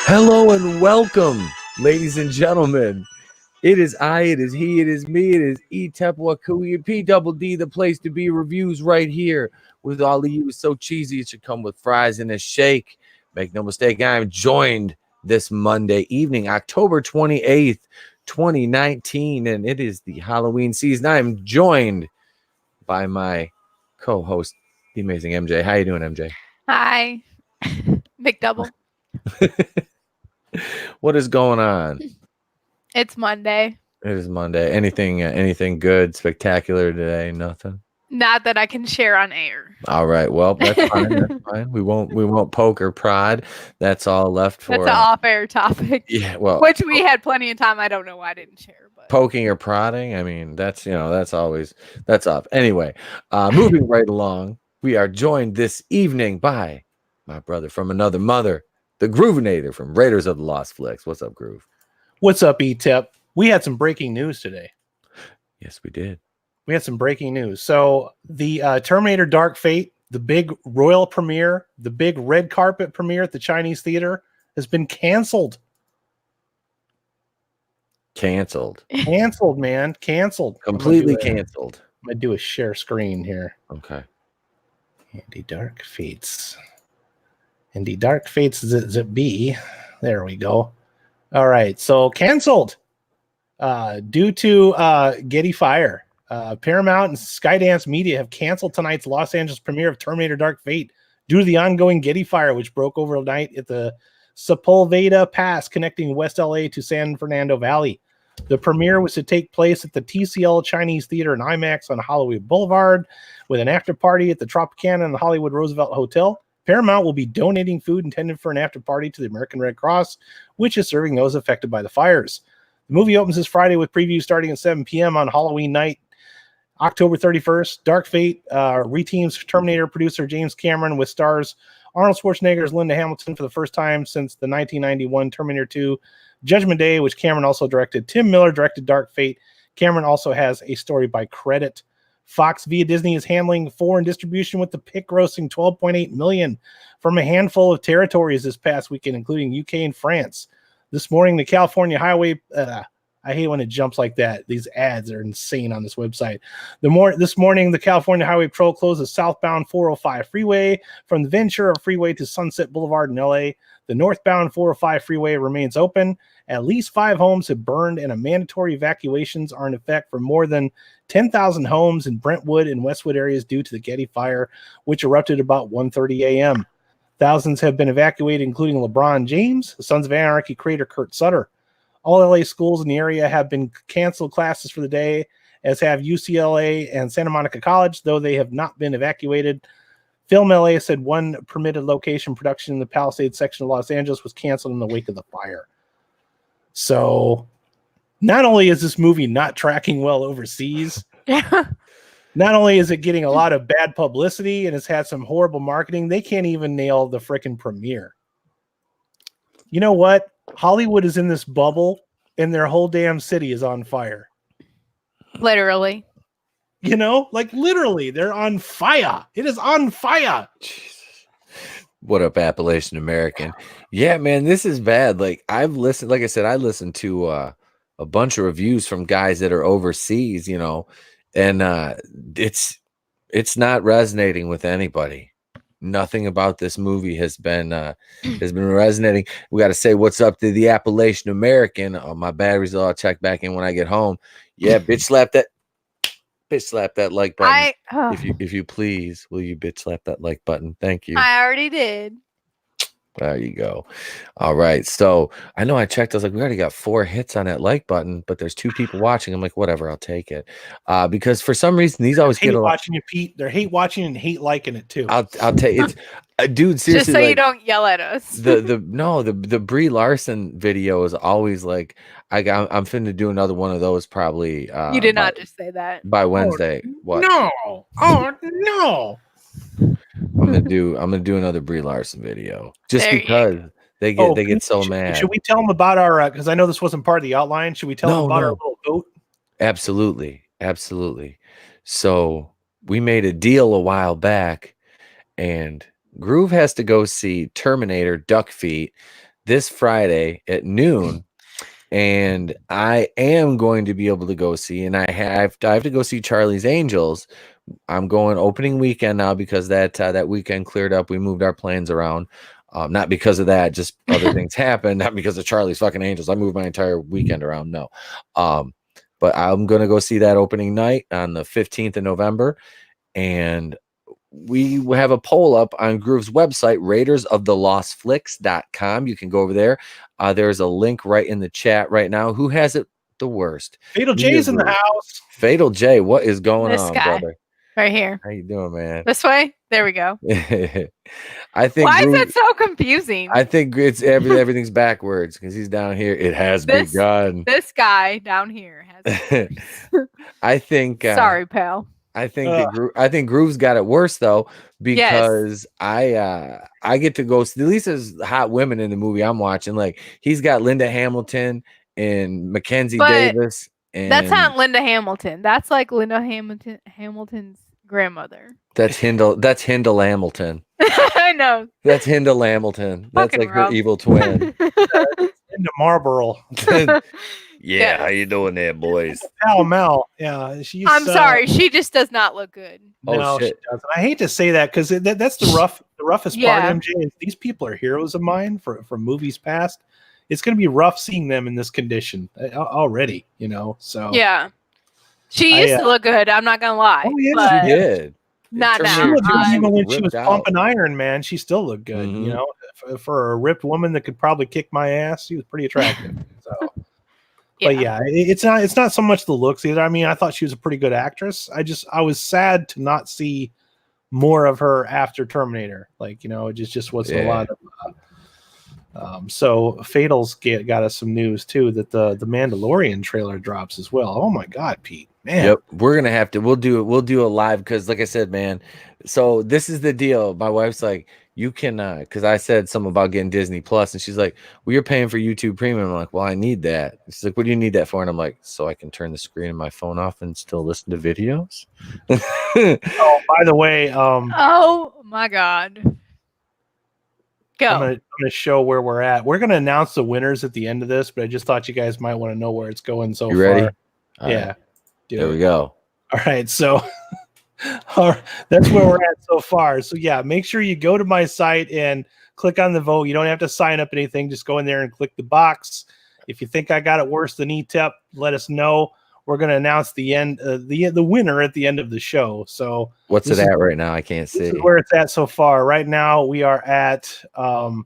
Hello and welcome, ladies and gentlemen. It is I, it is he, it is me, it is Etepwakui P double D, the place to be. Reviews right here with all of you. It's so cheesy, it should come with fries and a shake. Make no mistake, I am joined this Monday evening, October 28th, 2019, and it is the Halloween season. I am joined by my co-host, the amazing MJ. How you doing, MJ? Hi. Big double. What is going on? It's Monday. It is Monday. Anything good, spectacular today? Nothing. Not that I can share on air. All right. Well, that's fine. That's fine. We won't poke or prod. That's all left for. That's an off-air topic. Yeah. Well, which we had plenty of time. I don't know why I didn't share. But poking or prodding. I mean, that's off. Anyway, moving right along. We are joined this evening by my brother from another mother, the Groovinator from Raiders of the Lost Flicks. What's up, Groove? What's up, ETEP? We had some breaking news today. Yes, we did. We had some breaking news. So the Terminator Dark Fate, the big royal premiere, the big red carpet premiere at the Chinese theater has been canceled. Canceled, Man. Canceled. Completely canceled. I'm going to do a share screen here. Okay. Andy Dark Fates. Andy Dark Fates zip B. There we go. All right. So canceled due to Getty Fire. Paramount and Skydance Media have canceled tonight's Los Angeles premiere of Terminator Dark Fate due to the ongoing Getty Fire, which broke overnight at the Sepulveda Pass connecting West LA to San Fernando Valley. The premiere was to take place at the TCL Chinese Theater and IMAX on Hollywood Boulevard with an after party at the Tropicana and the Hollywood Roosevelt Hotel. Paramount will be donating food intended for an after party to the American Red Cross, which is serving those affected by the fires. The movie opens this Friday with previews starting at 7 p.m. on Halloween night, October 31st. Dark Fate reteams Terminator producer James Cameron with stars Arnold Schwarzenegger as Linda Hamilton for the first time since the 1991 Terminator 2 Judgment Day, which Cameron also directed. Tim Miller directed Dark Fate. Cameron also has a story by credit. Fox via Disney is handling foreign distribution with the pick grossing $12.8 million from a handful of territories this past weekend, including UK and France. This morning, the California Highway... I hate when it jumps like that. These ads are insane on this website. This morning, the California Highway Patrol closed the southbound 405 freeway from the Ventura Freeway to Sunset Boulevard in LA. The northbound 405 freeway remains open. At least 5 homes have burned, and mandatory evacuations are in effect for more than 10,000 homes in Brentwood and Westwood areas due to the Getty Fire, which erupted about 1:30 a.m. Thousands have been evacuated, including LeBron James, Sons of Anarchy creator Kurt Sutter. All LA schools in the area have been canceled classes for the day, as have UCLA and Santa Monica College, though they have not been evacuated. Film LA said one permitted location production in the Palisades section of Los Angeles was canceled in the wake of the fire. So not only is this movie not tracking well overseas, not only is it getting a lot of bad publicity and it's had some horrible marketing, they can't even nail the frickin' premiere. You know what? Hollywood is in this bubble and their whole damn city is on fire. Literally. You know, like literally, they're on fire. It is on fire. Jesus. What up, Appalachian American? Yeah, man, this is bad. Like I said, I listened to a bunch of reviews from guys that are overseas, you know, and it's not resonating with anybody. Nothing about this movie has been resonating. We got to say what's up to the Appalachian American. Oh, my batteries will all check back in when I get home. Yeah, bitch slap that like button. If you please, will you bitch slap that like button? Thank you. I already did. There you go. All right. So I know I checked. I was like, we already got 4 hits on that like button, but there's 2 people watching. I'm like, whatever, I'll take it. Because for some reason these always get watching you, Pete. They're hate watching and hate liking it too. I'll take it. Dude, seriously, just so you don't yell at us. the Brie Larson video is always like I'm finna do another one of those probably. You did not just say that by Wednesday. What? No. Oh no. I'm gonna do another Brie Larson video just there because they get so mad. Should we tell them about our? Because I know this wasn't part of the outline. Should we tell them about our little vote? Absolutely. So we made a deal a while back, and Groove has to go see Terminator Duck Feet this Friday at noon. And I am going to be able to go see, and I have to go see Charlie's Angels. I'm going opening weekend now because that weekend cleared up. We moved our plans around. Not because of that, just other things happened. Not because of Charlie's fucking Angels. I moved my entire weekend around. No, but I'm gonna go see that opening night on the 15th of November, and we have a poll up on Groove's website, raidersoftheLostFlicks.com. You can go over there. There's a link right in the chat right now. Who has it the worst? Fatal Me or J's in the Groove? house. Fatal J, what is going This on, guy. brother? Right here. How you doing, man? This way? There we go. I think Why Groove, is it so confusing? I think it's everything's backwards because he's down here. It has begun. This guy down here has it worse. I think Sorry, pal. I think Groove's got it worse though, because I get to go see, at least there's hot women in the movie I'm watching. Like he's got Linda Hamilton and Mackenzie Davis. And that's not Linda Hamilton. That's like Linda Hamilton's grandmother. That's Hindle Hamilton. I know. That's Hindle Hamilton. That's Fucking like rough. her evil twin. Into Marlboro. Yeah, how you doing there, boys? Mel. Yeah, she's. I'm sorry, she just does not look good. Oh shit! She doesn't. I hate to say that because that's the roughest Yeah. part. MJ, is these people are heroes of mine from movies past. It's going to be rough seeing them in this condition already. So Yeah, she used to look good. I'm not gonna lie. Oh, yeah, but She did. not now. she looked good She even when she ripped was out. pumping iron, man. She still looked good. Mhm. For a ripped woman that could probably kick my ass, she was pretty attractive. So. Yeah. But yeah, it's not so much the looks either. I mean, I thought she was a pretty good actress. I was sad to not see more of her after Terminator. Like, it just wasn't a lot of. So Fatal's got us some news too that the Mandalorian trailer drops as well. Oh my God, Pete, man. Yep, we're gonna have to. We'll do a live because, like I said, man. So this is the deal. My wife's like, you can, because I said something about getting Disney Plus, and she's like, well, you're paying for YouTube Premium. I'm like, well, I need that. She's like, what do you need that for? And I'm like, so I can turn the screen of my phone off and still listen to videos. Oh, by the way, Oh my God. Go. I'm gonna show where we're at. We're gonna announce the winners at the end of this, but I just thought you guys might want to know where it's going so You far. ready? All Yeah. right. There we go. All right, so that's where we're at so far. So yeah, make sure you go to my site and click on the vote. You don't have to sign up anything. Just go in there and click the box. If you think I got it worse than ETEP, let us know. We're going to announce the winner at the end of the show. So what's it at right now? I can't see. This is where it's at so far. Right now we are at 5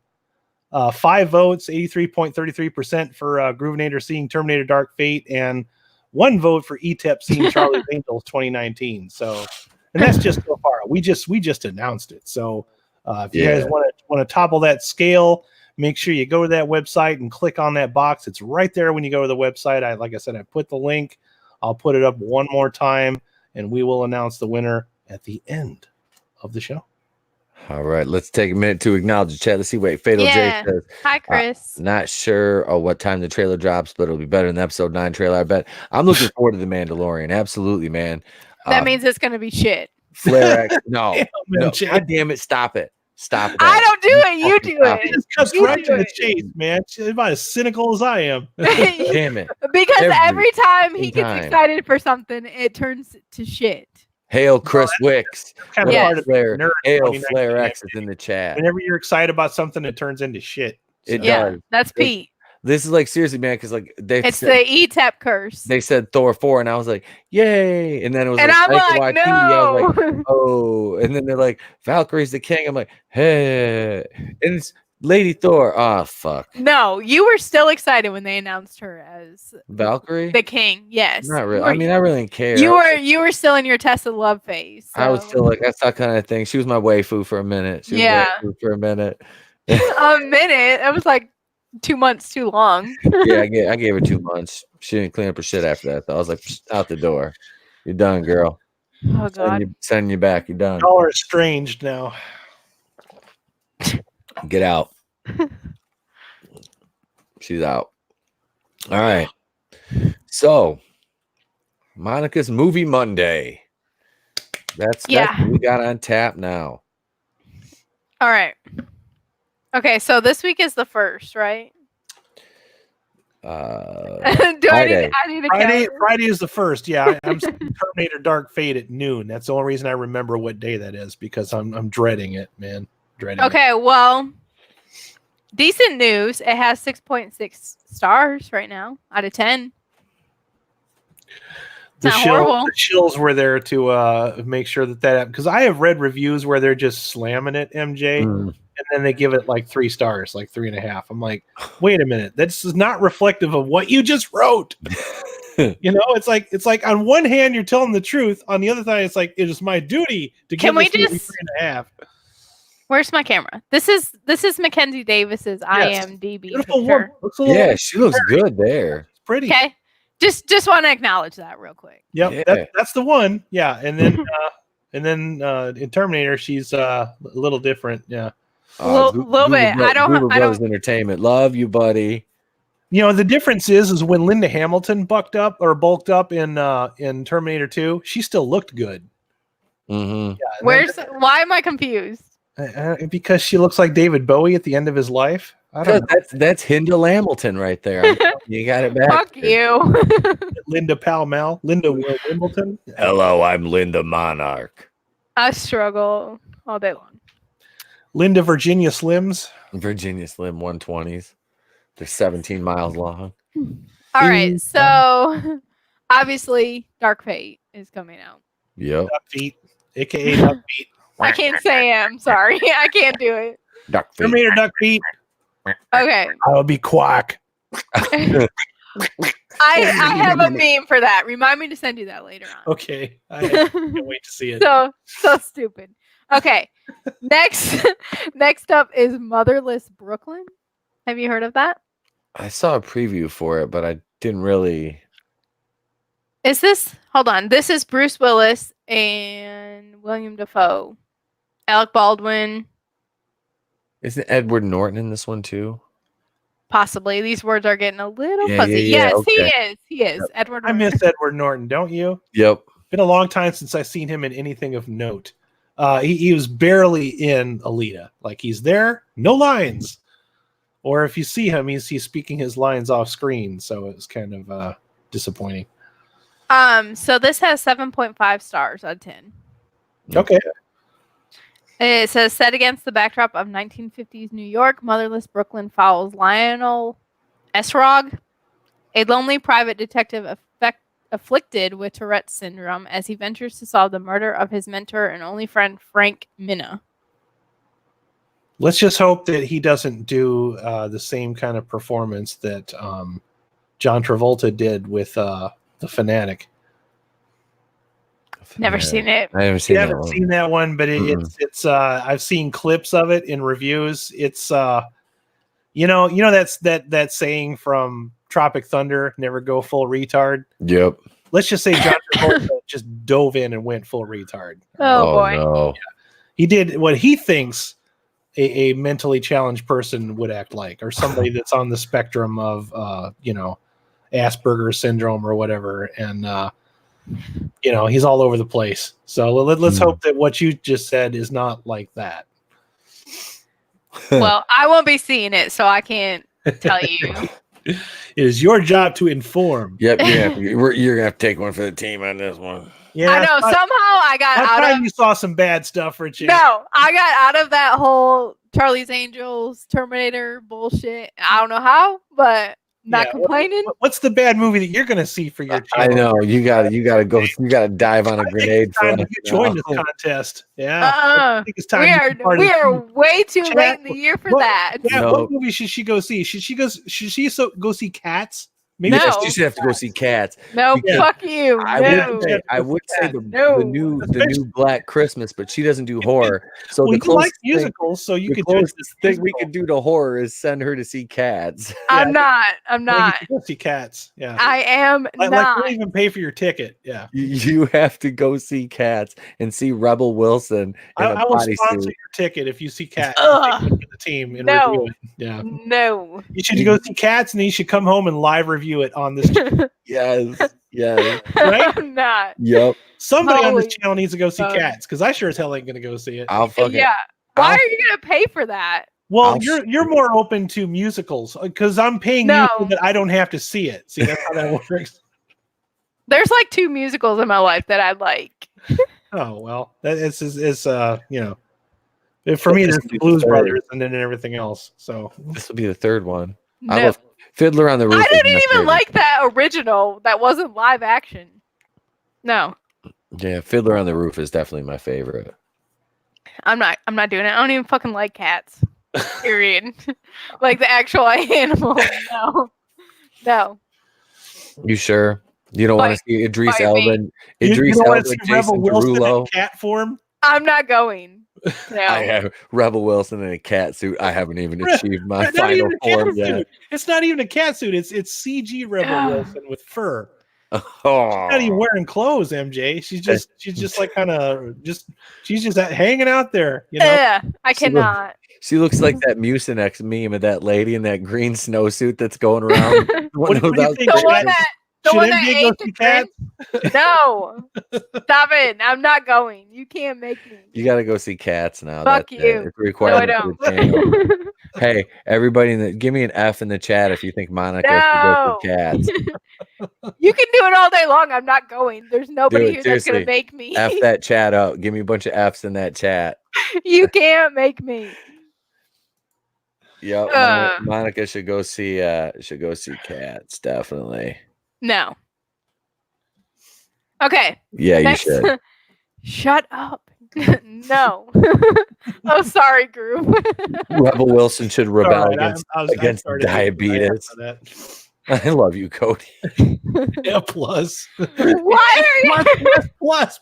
votes, 83.33% for Groovinator seeing Terminator Dark Fate, and 1 vote for ETEP seeing Charlie's Angels 2019. So, and that's just so far. We just announced it. So, if you guys want to topple that scale, make sure you go to that website and click on that box. It's right there when you go to the website. Like I said, I put the link. I'll put it up one more time, and we will announce the winner at the end of the show. All right, let's take a minute to acknowledge the chat. Let's see what Fatal J says. Hi, Chris. Not sure what time the trailer drops, but it'll be better than the episode 9 trailer. I bet. I'm looking forward to the Mandalorian. Absolutely, man. That means it's gonna be shit. Flare X. No, no. God damn it! Stop it. Stop it. I don't do it. You do it. He just cuts right to the chase, man. She's about as cynical as I am. Damn it. Because every time he gets time. excited for something, it turns to shit. Hail Chris Wicks. Kind of Yes. part of Flare. nerd Hail 2019 Flare X is in the chat. Whenever you're excited about something, it turns into shit. It Yeah, does. that's Pete. This is like seriously, man, because like It's the ETEP curse. they said Thor 4, and I was like, yay! And then it was And like, I'm Taika like, Waititi. I was like, no. oh, and then they're like, Valkyrie's the king. I'm like, hey, and it's Lady Thor. Ah, fuck. No, you were still excited when they announced her as Valkyrie? the king. Yes. Not really. I mean, I really didn't care. You were still in your tested love phase. I was so- still like, that's that kind of thing. She was my waifu for a minute. She was Yeah. waifu for a minute. a minute. It was like 2 months too long. Yeah, I gave her 2 months. She didn't clean up her shit after that. Though. I was like, "Psst, out the door. You're done, girl. Oh god. Sending you back. You're done. Y'all are estranged now. Get out. She's out. All right. So, Monica's Movie Monday. That's what we got on tap now. All right. Okay, so this week is the first, right? Do Friday. I need a calendar? Friday is the first. Yeah, I'm seeing Terminator Dark Fate at noon. That's the only reason I remember what day that is because I'm dreading it, man. Dreading it. Okay, well, decent news. It has 6.6 stars right now out of 10. The Not horrible. chills were there to make sure that because I have read reviews where they're just slamming it, MJ, and then they give it like 3 stars, like 3.5. I'm like, wait a minute, this is not reflective of what you just wrote. You know, it's like on one hand you're telling the truth, on the other side it's like it is my duty to give this movie 3.5. Where's my camera? This is Mackenzie Davis's IMDb Beautiful picture. woman. Yeah, she looks good there. It's pretty. Okay, just want to acknowledge that real quick. Yep, Yeah. that's the one. Yeah, and then in Terminator she's a little different. Yeah. A little bit. I don't. Entertainment. Love you, buddy. You know, the difference is when Linda Hamilton bulked up in Terminator 2, she still looked good. Mm-hmm. Yeah, why am I confused? Because she looks like David Bowie at the end of his life. I don't know. That's Hindle Hamilton right there. You got it back. Fuck you. Linda Pal-Mal. Linda Wimbledon. Hello, I'm Linda Monarch. I struggle all day long. Linda Virginia Slims. Virginia Slim 120s. They're 17 miles long. All right, so obviously Dark Fate is coming out. Yep. Duck Feet, aka Duck Feet. I can't say it. I'm sorry. I can't do it. Duck Feet. Terminator Duck Feet. Okay. I'll be Quack. I have a meme for that. Remind me to send you that later on. Okay. I can't wait to see it. So stupid. Okay. Next up is Motherless Brooklyn. Have you heard of that? I saw a preview for it, but I didn't really. Hold on. This is Bruce Willis and William Dafoe. Alec Baldwin. Isn't Edward Norton in this one too? Possibly. These words are getting a little fuzzy. Yeah, Yes, okay. He is. Edward I Norton. miss Edward Norton, don't you? Yep. Been a long time since I've seen him in anything of note. He was barely in Alita. Like he's there, no lines. Or if you see him, he's speaking his lines off screen. So it was kind of disappointing. So this has 7.5 stars out of 10. Okay. It says, set against the backdrop of 1950s New York, Motherless Brooklyn follows Lionel Esrog, a lonely private detective afflicted with Tourette's syndrome, as he ventures to solve the murder of his mentor and only friend, Frank Minna. Let's just hope that he doesn't do the same kind of performance that John Travolta did with The Fanatic. Never seen it. I haven't seen that one. Seen that one, but it's I've seen clips of it in reviews. It's that's that saying from Tropic Thunder, never go full retard. Yep. Let's just say John Travolta just dove in and went full retard. Oh boy. No. Yeah. He did what he thinks a mentally challenged person would act like, or somebody that's on the spectrum of Asperger's syndrome or whatever, and he's all over the place. So let's hope that what you just said is not like that. Well, I won't be seeing it, so I can't tell you. It is your job to inform. Yep. Yeah. You're gonna have to take one for the team on this one. Yeah, I know. Somehow I got out of. You saw some bad stuff, Richard. No, I got out of that whole Charlie's Angels Terminator bullshit. I don't know how, but not complaining. What's the bad movie that you're going to see for your channel? I know you got to go. You got to dive on a grenade. It's time to join this contest. Yeah, I think it's time. We are way too late in the year for that. Yeah, what movie should she go see? Should she go see Cats? Maybe she should have to go see Cats. No, fuck you. I would say the new Black Christmas, but she doesn't do horror. So the closest musicals, so you could thing we could do to horror is send her to see Cats. I'm not. Go see Cats. Yeah, I am not. We'll even pay for your ticket. Yeah, you have to go see Cats and see Rebel Wilson. I will sponsor your ticket if you see Cats. The team and review it. Yeah, no. You should go see Cats, and then you should come home and live review it on this channel. Yes. Right? I'm not. Yep. Somebody on this channel needs to go see Cats, because I sure as hell ain't gonna go see it. I'll fucking Why are you gonna pay for that? Well, you're more open to musicals because I'm paying you so that I don't have to see it. See, that's how that works. There's like 2 musicals in my life that I like. Oh well, that is you know, for me there's the Blues Brothers and then everything else. So this will be the third one. No. I love Fiddler on the Roof. I didn't even like that original. That wasn't live action. No. Yeah, Fiddler on the Roof is definitely my favorite. I'm not doing it. I don't even fucking like cats. Period. Like the actual animal. No. You sure? You don't want to see Idris Elba? Idris Elba, Rebel Wilson in cat form? I'm not going. No. I have Rebel Wilson in a cat suit. I haven't even achieved my final form yet. It's not even a cat suit. It's CG Rebel Wilson with fur. Oh. She's not even wearing clothes, MJ. She's just like kind of she's just hanging out there. You know? Yeah, I cannot. She looks like that Mucinex meme of that lady in that green snowsuit that's going around. What do you think? The one that ate the cats? No. Stop it. I'm not going. You can't make me. You got to go see Cats now. Fuck you. It's required. No, I don't. Hey, everybody, give me an F in the chat if you think Monica should go see Cats. You can do it all day long. I'm not going. There's nobody here that's going to make me. F that chat up. Give me a bunch of Fs in that chat. You can't make me. Yep. Monica should go see Cats, definitely. No. Okay. Yeah, next. You should. Shut up. No. Oh, sorry, Groove. Rebel Wilson should rebel against diabetes. I love you, Cody. Yeah, plus. Why are you plus?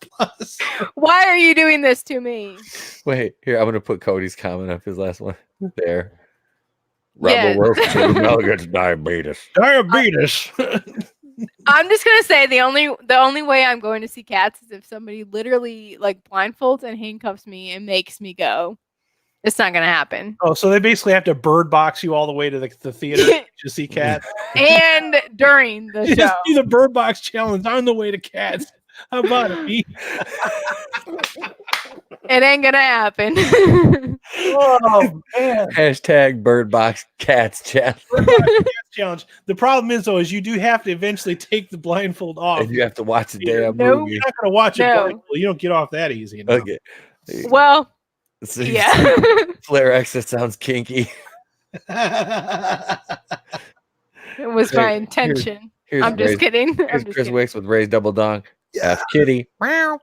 Why are you doing this to me? Wait, here, I'm gonna put Cody's comment up, his last one. There. Rebel Wilson should rebel against diabetes. Diabetes. I'm just gonna say the only way I'm going to see Cats is if somebody literally like blindfolds and handcuffs me and makes me go. It's not gonna happen. Oh, so they basically have to bird box you all the way to the theater to see Cats. And during the show, just do the bird box challenge on the way to Cats. How about it, B? It ain't gonna happen. Oh man! Hashtag Bird Box Cats challenge. The problem is though, is you do have to eventually take the blindfold off. And you have to watch the damn movie. You're not gonna watch it blindfold. You don't get off that easy. You know? Okay. Well, so yeah. Flare exit sounds kinky. It was my intention. I'm just kidding. Here's Chris Wicks with Ray's Double Dong. Yeah. Kitty. Wow.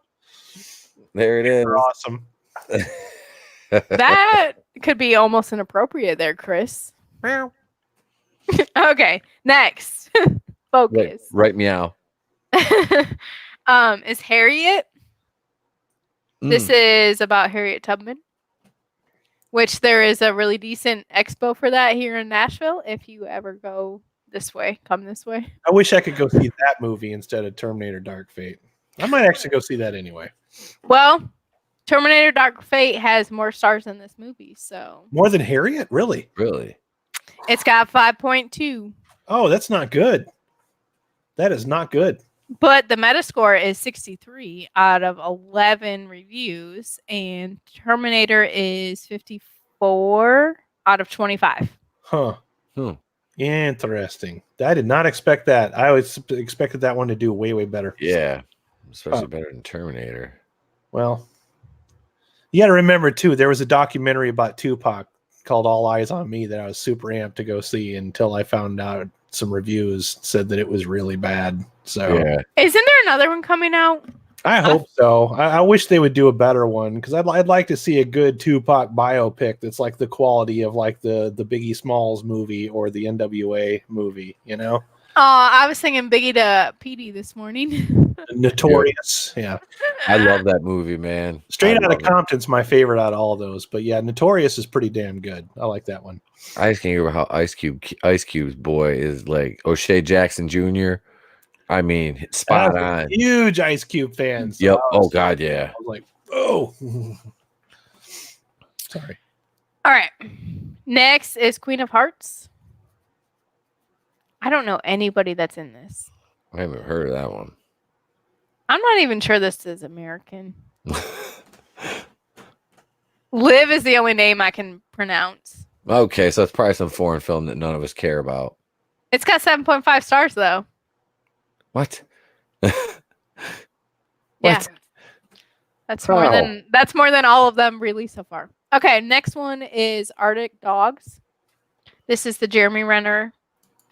There it is. You're awesome. That could be almost inappropriate there, Chris. Okay, next. Focus. Right meow. Is Harriet. This is about Harriet Tubman, which there is a really decent expo for that here in Nashville. If you ever go this way, come this way. I wish I could go see that movie instead of Terminator Dark Fate. I might actually go see that anyway. Well, Terminator Dark Fate has more stars than this movie, so more than Harriet, really? Really? It's got 5.2. Oh, that's not good. That is not good. But the Metascore is 63 out of 11 reviews, and Terminator is 54 out of 25. Huh. Interesting. I did not expect that. I always expected that one to do way, way better. Yeah. Especially better than Terminator. Well, you got to remember, too, there was a documentary about Tupac called All Eyes on Me that I was super amped to go see until I found out some reviews said that it was really bad. So, yeah. Isn't there another one coming out? I hope so. I wish they would do a better one because I'd like to see a good Tupac biopic that's like the quality of like the Biggie Smalls movie or the NWA movie, you know? I was singing Biggie to Petey this morning. Notorious. Yeah. I love that movie, man. Straight Outta Compton's my favorite out of all those. But yeah, Notorious is pretty damn good. I like that one. I just can't hear how Ice Cube's boy is like O'Shea Jackson Jr. I mean, spot on. Huge Ice Cube fans. So yep. Oh God, yeah. I was like, oh. Sorry. All right. Next is Queen of Hearts. I don't know anybody that's in this. I haven't heard of that one. I'm not even sure this is American. Live is the only name I can pronounce. Okay, so it's probably some foreign film that none of us care about. It's got 7.5 stars though. What? Yeah. What? That's How? more than all of them released so far. Okay, next one is Arctic Dogs. This is the Jeremy Renner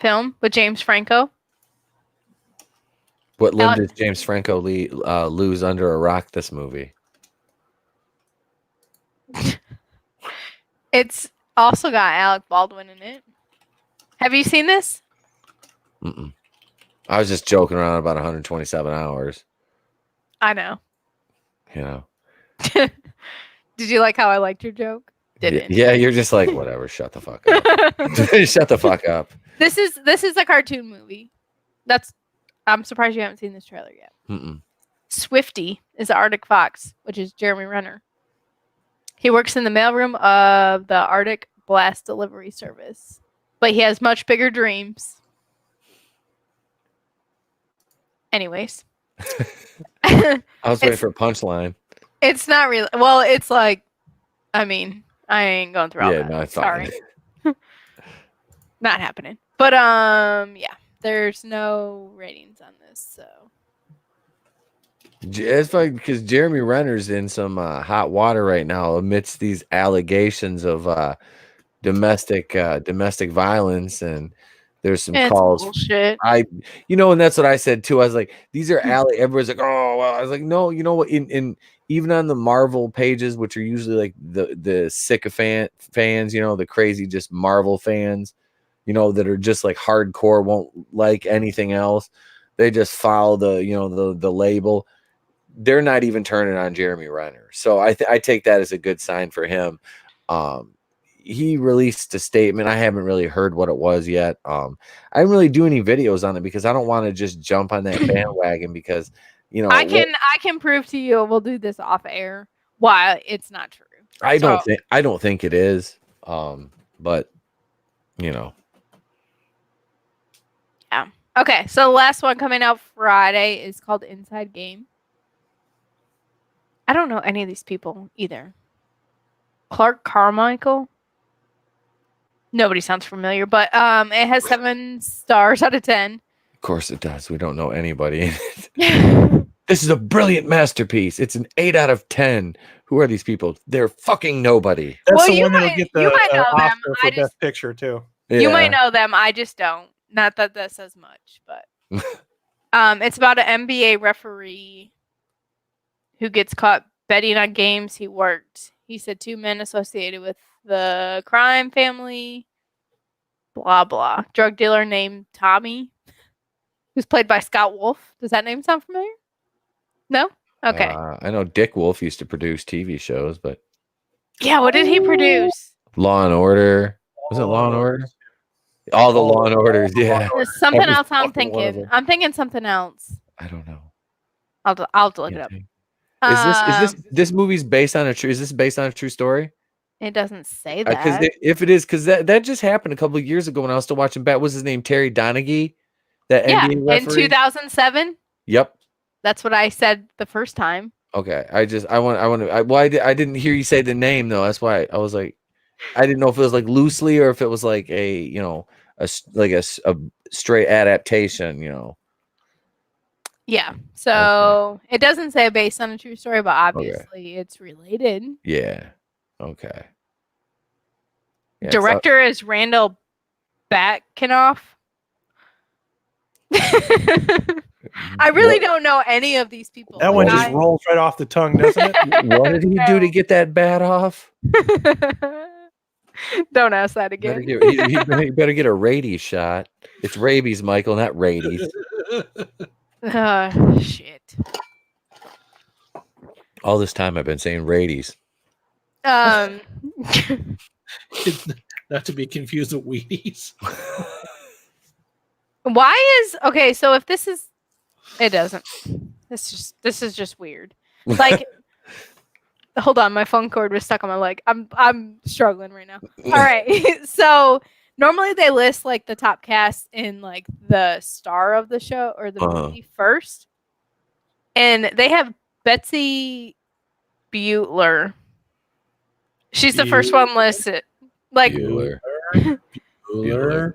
film with James Franco. What limb does James Franco lose under a rock this movie? It's also got Alec Baldwin in it. Have you seen this? Mm-mm. I was just joking around about 127 hours. I know. You know. Did you like how I liked your joke? Didn't. Yeah, you're just like, whatever, shut the fuck up. Shut the fuck up. This is a cartoon movie. I'm surprised you haven't seen this trailer yet. Mm-mm. Swifty is the Arctic Fox, which is Jeremy Renner. He works in the mailroom of the Arctic Blast Delivery Service, but he has much bigger dreams. Anyways. I was waiting for a punchline. It's not really. Well, it's like, I mean, I ain't going through all that. No, it's sorry. Not happening. But yeah, there's no ratings on this, so. It's funny because Jeremy Renner's in some hot water right now amidst these allegations of domestic violence, and there's some calls. Bullshit. And that's what I said too. I was like, these are everyone's like, oh well. I was like, no, you know what? In even on the Marvel pages, which are usually like the sycophant fans, the crazy just Marvel fans, that are just like hardcore, won't like anything else. They just follow the label. They're not even turning on Jeremy Renner. So I take that as a good sign for him. He released a statement. I haven't really heard what it was yet. I didn't really do any videos on it because I don't want to just jump on that bandwagon because, I can prove to you, we'll do this off air, why it's not true. I don't think it is. But Yeah. Okay, so the last one coming out Friday is called Inside Game. I don't know any of these people either. Clark Carmichael. Nobody sounds familiar, but it has 7 stars out of 10. Of course it does. We don't know anybody in it. This is a brilliant masterpiece. It's an 8 out of 10. Who are these people? They're fucking nobody. That's the one that'll get the Oscar for Best Picture too. Yeah. You might know them. I just don't. Not that that says much, but it's about an NBA referee who gets caught betting on games he worked. He said 2 men associated with the crime family, blah, blah. Drug dealer named Tommy, who's played by Scott Wolf. Does that name sound familiar? No? Okay. I know Dick Wolf used to produce TV shows, but... Yeah, what did he produce? Law and Order. Was it Law and Order? All the Law and Orders, yeah. There's something else I'm thinking. I'm thinking something else. I don't know. I'll have to look it up. Is this movie's based on a true? Is this based on a true story? It doesn't say that. Because if it is, because that just happened a couple of years ago when I was still watching Bat. What's his name? Terry Donaghy. That NBA referee? In 2007. Yep. That's what I said the first time. Okay. I didn't hear you say the name though. That's why I was like, I didn't know if it was like loosely or if it was like a straight adaptation. Yeah. So It doesn't say based on a true story, but obviously it's related. Yeah. Okay. Yeah, Director is Randall Batkinoff. I really don't know any of these people. That one just rolls right off the tongue, doesn't it? What did he do to get that bat off? Don't ask that again. He better get a rabies shot. It's rabies, Michael, not rabies. Shit. All this time I've been saying rabies. Not to be confused with Wheaties. Okay, so if this is, it doesn't. This is just weird. Like, hold on, my phone cord was stuck on my leg. I'm struggling right now. All right, so normally they list like the top cast in like the star of the show or the movie first, and they have Betsy Butler She's the first one listed. Like Bueller. Bueller.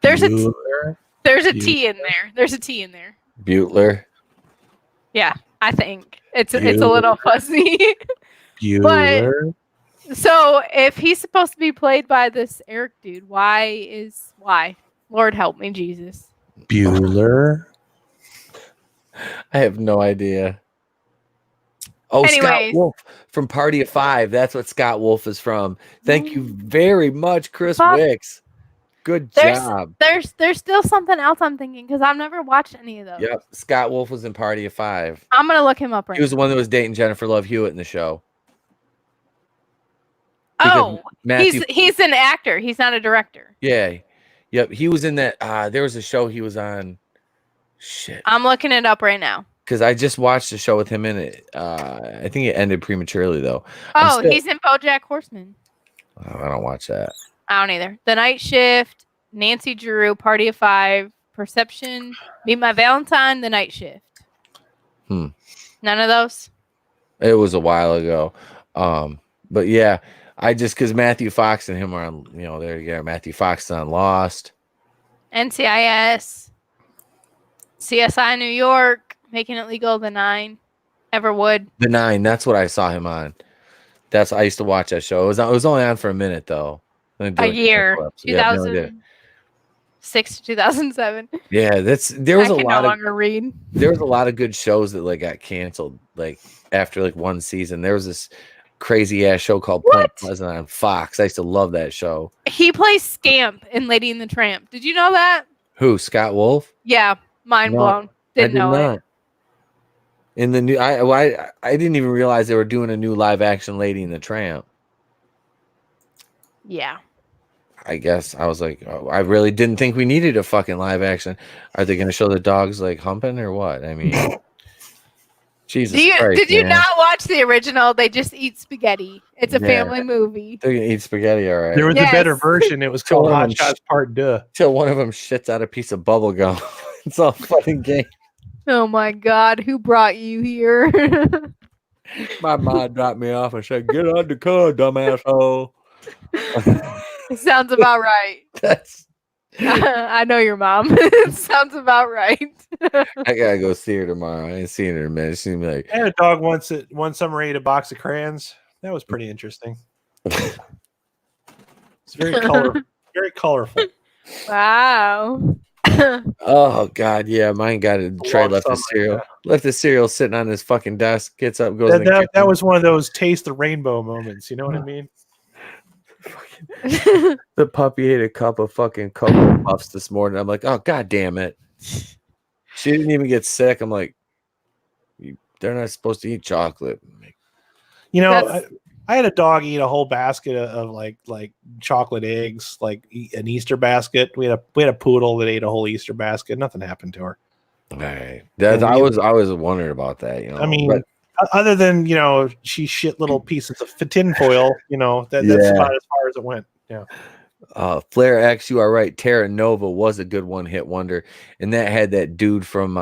there's a Bueller. there's a T in there. There's a T in there. Butler. Yeah, I think it's a little fuzzy. Bueller. So if he's supposed to be played by this Eric dude, why? Lord help me, Jesus. Bueller. I have no idea. Oh, Scott Anyways. Wolf from Party of Five. That's what Scott Wolf is from. Thank you very much, Chris Bob, Wicks. Good job. There's still something else I'm thinking because I've never watched any of those. Yep, Scott Wolf was in Party of Five. I'm gonna look him up right He was the now. one that was dating Jennifer Love Hewitt in the show. Oh, Matthew, he's an actor. He's not a director. yeah, yep. He was in that. There was a show he was on. Shit. I'm looking it up right now. Because I just watched a show with him in it. I think it ended prematurely though. Oh, he's in BoJack Horseman. Oh, I don't watch that. I don't either. The Night Shift, Nancy Drew, Party of Five, Perception, Meet My Valentine, The Night Shift. None of those? It was a while ago. But yeah, I just because Matthew Fox and him are on, there you go. Matthew Fox is on Lost. NCIS, CSI New York, Making It Legal, The Nine, Everwood. The Nine, that's what I saw him on. I used to watch that show. It was only on for a minute though. A year, 2006 to 2007. Yeah, there was a lot of read. There was a lot of good shows that got canceled after one season. There was this crazy ass show called Point Pleasant on Fox. I used to love that show. He plays Scamp in Lady and the Tramp. Did you know that? Who? Scott Wolf? Yeah, mind blown. Didn't know it. In the new, I didn't even realize they were doing a new live action Lady and the Tramp. Yeah. I guess I was like, I really didn't think we needed a fucking live action. Are they going to show the dogs humping or what? I mean, Jesus Christ. Did you not watch the original? They just eat spaghetti. It's a family movie. They're going to eat spaghetti, all right. There was a better version. It was called Hot Shots Part 2. Till one of them shits out a piece of bubble gum. It's all fucking game. Oh my God, who brought you here? My mom dropped me off and said, "Get on the car, dumb asshole." It sounds about right. I know your mom. It sounds about right. I gotta go see her tomorrow. I ain't seen her in a minute. She's gonna be I had a dog once that one summer ate a box of crayons. That was pretty interesting. It's very colorful. Very colorful. Wow. Oh God, yeah, mine got a tray left the cereal. Left the cereal sitting on his fucking desk. Gets up, goes. That was one of those taste the rainbow moments. You know what I mean? The puppy ate a cup of fucking Cocoa Puffs this morning. I'm like, oh God damn it. She didn't even get sick. I'm like, they're not supposed to eat chocolate. You know, I had a dog eat a whole basket of like chocolate eggs, like an Easter basket. We had a poodle that ate a whole Easter basket. Nothing happened to her. Right. I was wondering about that. I mean, other than she shit little pieces of tinfoil. That's about as far as it went. Yeah. Flair X, you are right. Terra Nova was a good one-hit wonder, and that had that dude from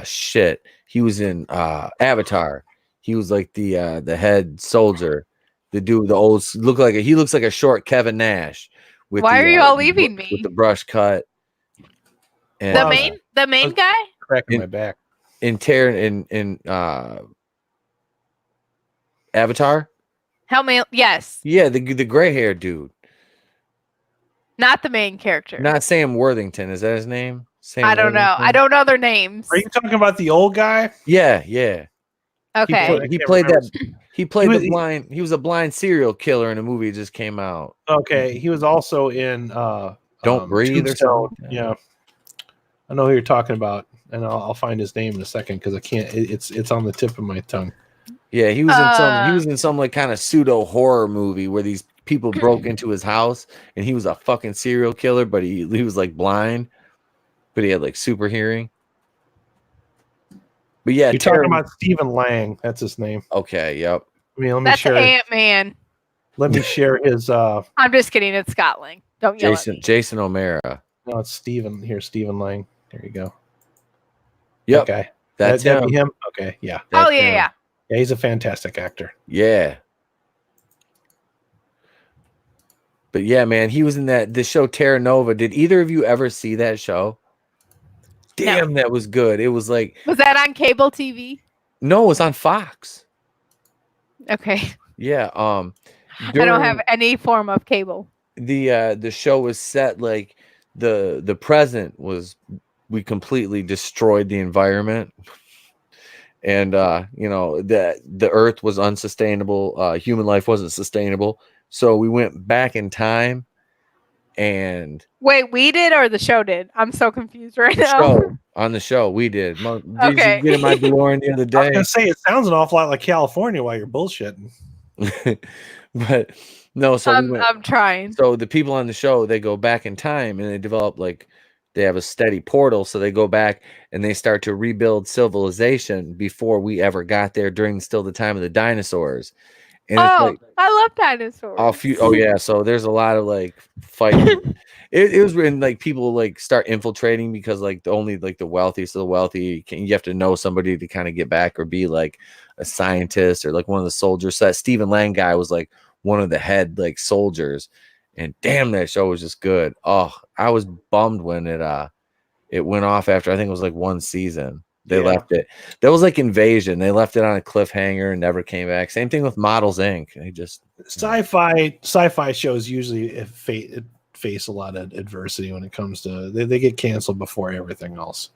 shit. He was in Avatar. He was like the head soldier. The dude, he looks like a short Kevin Nash. Why are you all leaving me? With the brush cut. And, the main guy? Cracking my back. In Avatar? Help me. Yes. Yeah, the gray hair dude. Not the main character. Not Sam Worthington. Is that his name? I don't know. I don't know their names. Are you talking about the old guy? Yeah, yeah. Okay. He played that. He played the blind. He was a blind serial killer in a movie that just came out. Okay, he was also in Don't Breathe or something. Yeah, I know who you're talking about, and I'll find his name in a second because I can't. It's on the tip of my tongue. Yeah, he was in some like kind of pseudo horror movie where these people broke into his house and he was a fucking serial killer, but he was like blind, but he had like super hearing. But yeah, you're talking about Stephen Lang. That's his name. Okay, yep. Let me That's share. Ant-Man. Let me share his. I'm just kidding. It's Scott Lang. Don't yell at me. Jason O'Mara. No, it's Stephen. Here, Stephen Lang. There you go. Yep. Okay. That's That'd be him. Okay. Yeah. Oh yeah, yeah. Yeah, he's a fantastic actor. Yeah. But yeah, man, he was in the show Terra Nova. Did either of you ever see that show? Damn, that was good. It was like, Was that on cable TV? no, it was on Fox. Okay. Yeah. I don't During have any form of cable. the show was set like the present was, we completely destroyed the environment. And the earth was unsustainable, human life wasn't sustainable, so we went back in time. And Wait, we did or the show did? I'm so confused right the now. show on the show we did you Okay. get in my DeLorean the other I was day? gonna say it sounds an awful lot like California while you're bullshitting. But no, so I'm trying. so the people on the show, they go back in time and they develop, like, they have a steady portal, so they go back and they start to rebuild civilization before we ever got there, during still the time of the dinosaurs. And it's like, I love dinosaurs. yeah, so there's a lot of like fighting. It was when like people like start infiltrating, because like only like the wealthiest of the wealthy you have to know somebody to kind of get back, or be like a scientist or like one of the soldiers. So that Stephen Lang guy was like one of the head like soldiers, and damn, that show was just good. Oh, I was bummed when it went off after, I think it was like one season. They left it. That was like Invasion. They left it on a cliffhanger and never came back. Same thing with Models Inc. They just sci-fi shows usually face a lot of adversity when it comes to they get canceled before everything else.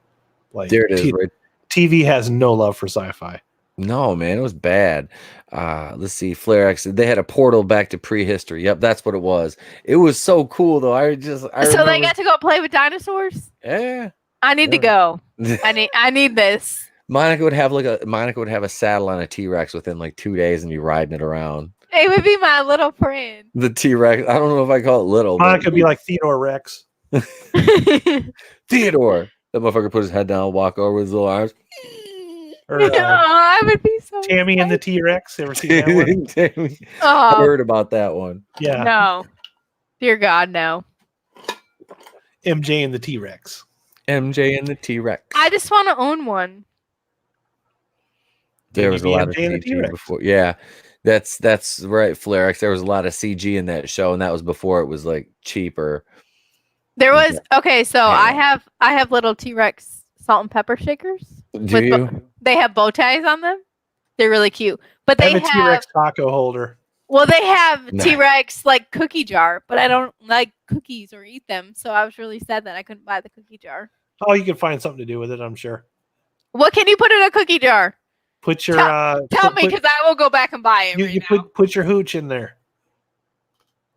Like there it is. Right? TV has no love for sci-fi. No, man, it was bad. Let's see, Flare X. They had a portal back to prehistory. Yep, that's what it was. It was so cool though. So remember, they got to go play with dinosaurs? Yeah. I need to go. I need this. Monica would have a saddle on a T-Rex within like 2 days and be riding it around. It would be my little friend. The T-Rex. I don't know if I call it little. Monica would be like Theodore Rex. Theodore. That motherfucker put his head down, walk over with his little arms. Or, I would be so Tammy and the T-Rex. Ever seen that one? I heard about that one. Yeah. No. Dear God, no. MJ and the T-Rex. MJ and the T-Rex. I just want to own one. There was a lot of CG before. Yeah, that's right, Flarex. There was a lot of CG in that show, and that was before it was like cheaper. There was so yeah. I have little T-Rex salt and pepper shakers. Do you? They have bow ties on them. They're really cute. But they have a T-Rex taco holder. Well, they have T-Rex like cookie jar, but I don't like cookies or eat them, so I was really sad that I couldn't buy the cookie jar. Oh, you can find something to do with it, I'm sure. What can you put in a cookie jar? Put your tell me, because I will go back and buy it. Put your hooch in there.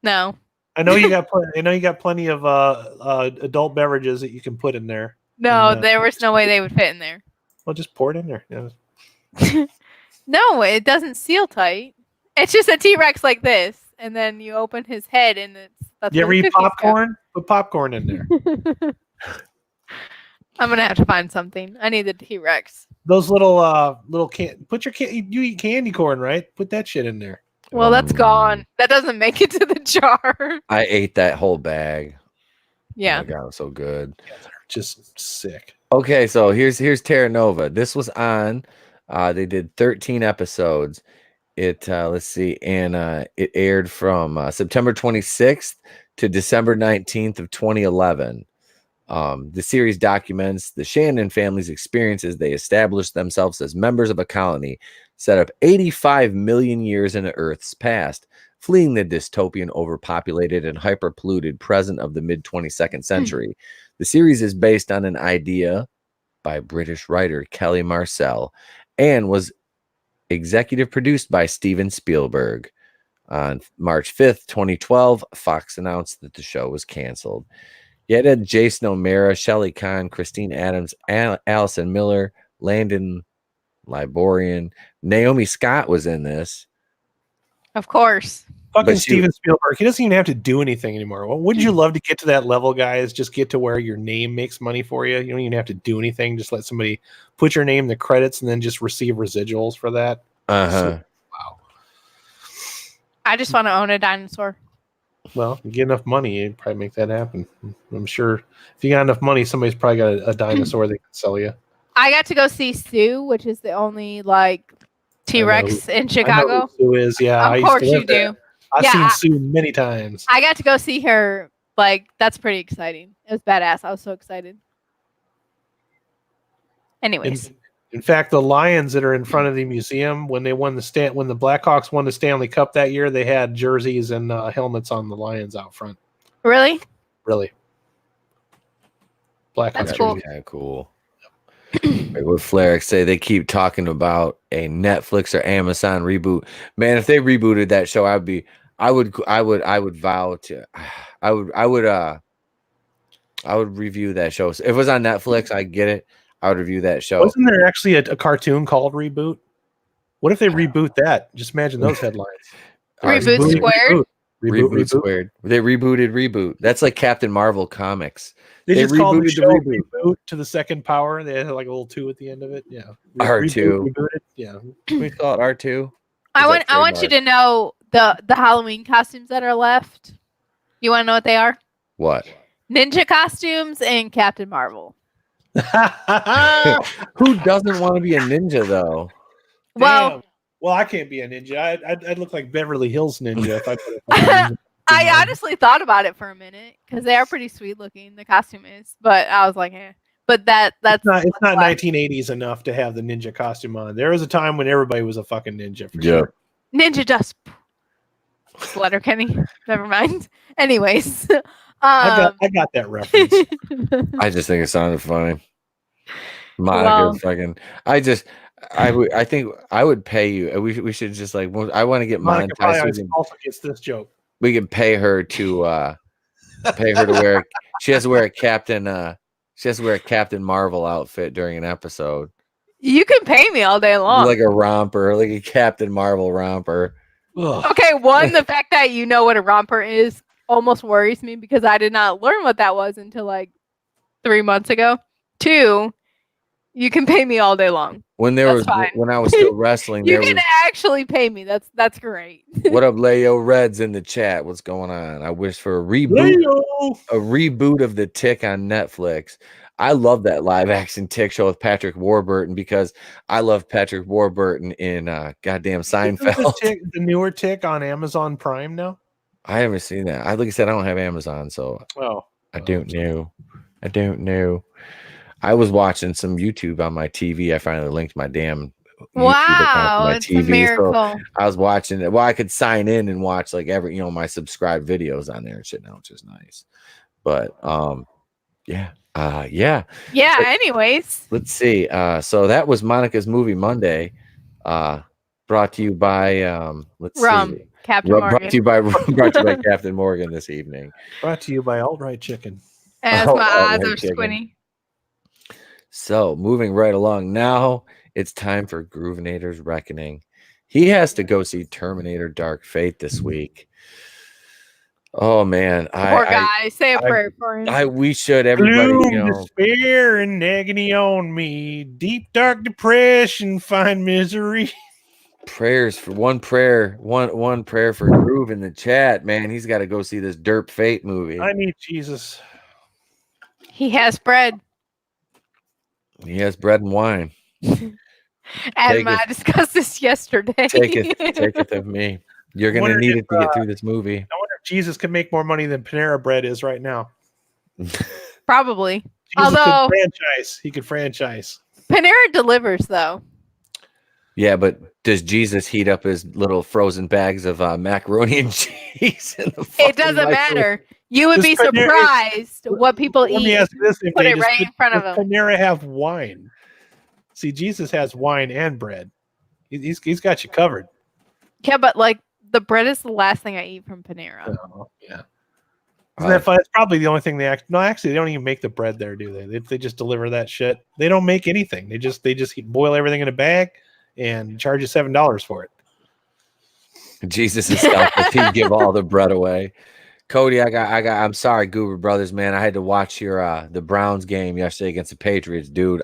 No. I know you got plenty of adult beverages that you can put in there. No, there was no way they would fit in there. Well, just pour it in there. Yeah. No, it doesn't seal tight. It's just a T-Rex like this, and then you open his head, and that's. You ever eat popcorn? Put popcorn in there. I'm gonna have to find something. I need the T-Rex. Those little you eat candy corn, right? Put that shit in there. Well, that's gone. That doesn't make it to the jar. I ate that whole bag. Yeah. Oh my God, it was so good. Yeah, they're just sick. Okay, so here's Terra Nova. This was on. They did 13 episodes. Let's see, and it aired from September 26th to December 19th of 2011. The series documents the Shannon family's experiences. They established themselves as members of a colony set up 85 million years in the Earth's past, fleeing the dystopian, overpopulated, and hyper-polluted present of the mid-22nd century. The series is based on an idea by British writer Kelly Marcel and was executive produced by Steven Spielberg. On March 5th, 2012, Fox announced that the show was canceled. Yet had Jason O'Mara, Shelley Kahn, Christine Adams, Allison Miller, Landon Liborian, Naomi Scott was in this. Of course. Fucking Steven Spielberg. He doesn't even have to do anything anymore. Well, wouldn't you love to get to that level, guys? Just get to where your name makes money for you. You don't even have to do anything. Just let somebody put your name in the credits and then just receive residuals for that. So, wow. I just want to own a dinosaur. Well, you get enough money, you'd probably make that happen. I'm sure if you got enough money, somebody's probably got a dinosaur they can sell you. I got to go see Sue, which is the only like T-Rex in I know Chicago. who Sue is. Yeah, I Of used to course live you there. do. I've Yeah, seen Sue many times. I got to go see her. Like, that's pretty exciting. It was badass. I was so excited. Anyways, In fact, the Lions that are in front of the museum, when the Blackhawks won the Stanley Cup that year, they had jerseys and helmets on the Lions out front. really, Really, Blackhawks that's cool. jerseys. Yeah, cool. Like what Flarex say, they keep talking about a Netflix or Amazon reboot. Man, if they rebooted that show, I would vow to, I would review that show. So if it was on Netflix, I get it. I would review that show. Wasn't there actually a cartoon called Reboot? What if they reboot that? Just imagine those headlines. Reboot Reboot, squared. Reboot squared. They rebooted Reboot. That's like Captain Marvel comics. They just called the rebooted show Reboot to the second power. They had like a little 2 at the end of it. Yeah. R2. Rebooted. Yeah. We call it R2. I want you to know the Halloween costumes that are left. You want to know what they are? What? Ninja costumes and Captain Marvel. Who doesn't want to be a ninja though? Well, I can't be a ninja. I'd look like Beverly Hills Ninja if I put a I honestly thought about it for a minute because they are pretty sweet looking. The costume is, but I was like, eh. But that's not. It's not 1980s enough to have the ninja costume on. There was a time when everybody was a fucking ninja. For sure. Ninja dust. Letterkenny. Never mind. Anyways, I got that reference. I just think it sounded funny. Monica, fucking. I think I would pay you. We should just like. I want to get Monica monetized. Also gets this joke. We can pay her to wear. She has to wear a Captain. She has to wear a Captain Marvel outfit during an episode. You can pay me all day long. Like a romper, like a Captain Marvel romper. Ugh. Okay, one, the fact that you know what a romper is almost worries me because I did not learn what that was until like 3 months ago. 2, you can pay me all day long. When I was still wrestling, you can actually pay me. That's great. What up, Leo Reds in the chat? What's going on? I wish for a reboot of the Tick on Netflix. I love that live action Tick show with Patrick Warburton because I love Patrick Warburton in goddamn Seinfeld. The newer Tick on Amazon Prime now. I haven't seen that. Like I said, I don't have Amazon, so I don't know. I was watching some YouTube on my TV. I finally linked my damn YouTube account to my it's TV. a miracle. So I was watching it. Well, I could sign in and watch like every, my subscribed videos on there and shit now, which is nice. But yeah. Anyways, let's see. So that was Monica's Movie Monday. Brought to you by Captain Morgan. Brought to you by Captain Morgan this evening. Brought to you by Alt-Right Chicken. As my eyes are squinty. So moving right along now, it's time for Groovinator's Reckoning. He has to go see Terminator Dark Fate this week. Oh man, poor guy. Say a prayer for him. We should, everybody. Gloom, despair, and agony on me. Deep dark depression, find misery. Prayers for one prayer for Groove in the chat, man. He's got to go see this Derp Fate movie. I need Jesus. He has bread. He has bread and wine. Adam and I discussed this yesterday. Take it of me. You're going to need it to get through this movie. I wonder if Jesus can make more money than Panera Bread is right now. Probably. Although he could franchise. Panera delivers though. Yeah, but does Jesus heat up his little frozen bags of macaroni and cheese? It doesn't matter. You would be surprised what people eat. Let me ask this: put it right in front of them. Panera have wine? See, Jesus has wine and bread. He's got you covered. Yeah, but like the bread is the last thing I eat from Panera. Oh, yeah. Isn't that fun? It's probably the only thing they actually they don't even make the bread there, do they? They just deliver that shit. They don't make anything. They just boil everything in a bag and charge you $7 for it. Jesus is selfish. He'd give all the bread away. Cody, I'm sorry, Goober Brothers, man. I had to watch your the Browns game yesterday against the Patriots, dude.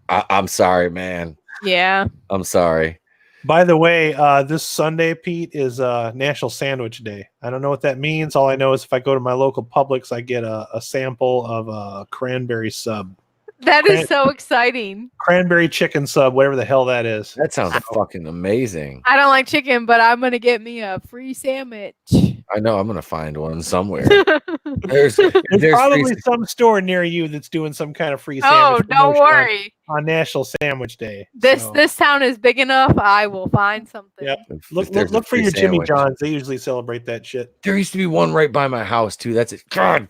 I'm sorry, man. Yeah. I'm sorry. By the way, this Sunday, Pete, is National Sandwich Day. I don't know what that means. All I know is if I go to my local Publix, I get a sample of a cranberry sub. That is so exciting. Cranberry chicken sub, whatever the hell that is. That sounds fucking amazing. I don't like chicken, but I'm gonna get me a free sandwich. I know I'm gonna find one somewhere. There's There's probably free- some store near you that's doing some kind of free Oh, sandwich. don't promotion worry. on National Sandwich Day. This So, this town is big enough. I will find something. Yep. if look there's a for free your Jimmy sandwich. John's. They usually celebrate that shit. There used to be one right by my house too. That's it. God,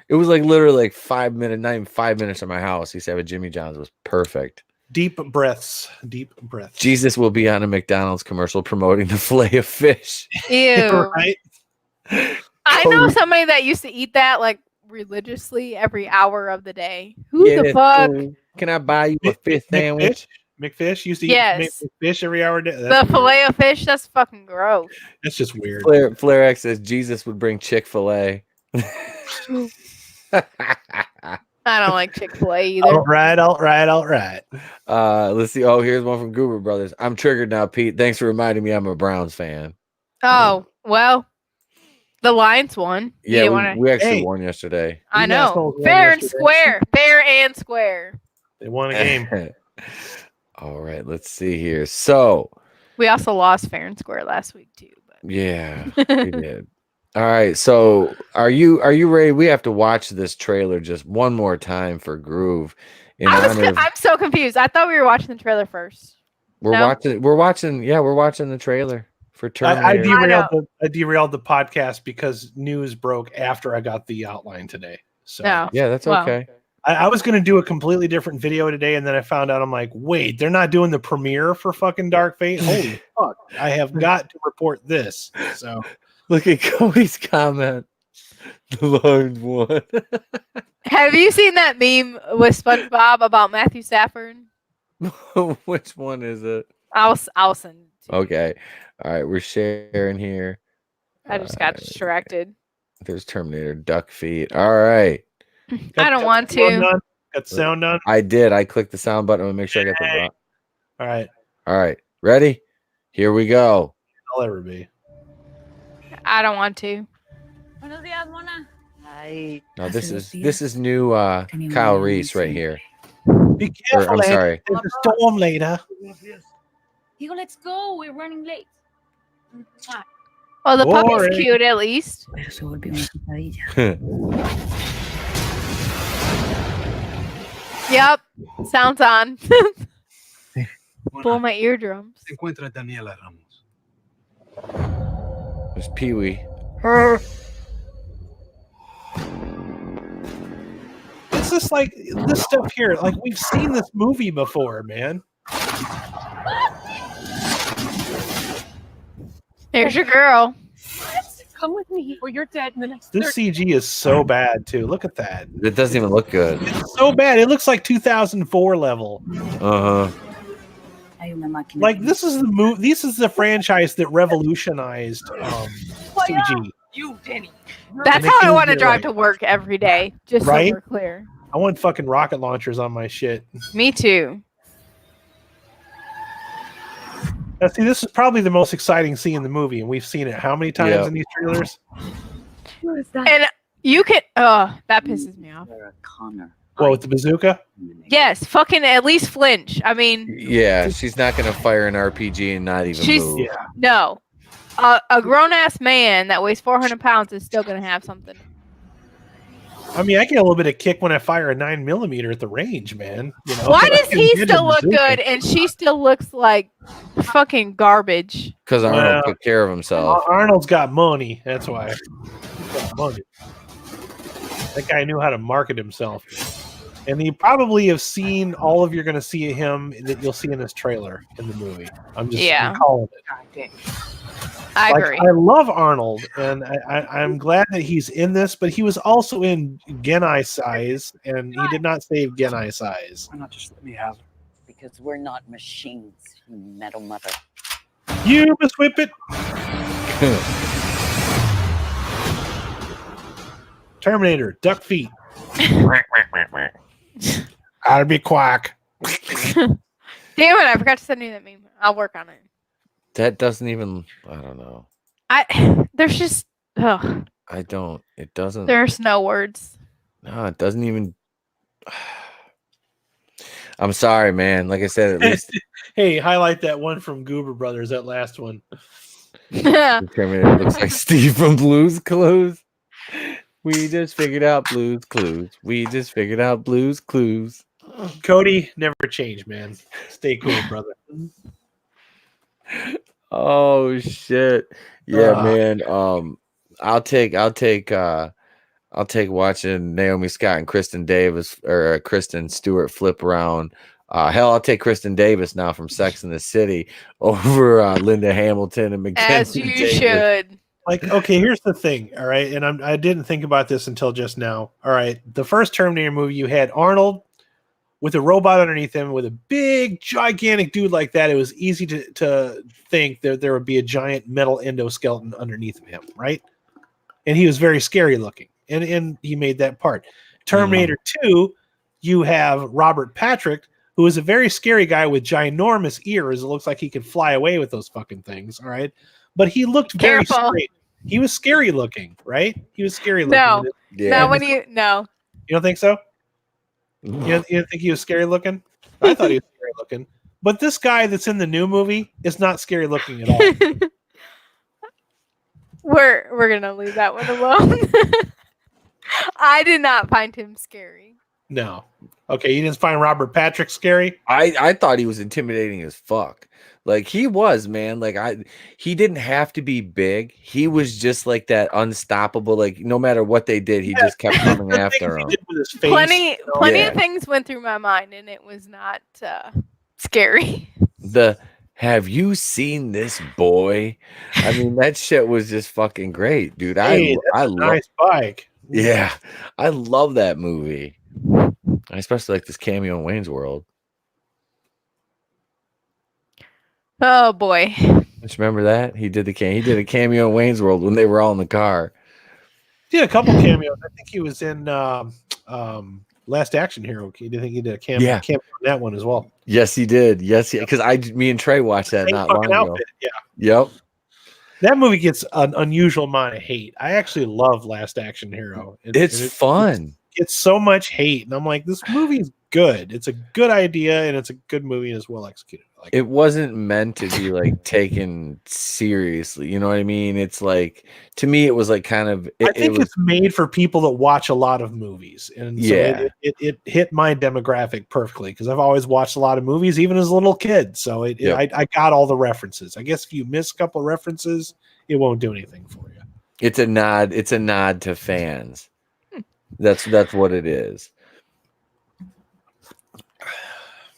it was like literally like 5 minutes, not even 5 minutes from my house. He used to have a Jimmy John's. It was perfect. Deep breaths. Deep breaths. Jesus will be on a McDonald's commercial promoting the fillet of fish. Ew. Right? I know somebody that used to eat that like religiously every hour of the day. Who the that's fuck? cool. Can I buy you a fish sandwich? McFish used to Yes. eat fish every hour. That's The weird. fillet of fish, that's fucking gross. That's just weird. Flair X says Jesus would bring Chick-fil-A. I don't like Chick-fil-A either. All right. Let's see. Oh, here's one from Goober Brothers. I'm triggered now, Pete. Thanks for reminding me I'm a Browns fan. Oh, well, the Lions won. You Yeah, didn't wanna- we actually Hey. won yesterday. I These know. assholes won Fair and yesterday. square. Fair and square. They won a game. All right, let's see here. So, We also lost fair and square last week too. yeah, we did. All right, so are you ready? We have to watch this trailer just one more time for Groove. In honor of, I'm so confused. I thought we were watching the trailer first. we're no. watching the trailer for I Terminator. derailed the podcast because news broke after I got the outline today. So No. Yeah, that's Well. okay. I was going to do a completely different video today, and then I found out I'm like, wait, they're not doing the premiere for fucking Dark Fate. Holy fuck! I have got to report this. So Look at Cody's comment. The Lord won. Have you seen that meme with SpongeBob about Matthew Stafford? Which one is it? I'll send it to you. Okay. All right, we're sharing here. I just got distracted. There's Terminator Duck Feet. All right. I don't want the sound to. done? Got the sound done. I did. I clicked the sound button to make sure I got the Yay. button. All right, All right. Ready? Here we go. I'll ever be. I don't want to. Buenos días, Mona. No, this is new Kyle Reese right here. Be Or, careful, I'm Ed. sorry. There's a storm later. Digo, let's go. We're running late. Well, the puppy's Boring. cute at least. Pero se volvió una pesadilla. Yep. Sounds on. Blow my eardrums. Se encuentra Daniela Ramos. There's Pee Wee. It's just like this stuff here. Like we've seen this movie before, man. There's your girl. Come with me, or you're dead in the next This CG is so bad too. Look at that. It doesn't even look good. It's so bad. It looks like 2004 level. Uh huh. Hay una máquina. Like this is the movie. This is the franchise that revolutionized CG. You, Danny. That's Make how I you want to feel drive like- to work every day. Just Right? so we're clear. I want fucking rocket launchers on my shit. Me too. Now, see, this is probably the most exciting scene in the movie, and we've seen it how many times Yeah. in these trailers? What is that? And you can. Oh, that pisses me off. Sarah Connor. Well, with the bazooka? Yes, fucking at least flinch. I mean, Yeah, she's not gonna fire an RPG and not even She's- move. Yeah. no. A grown ass man that weighs 400 pounds is still gonna have something. I mean, I get a little bit of kick when I fire a 9mm at the range, man. You know? Why But I does can he hit a still look bazooka. good and she still looks like fucking garbage? Because Arnold Well, took care of himself. Arnold's got money. That's why. He's got money. That guy knew how to market himself. And you probably have seen all of you're going to see him that you'll see in this trailer in the movie. I'm calling it. I agree. I love Arnold, and I'm glad that he's in this, but he was also in Genai Size, and he did not save Genai Size. Why not just let me have her? Because we're not machines, you metal mother. You must whip it. Terminator, duck feet. I'll be quack. Damn it! I forgot to send you that meme. I'll work on it. That doesn't even. I don't know. There's just. Ugh, I don't. It doesn't. there's no words. No, it doesn't even I'm sorry, man. Like I said, at least Hey, highlight that one from Goober Brothers, that last one. the Terminator looks like Steve from Blue's Clues. We just figured out Blue's Clues. We just figured out Blue's Clues. Cody, never change, man. Stay cool, brother. Oh shit. Yeah, man. I'll take watching Naomi Scott and Kristen Davis or Kristen Stewart flip around. Hell, I'll take Kristen Davis now from Sex and the City over Linda Hamilton and As Mackenzie you Davis. should. Like, okay, here's the thing, all right, and I didn't think about this until just now. All right, the first Terminator movie, you had Arnold with a robot underneath him, with a big, gigantic dude like that. It was easy to think that there would be a giant metal endoskeleton underneath of him, right? And he was very scary looking, and he made that part. Terminator 2, you have Robert Patrick, who is a very scary guy with ginormous ears. It looks like he could fly away with those fucking things, all right? But he looked very Careful. straight. He was scary looking, right? He was scary looking. No. Yeah. Now when you no. You don't think so? You don't think he was scary looking? I thought he was scary looking. But this guy that's in the new movie is not scary looking at all. We're gonna leave that one alone. I did not find him scary. No. Okay, you didn't find Robert Patrick scary? I thought he was intimidating as fuck. Like he was, man. Like he didn't have to be big. He was just like that unstoppable. Like no matter what they did, he just kept coming The after things he him. did with his face, Plenty you know? plenty Yeah. of things went through my mind, and it was not scary. The have you seen this boy? I mean, that shit was just fucking great, dude. Hey, I that's a love. nice bike. Yeah, I love that movie. I especially like this cameo in Wayne's World. Oh boy. Just remember that he did a cameo in Wayne's World when they were all in the car. Did a couple cameos. I think he was in Last Action Hero. Do you think he did a cameo on that one as well? Yes, he did. Yes, because me and Trey watched that Same not long fucking ago. outfit, yeah. Yep. That movie gets an unusual amount of hate. I actually love Last Action Hero. It's fun. It's so much hate, and I'm like, this movie is good. It's a good idea, and it's a good movie, and it's well executed. Like, It wasn't meant to be like taken seriously. You know what I mean? It's like to me, it was like kind of. I think it's made for people that watch a lot of movies, and so Yeah. it hit my demographic perfectly because I've always watched a lot of movies, even as a little kid. So I got all the references. I guess if you miss a couple of references, it won't do anything for you. It's a nod. It's a nod to fans. That's what it is.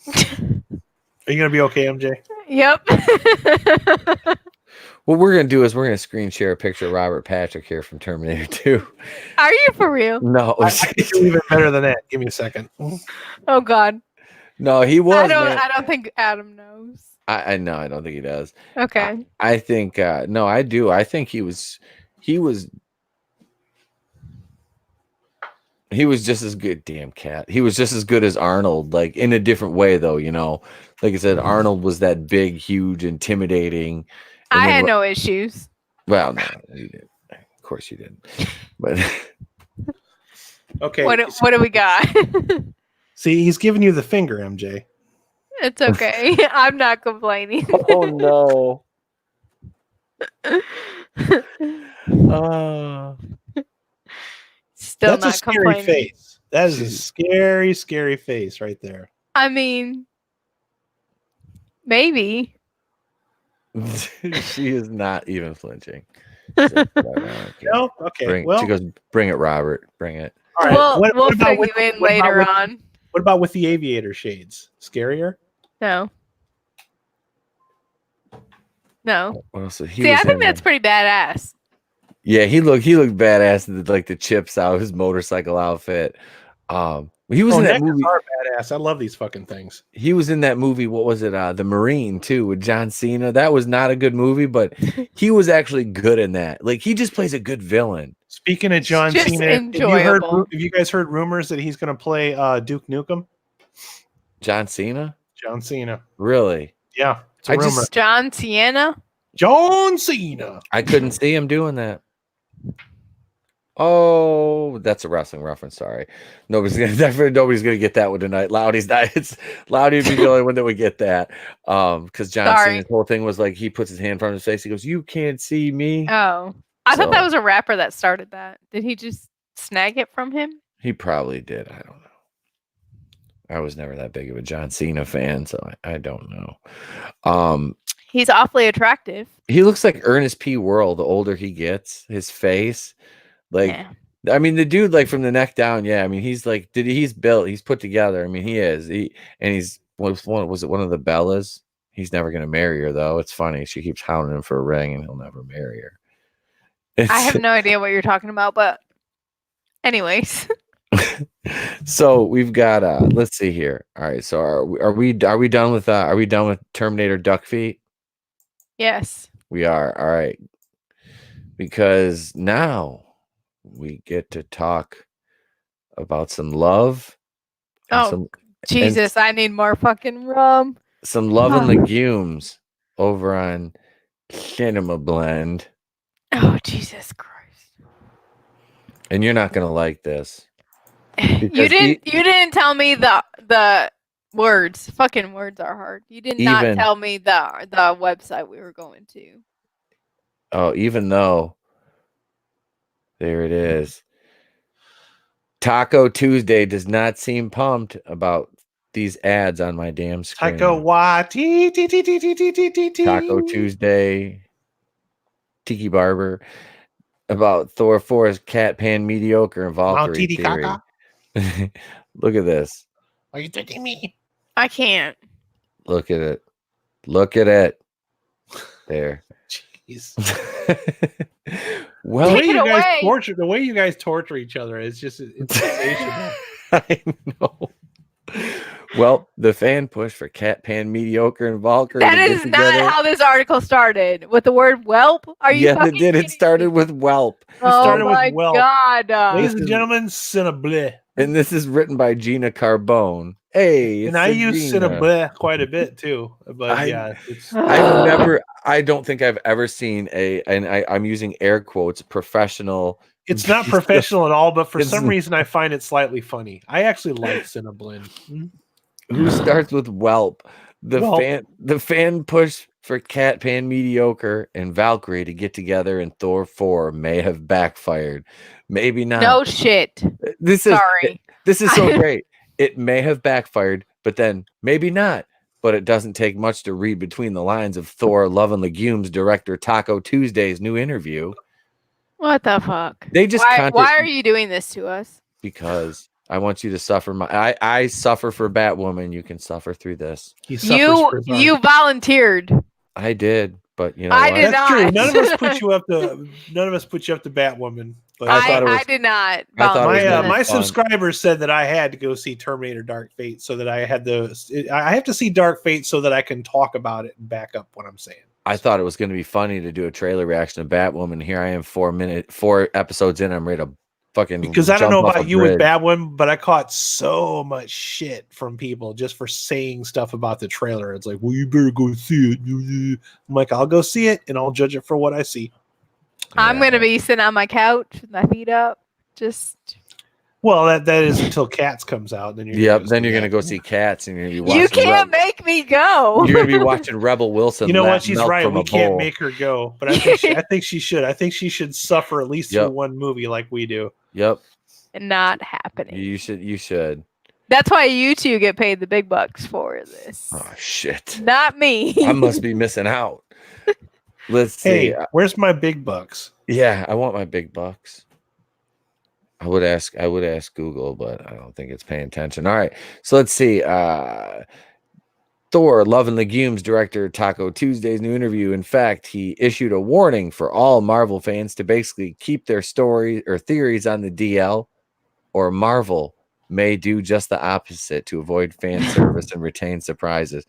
Are you gonna be okay, MJ? Yep. What we're gonna do is we're gonna screen share a picture of Robert Patrick here from Terminator 2. Are you for real? No, I can do even better than that. Give me a second. Oh God. no, he was. man. I don't think Adam knows. I know. I don't think he does. Okay. I think no, I do. I think he was just as good. Damn cat. He was just as good as Arnold, like in a different way, though. You know, like I said, Arnold was that big, huge, intimidating. and I then had no issues. Well, no, you didn't. Of course, you didn't. But Okay. What do we got? See, he's giving you the finger, MJ. It's okay. I'm not complaining. oh no. Still That's a not scary complaining. face. That is a scary, scary face right there. I mean, maybe. She is not even flinching. She's like, "Whatever, I don't care." No? Okay. Well, She goes, "Bring it, Robert. Bring it." all right. We'll What about fill with- you in what about later with- on. What about with the aviator shades? Scarier? No. No. What else? See, I think that's pretty badass. Yeah, he looked badass in like the chips out of his motorcycle outfit. He was in that neckers movie. are badass. I love these fucking things. He was in that movie. What was it? The Marine too, with John Cena. That was not a good movie, but he was actually good in that. Like he just plays a good villain. Speaking of John Just Cena, enjoyable. have you guys heard rumors that he's going to play Duke Nukem? John Cena, John Cena. really? Yeah, it's a I rumor. just- John Sienna. John Cena. I couldn't see him doing that. Oh, that's a wrestling reference. Sorry, nobody's gonna get that one tonight. Loudy's not. It's Loudy would be the only one that would get that. Because John Sorry. Cena's whole thing was like he puts his hand in front of his face. He goes, "You can't see me." Oh, I thought that So- was a rapper that started that. Did he just snag it from him? He probably did. I don't know. I was never that big of a John Cena fan, so I don't know. He's awfully attractive. He looks like Ernest P. Worrell the older he gets. His face, like, Yeah. I mean, the dude, like from the neck down, yeah. I mean, he's like, he's built, he's put together. I mean, he is. He's was it one of the Bellas? He's never gonna marry her though. It's funny. She keeps hounding him for a ring, and he'll never marry her. I have no idea what you're talking about, but anyways. So we've got let's see here. All right, so are we done with Terminator Duck Feet? Yes. We are. All right. Because now we get to talk about some love. and Oh, Jesus, I need more fucking rum. some Love and Legumes over on Cinema Blend. Oh, Jesus Christ. And you're not gonna like this. You Because didn't tell me the words. Fucking words are hard. You did not Even- tell me the website we were going to. Oh, even though there it is. Taco Tuesday does not seem pumped about these ads on my damn screen. Taika Waititi. Taco Tuesday, Tiki Barber, about Thor 4's Cat Pan Mediocre and Valkyrie Titi Theory. Kaka. Look at this. Are you touching me? I can't. Look at it. Look at it. There. Jeez. Well, Take it away. The way you guys torture each other is just it's sensational. I know. Well, the fan push for Cat Pan Mediocre and Valkyrie. That to get is not together- how this article started. With the word whelp? Are you Yes, it fucking did. It kidding started me? with Whelp. Oh started with my whelp. god. Ladies This and is- gentlemen, Cinnabli. And this is written by Gina Carbone. Hey, And it's I a use Gina. Cinnabli quite a bit too. But I- it's I don't think I've ever seen I'm using air quotes, professional. it's not professional at all, but for It's- some reason I find it slightly funny. I actually like Cinnablin. Who starts with Whelp. Whelp. The fan push for Cat Pan Mediocre and Valkyrie to get together in Thor 4 may have backfired. Maybe not. No shit. This is Sorry. This is so great. It may have backfired, but then maybe not. But it doesn't take much to read between the lines of Thor Love and Legumes director Taco Tuesday's new interview. What the fuck? They just Why are you doing this to us? because I want you to suffer I suffer for Batwoman. You can suffer through this. He suffers for fun. You volunteered. I did, but you know I what? did That's true. not. None of us put you up to Batwoman. But I thought it was- I did not. I thought it was volunteer. gonna be my fun. subscribers said that I had to go see Terminator Dark Fate so that I have to see Dark Fate so that I can talk about it and back up what I'm saying. I thought it was going to be funny to do a trailer reaction of Batwoman. Here I am, 4 episodes in. I'm ready to fucking Because I don't know jump off about a you with bridge. Batwoman, but I caught so much shit from people just for saying stuff about the trailer. It's like, well, you better go see it. I'm like, I'll go see it and I'll judge it for what I see. I'm Yeah. gonna be sitting on my couch with my feet up. Just Well, that is until Cats comes out. Then Yep. Then you're gonna go see Cats, and you're gonna be watching. you can't make me go. You're gonna be watching Rebel Wilson. You know lap what? She's melt right. from We a can't bowl. make her go, but I think she should. I think she should suffer at least Yep. through one movie like we do. Yep. Not happening. You should. You should. That's why you two get paid the big bucks for this. Oh shit! Not me. I must be missing out. Let's see. Hey, where's my big bucks? Yeah, I want my big bucks. I would ask Google, but I don't think it's paying attention. All right. So let's see. Thor Love and Legumes director Taco Tuesday's new interview. In fact, he issued a warning for all Marvel fans to basically keep their stories or theories on the DL, or Marvel may do just the opposite to avoid fan service and retain surprises.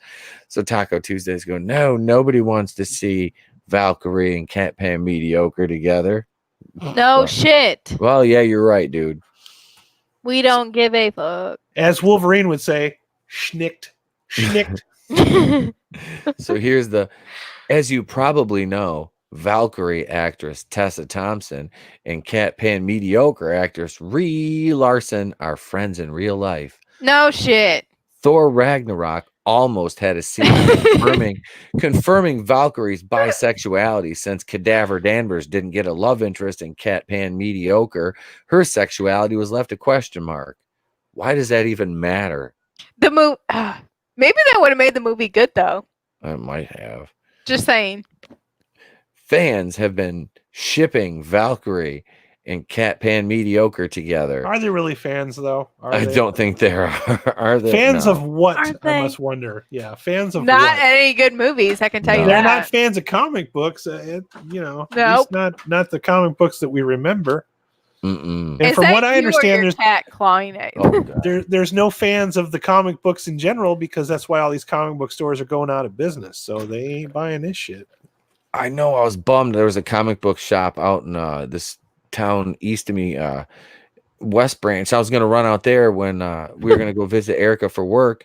So Taco Tuesday's going, no, nobody wants to see Valkyrie and Cat Pan Mediocre together. No shit. Well, yeah, you're right, dude. We don't give a fuck. As Wolverine would say, schnicked, schnicked. So here's as you probably know, Valkyrie actress Tessa Thompson and Cat Pan mediocre actress Brie Larson are friends in real life. No shit. Thor Ragnarok almost had a sequel confirming Valkyrie's bisexuality since Cadaver Danvers didn't get a love interest in Cat Pan mediocre. Her sexuality was left a question mark. Why does that even matter? The movie. Maybe that would have made the movie good though. I might have. Just saying. Fans have been shipping Valkyrie and Cat Pan mediocre together. Are they really fans though? I don't think there are. Are they? Fans No. of what? Aren't I they? must wonder. Yeah, fans of Not what? any good movies, I can tell you No. They're that. not fans of comic books. At Nope. least not the comic books that we remember. Mm-mm. And Is from that what I you or understand, your there's cat clawing at you? Oh, God. there's no fans of the comic books in general because that's why all these comic book stores are going out of business. So they ain't buying this shit. I know. I was bummed. There was a comic book shop out in this town east of me, West Branch. I was going to run out there when we were going to go visit Erica for work,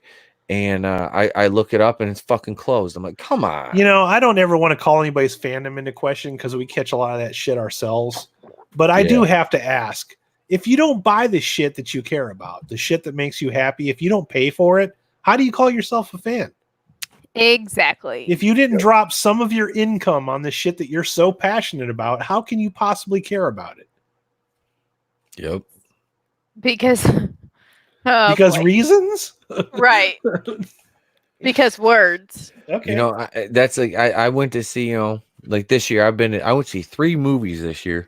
and I look it up and it's fucking closed. I'm like, come on. You know, I don't ever want to call anybody's fandom into question because we catch a lot of that shit ourselves. But I do have to ask, if you don't buy the shit that you care about, the shit that makes you happy, if you don't pay for it, how do you call yourself a fan? Exactly. If you didn't drop some of your income on the shit that you're so passionate about, how can you possibly care about it? Yep. Because Because boy. reasons? Right. Because words. Okay. You know, that's like I went to see, like this year. I went to see 3 movies this year.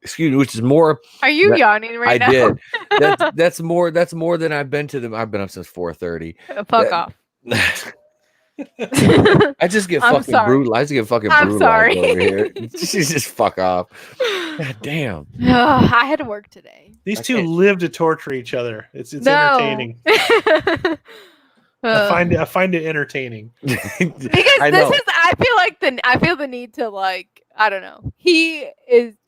Excuse me, which is more. Are you That- yawning right I now? did. That's more than I've been to them. I've been up since 4:30. Fuck that- off. I just get I'm fucking sorry. brutal. I just get fucking I'm brutalized sorry. over here. She's just fuck off. God damn. I had to work today. These I two can't- live to torture each other. It's No. entertaining. I Ugh. find it entertaining. Because I this know. is I feel the need to, like, I don't know. He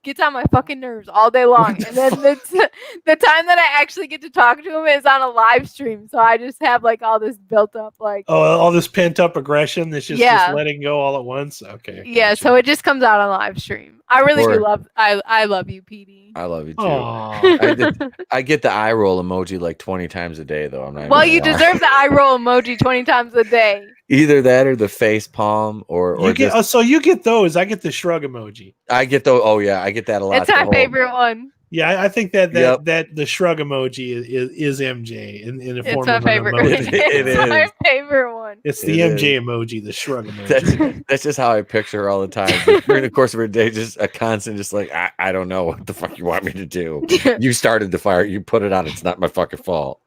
gets on my fucking nerves all day long. And then the time that I actually get to talk to him is on a live stream. So I just have like all this built up, like, Oh, all this pent up aggression that's just Yeah. letting go all at once. Okay. yeah, gotcha. so it just comes out on live stream. I really Or- do love I love you, PD. I love you too. Aw. I get the eye roll emoji like 20 times a day, though. I'm not. Well, even you gonna lie. deserve the eye roll emoji 20 times a day. Either that or the face palm, or You get just, so you get those. I get the shrug emoji. I get the. Oh yeah, I get that a lot. It's my favorite one. Yeah, I think that Yep. that the shrug emoji is MJ in the It's form my of an favorite. emoji. It It's my is. favorite one. It's the It MJ emoji, the shrug emoji. That's just how I picture her all the time. Just during the course of her day, just a constant, just like I don't know what the fuck you want me to do. You started the fire. You put it on. It's not my fucking fault.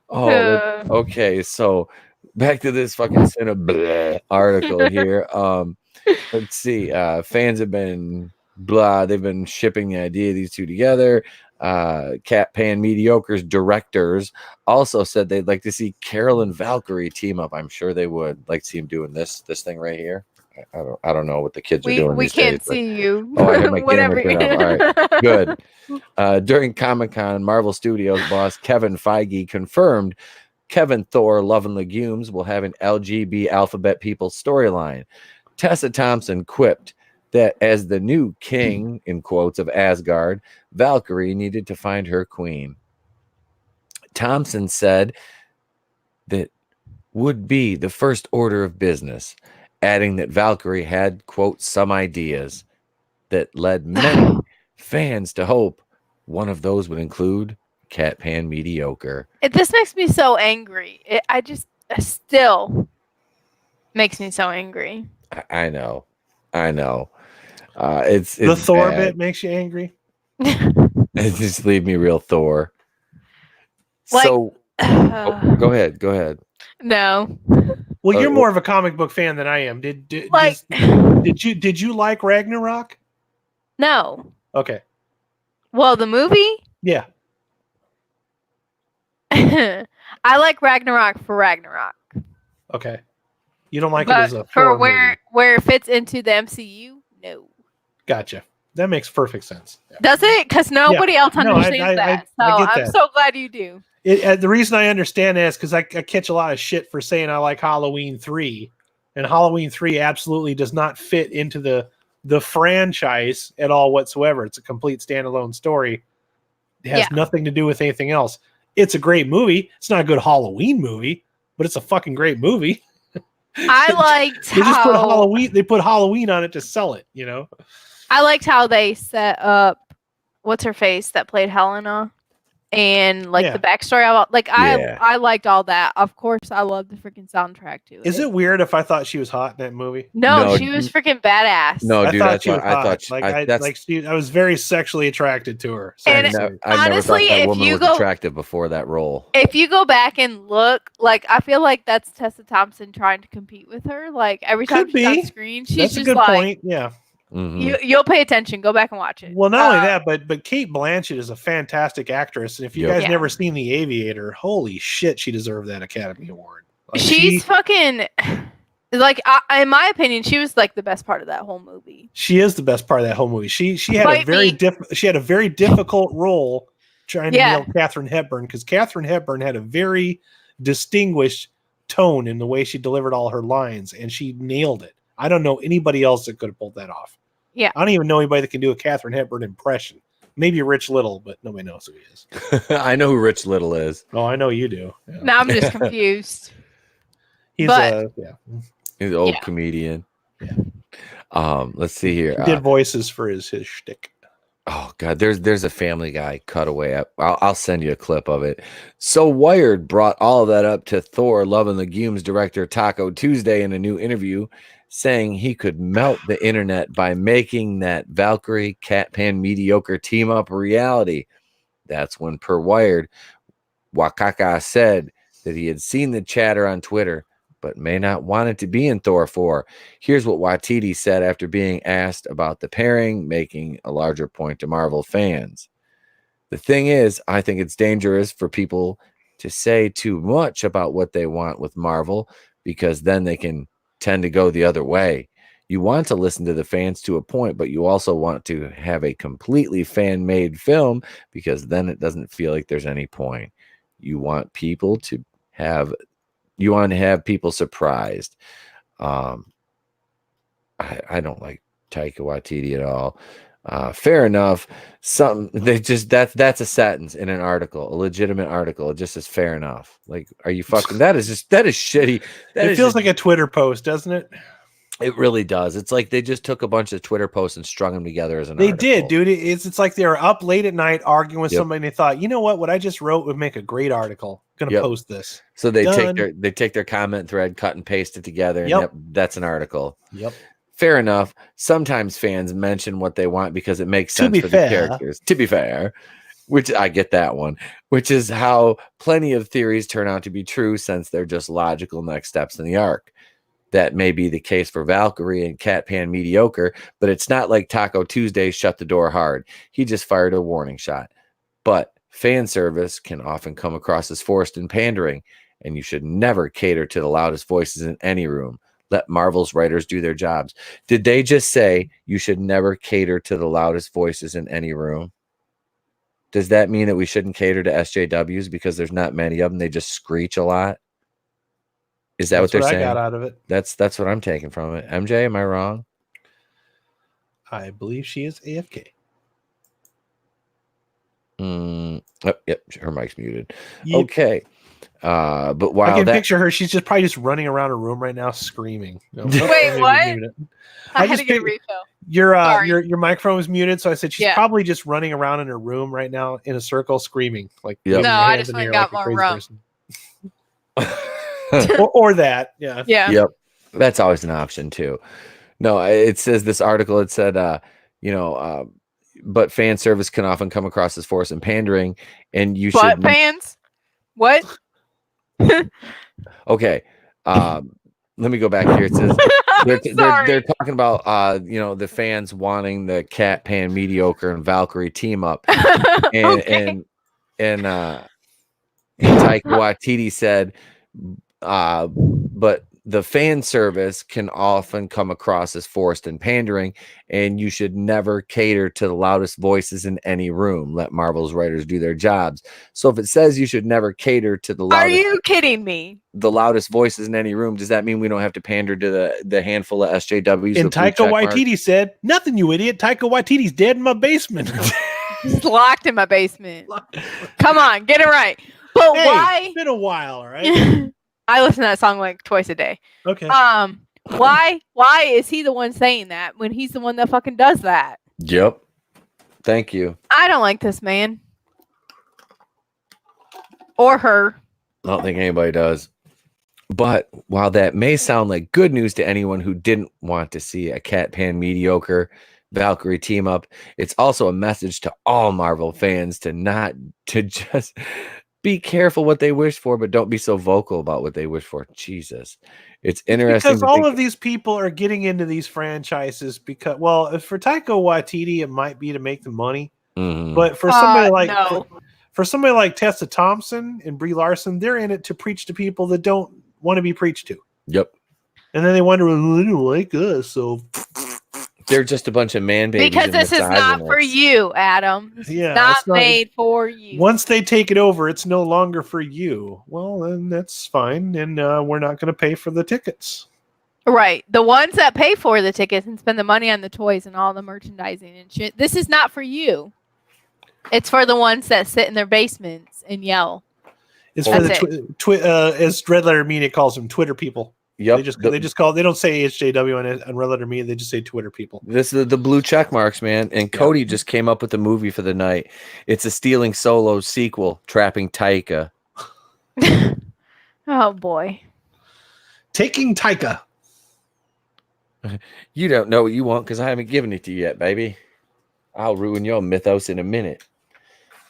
Oh, okay. So back to this fucking Cinema article here. Let's see. Fans have been they've been shipping the idea of these two together. Cat Pan Mediocre's directors also said they'd like to see Carol and Valkyrie team up. I'm sure they would like to see him doing this thing right here. I don't know what the kids are doing. we these can't days, but- see you. Oh, I had my Whatever. camera turned off. All right, good. During Comic-Con, Marvel Studios boss Kevin Feige confirmed Kevin Thor Love and Legumes will have an LGB alphabet people storyline. Tessa Thompson quipped that as the new king, in quotes, of Asgard, Valkyrie needed to find her queen. Thompson said that would be the first order of business, adding that Valkyrie had, quote, some ideas that led many fans to hope one of those would include Cat Pan Mediocre. This makes me so angry. It still makes me so angry. I know. It's the Thor bad. bit makes you angry. It just leave me real Thor. Like- So go ahead. No. Well, you're Oh, more of a comic book fan than I am. Did you like Ragnarok? No. Okay. Well, the movie? Yeah. I like Ragnarok for Ragnarok. Okay. You don't like it But as a for Thor where movie. it fits into the MCU? No. Gotcha. That makes perfect sense. Yeah. Does it? Because nobody else No, understands that. So I get I'm that. so glad you do. The reason I understand that is because I catch a lot of shit for saying I like Halloween 3. and Halloween 3 absolutely does not fit into the franchise at all whatsoever. It's a complete standalone story. It has nothing to do with anything else. It's a great movie. It's not a good Halloween movie, but it's a fucking great movie. I liked They just put how Halloween. They put Halloween on it to sell it. You know. I liked how they set up what's her face that played Helena and like the backstory about I liked all that. Of course, I love the freaking soundtrack too. Is it weird if I thought she was hot in that movie? No, she was freaking badass. No, dude, I thought I I was very sexually attracted to her. I never thought that woman was attractive before that role. If you go back and look, like I feel like that's Tessa Thompson trying to compete with her. Like every time she's on screen, she's that's just a good like, point. Yeah. You'll pay attention. Go back and watch it. Well, not only that, but Kate Blanchett is a fantastic actress, and if you guys never seen The Aviator, holy shit, she deserved that Academy Award. Like, she's fucking like, in my opinion, she was like the best part of that whole movie. She is the best part of that whole movie. She had a very difficult role trying to nail Katharine Hepburn, because Katharine Hepburn had a very distinguished tone in the way she delivered all her lines, and she nailed it. I don't know anybody else that could have pulled that off. Yeah. I don't even know anybody that can do a Katharine Hepburn impression. Maybe Rich Little, but nobody knows who he is. I know who Rich Little is. Oh, I know you do. Yeah. Now I'm just confused. He's He's an old comedian. Yeah. Let's see here. He did voices for his shtick. Oh God, there's a Family Guy cutaway. I'll send you a clip of it. So Wired brought all of that up to Thor: Love and Legumes director Taco Tuesday in a new interview, saying he could melt the internet by making that Valkyrie Catpan mediocre team up a reality. That's when, per Wired, Wakaka said that he had seen the chatter on Twitter, but may not want it to be in Thor 4. Here's what Waititi said after being asked about the pairing, making a larger point to Marvel fans. The thing is, I think it's dangerous for people to say too much about what they want with Marvel, because then they can tend to go the other way. You want to listen to the fans to a point, but you also want to have a completely fan-made film, because then it doesn't feel like there's any point. You want people to have people surprised. I don't like Taika Waititi at all. Fair enough. That's a sentence in an article, a legitimate article. It just says fair enough. Like, are you fucking? That is shitty. It feels like a Twitter post, doesn't it? It really does. It's like they just took a bunch of Twitter posts and strung them together as an article. They did, dude. It's like they were up late at night arguing with somebody, and they thought, you know what I just wrote would make a great article. I'm gonna post this. So they take their comment thread, cut and paste it together, and that's an article. Yep. Fair enough. Sometimes fans mention what they want because it makes sense for the characters. To be fair, which I get that one, which is how plenty of theories turn out to be true, since they're just logical next steps in the arc. That may be the case for Valkyrie and Catpan mediocre, but it's not like Taco Tuesday shut the door hard. He just fired a warning shot. But fan service can often come across as forced and pandering, and you should never cater to the loudest voices in any room. Let Marvel's writers do their jobs. Did they just say you should never cater to the loudest voices in any room? Does that mean that we shouldn't cater to SJWs because there's not many of them? They just screech a lot. Is that what they're saying? I got out of it. That's what I'm taking from it. MJ, am I wrong? I believe she is AFK. Yep, her mic's muted. Yep. Okay. But while I can picture her, she's probably just running around her room right now screaming. Wait, what? I had to get a refill. Your microphone was muted, so I said she's probably just running around in her room right now in a circle screaming. Like, no, I just went and got more rum. or that, yeah. Yep, that's always an option too. No, it says this article. It said, but fan service can often come across as forced and pandering, and you should. Fans, what? Okay, let me go back here. It says they're talking about the fans wanting the Catpan mediocre and Valkyrie team up, and Taika Waititi said. But the fan service can often come across as forced and pandering, and you should never cater to the loudest voices in any room. Let Marvel's writers do their jobs. So if it says you should never cater to the Are loudest, you kidding me? the loudest voices in any room, does that mean we don't have to pander to the handful of SJWs? And with blue Taika check marks? Waititi said, "Nothing, you idiot. Taika Waititi's dead in my basement." He's locked in my basement. Come on, get it right. But Hey, why? It's been a while, all right? I listen to that song like twice a day. Okay. Why is he the one saying that when he's the one that fucking does that? Yep. Thank you. I don't like this man. Or her. I don't think anybody does. But while that may sound like good news to anyone who didn't want to see a Cat Pan mediocre Valkyrie team up, it's also a message to all Marvel fans to just be careful what they wish for, but don't be so vocal about what they wish for. Jesus. It's interesting. Because all of these people are getting into these franchises because, well, if for Taika Waititi, it might be to make the money. But for somebody like no. for somebody like Tessa Thompson and Brie Larson, they're in it to preach to people that don't want to be preached to. Yep. And then they wonder, well, they don't like us, so they're just a bunch of man babies. Because this is not for you, Adam. This Yeah, is not it's not- made for you. once they take it over, it's no longer for you. Well, then that's fine, and we're not going to pay for the tickets. Right. The ones that pay for the tickets and spend the money on the toys and all the merchandising and shit. This is not for you. It's for the ones that sit in their basements and yell. It's for That's the as Red Letter Media calls them, Twitter people. Yep. They just call, they don't say HJW on Red Letter Media, they just say Twitter people. This is the blue check marks, man. And Cody just came up with the movie for the night. It's a Stealing Solo sequel, Trapping Taika. Oh boy. Taking Taika. You don't know what you want because I haven't given it to you yet, baby. I'll ruin your mythos in a minute.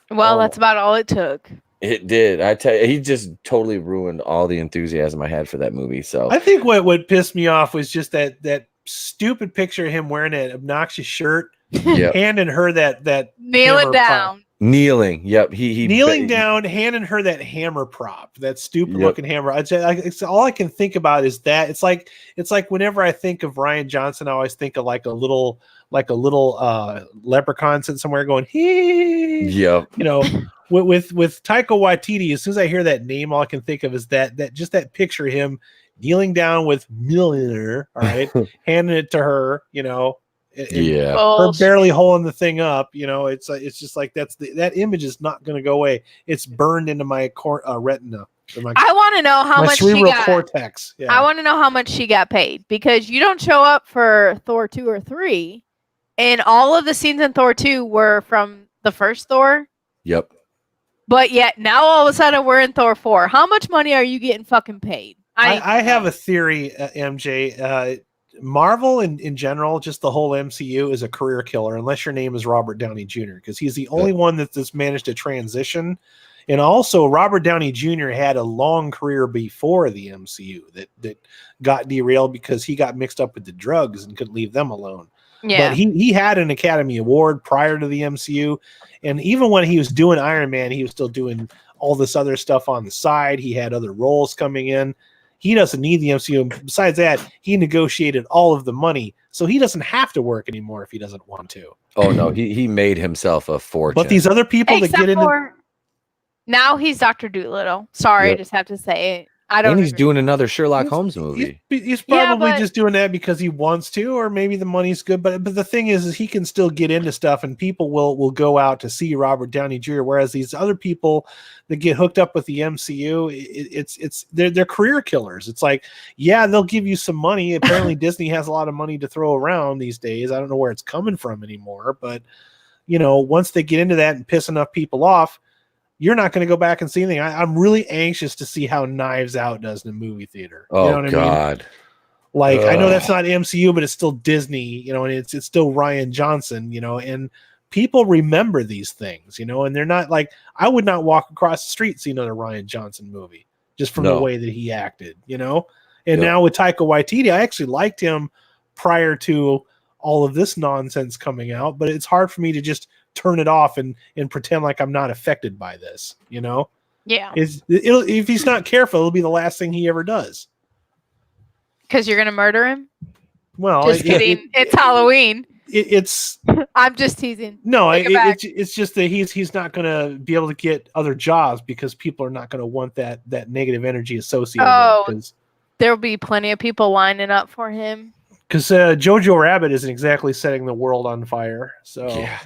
Well, Oh. that's about all it took. It did. I tell you, he just totally ruined all the enthusiasm I had for that movie. So I think what pissed me off was just that stupid picture of him wearing that obnoxious shirt, yep. handing her that Kneel hammer it down. Kneeling. Yep. He kneeling down, handing her that hammer prop, that stupid looking hammer. It's all I can think about is that. It's like whenever I think of Ryan Johnson, I always think of like a little leprechaun sitting somewhere going, "Hee." Yep. You know, with Taika Waititi, as soon as I hear that name, all I can think of is that picture of him kneeling down with millionaire, all right, handing it to her, you know. Yeah. Her barely holding the thing up, you know. It's just like that image is not going to go away. It's burned into my retina. I want to know how much she cerebral got. cortex. Yeah. I want to know how much she got paid because you don't show up for Thor 2 or 3, and all of the scenes in Thor 2 were from the first Thor. Yep. But yet now all of a sudden we're in Thor 4. How much money are you getting fucking paid? I have a theory, MJ. Marvel in general, just the whole MCU is a career killer unless your name is Robert Downey Jr. because he's the only one that's managed to transition. And also, Robert Downey Jr. had a long career before the MCU that got derailed because he got mixed up with the drugs and couldn't leave them alone. Yeah. But he had an Academy Award prior to the MCU. And even when he was doing Iron Man, he was still doing all this other stuff on the side. He had other roles coming in. He doesn't need the MCU. And besides that, he negotiated all of the money. So he doesn't have to work anymore if he doesn't want to. Oh, no. He made himself a fortune. But these other people that get into... Now he's Dr. Doolittle. Sorry, Yep. I just have to say it. I don't. And he's doing another Sherlock Holmes movie. He's probably but- just doing that because he wants to, or maybe the money's good. But the thing is he can still get into stuff, and people will go out to see Robert Downey Jr. Whereas these other people that get hooked up with the MCU, they're career killers. It's like, yeah, they'll give you some money. Apparently, Disney has a lot of money to throw around these days. I don't know where it's coming from anymore, but you know, once they get into that and piss enough people off, you're not going to go back and see anything. I'm really anxious to see how Knives Out does in the movie theater. Oh, you know what God. I mean? Like, I know that's not MCU, but it's still Disney, you know, and it's still Ryan Johnson, you know, and people remember these things, you know, and they're not like, I would not walk across the street and see another Ryan Johnson movie just from the way that he acted, you know? And now with Taika Waititi, I actually liked him prior to all of this nonsense coming out, but it's hard for me to just turn it off and pretend like I'm not affected by this, you know? Yeah. If he's not careful, it'll be the last thing he ever does. Because you're gonna murder him. Well, Just kidding. It's Halloween. It's I'm just teasing. no, Take it back. it's just that he's not going to be able to get other jobs because people are not going to want that negative energy associated with it. There'll be plenty of people lining up for him. Because Jojo Rabbit isn't exactly setting the world on fire. So Yeah.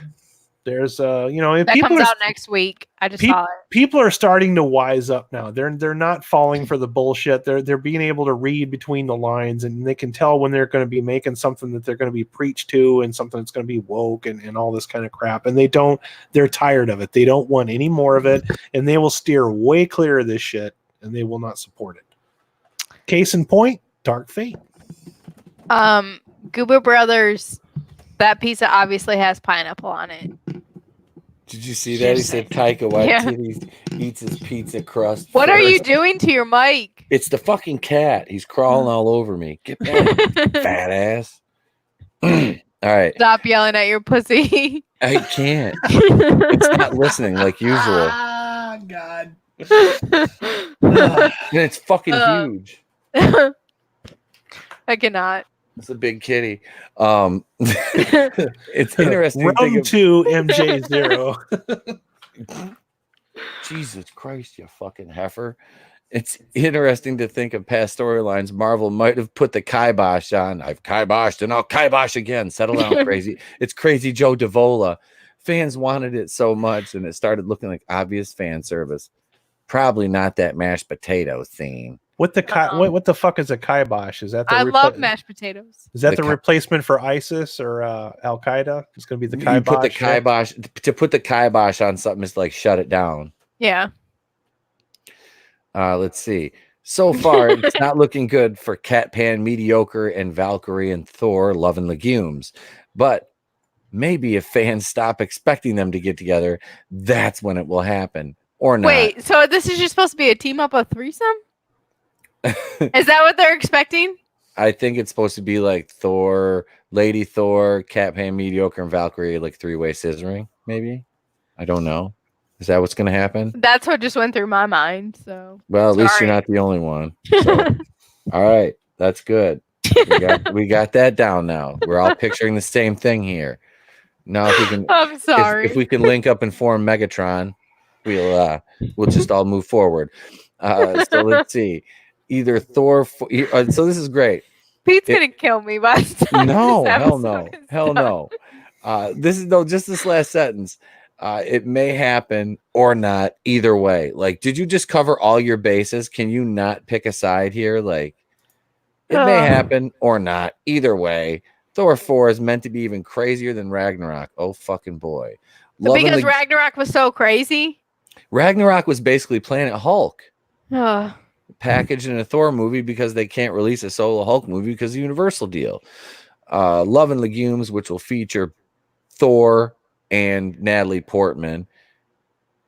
there's That people comes are, out next week. I just saw it. people are starting to wise up now. They're not falling for the bullshit. They're being able to read between the lines, and they can tell when they're going to be making something that they're going to be preached to and something that's going to be woke and all this kind of crap. And they're tired of it. They don't want any more of it, and they will steer way clear of this shit, and they will not support it. Case in point, Dark Fate. Goober Brothers, that pizza obviously has pineapple on it. Did you see that? He said Taika Waititi eats his pizza crust. What first. are you doing to your mic? It's the fucking cat. He's crawling all over me. Get back, fat ass. All right. Stop yelling at your pussy. I can't. It's not listening like usual. Ah, God. And it's fucking huge. I cannot. It's a big kitty. It's interesting. Round 2, MJ0. Jesus Christ, you fucking heifer. It's interesting to think of past storylines. Marvel might have put the kibosh on. I've kiboshed and I'll kibosh again. Settle down, crazy. It's Crazy Joe Davola. Fans wanted it so much, and it started looking like obvious fan service. Probably not that mashed potato theme. What the fuck is a kibosh? Is that the I love mashed potatoes. Is that the replacement for ISIS or Al Qaeda? It's going to be the kibosh. You put the kibosh to put the kibosh on something is like shut it down. Yeah. Let's see. So far, it's not looking good for Cat Pan, Mediocre, and Valkyrie and Thor, Love and Legumes. But maybe if fans stop expecting them to get together, that's when it will happen. Or not. Wait, so this is just supposed to be a team up of threesome? Is that what they're expecting? I think it's supposed to be like Thor, Lady Thor, Cat Pan, Mediocre, and Valkyrie, like three-way scissoring, maybe. I don't know. Is that what's going to happen? That's what just went through my mind. So, well, at least you're not the only one. So. All right, that's good. We got that down now. We're all picturing the same thing here. Now, if we can, I'm sorry. If we can link up and form Megatron, we'll just all move forward. So let's see. Either Thor. So this is great. Pete's gonna kill me by the time no, this hell no, episode is hell done. no. This is just this last sentence. It may happen or not. Either way, like, did you just cover all your bases? Can you not pick a side here? Like, it may happen or not. Either way, Thor 4 is meant to be even crazier than Ragnarok. Oh fucking boy! Because Ragnarok was so crazy. Ragnarok was basically Planet Hulk. Packaged in a Thor movie because they can't release a solo Hulk movie because of the Universal deal. Love and Legumes, which will feature Thor and Natalie Portman,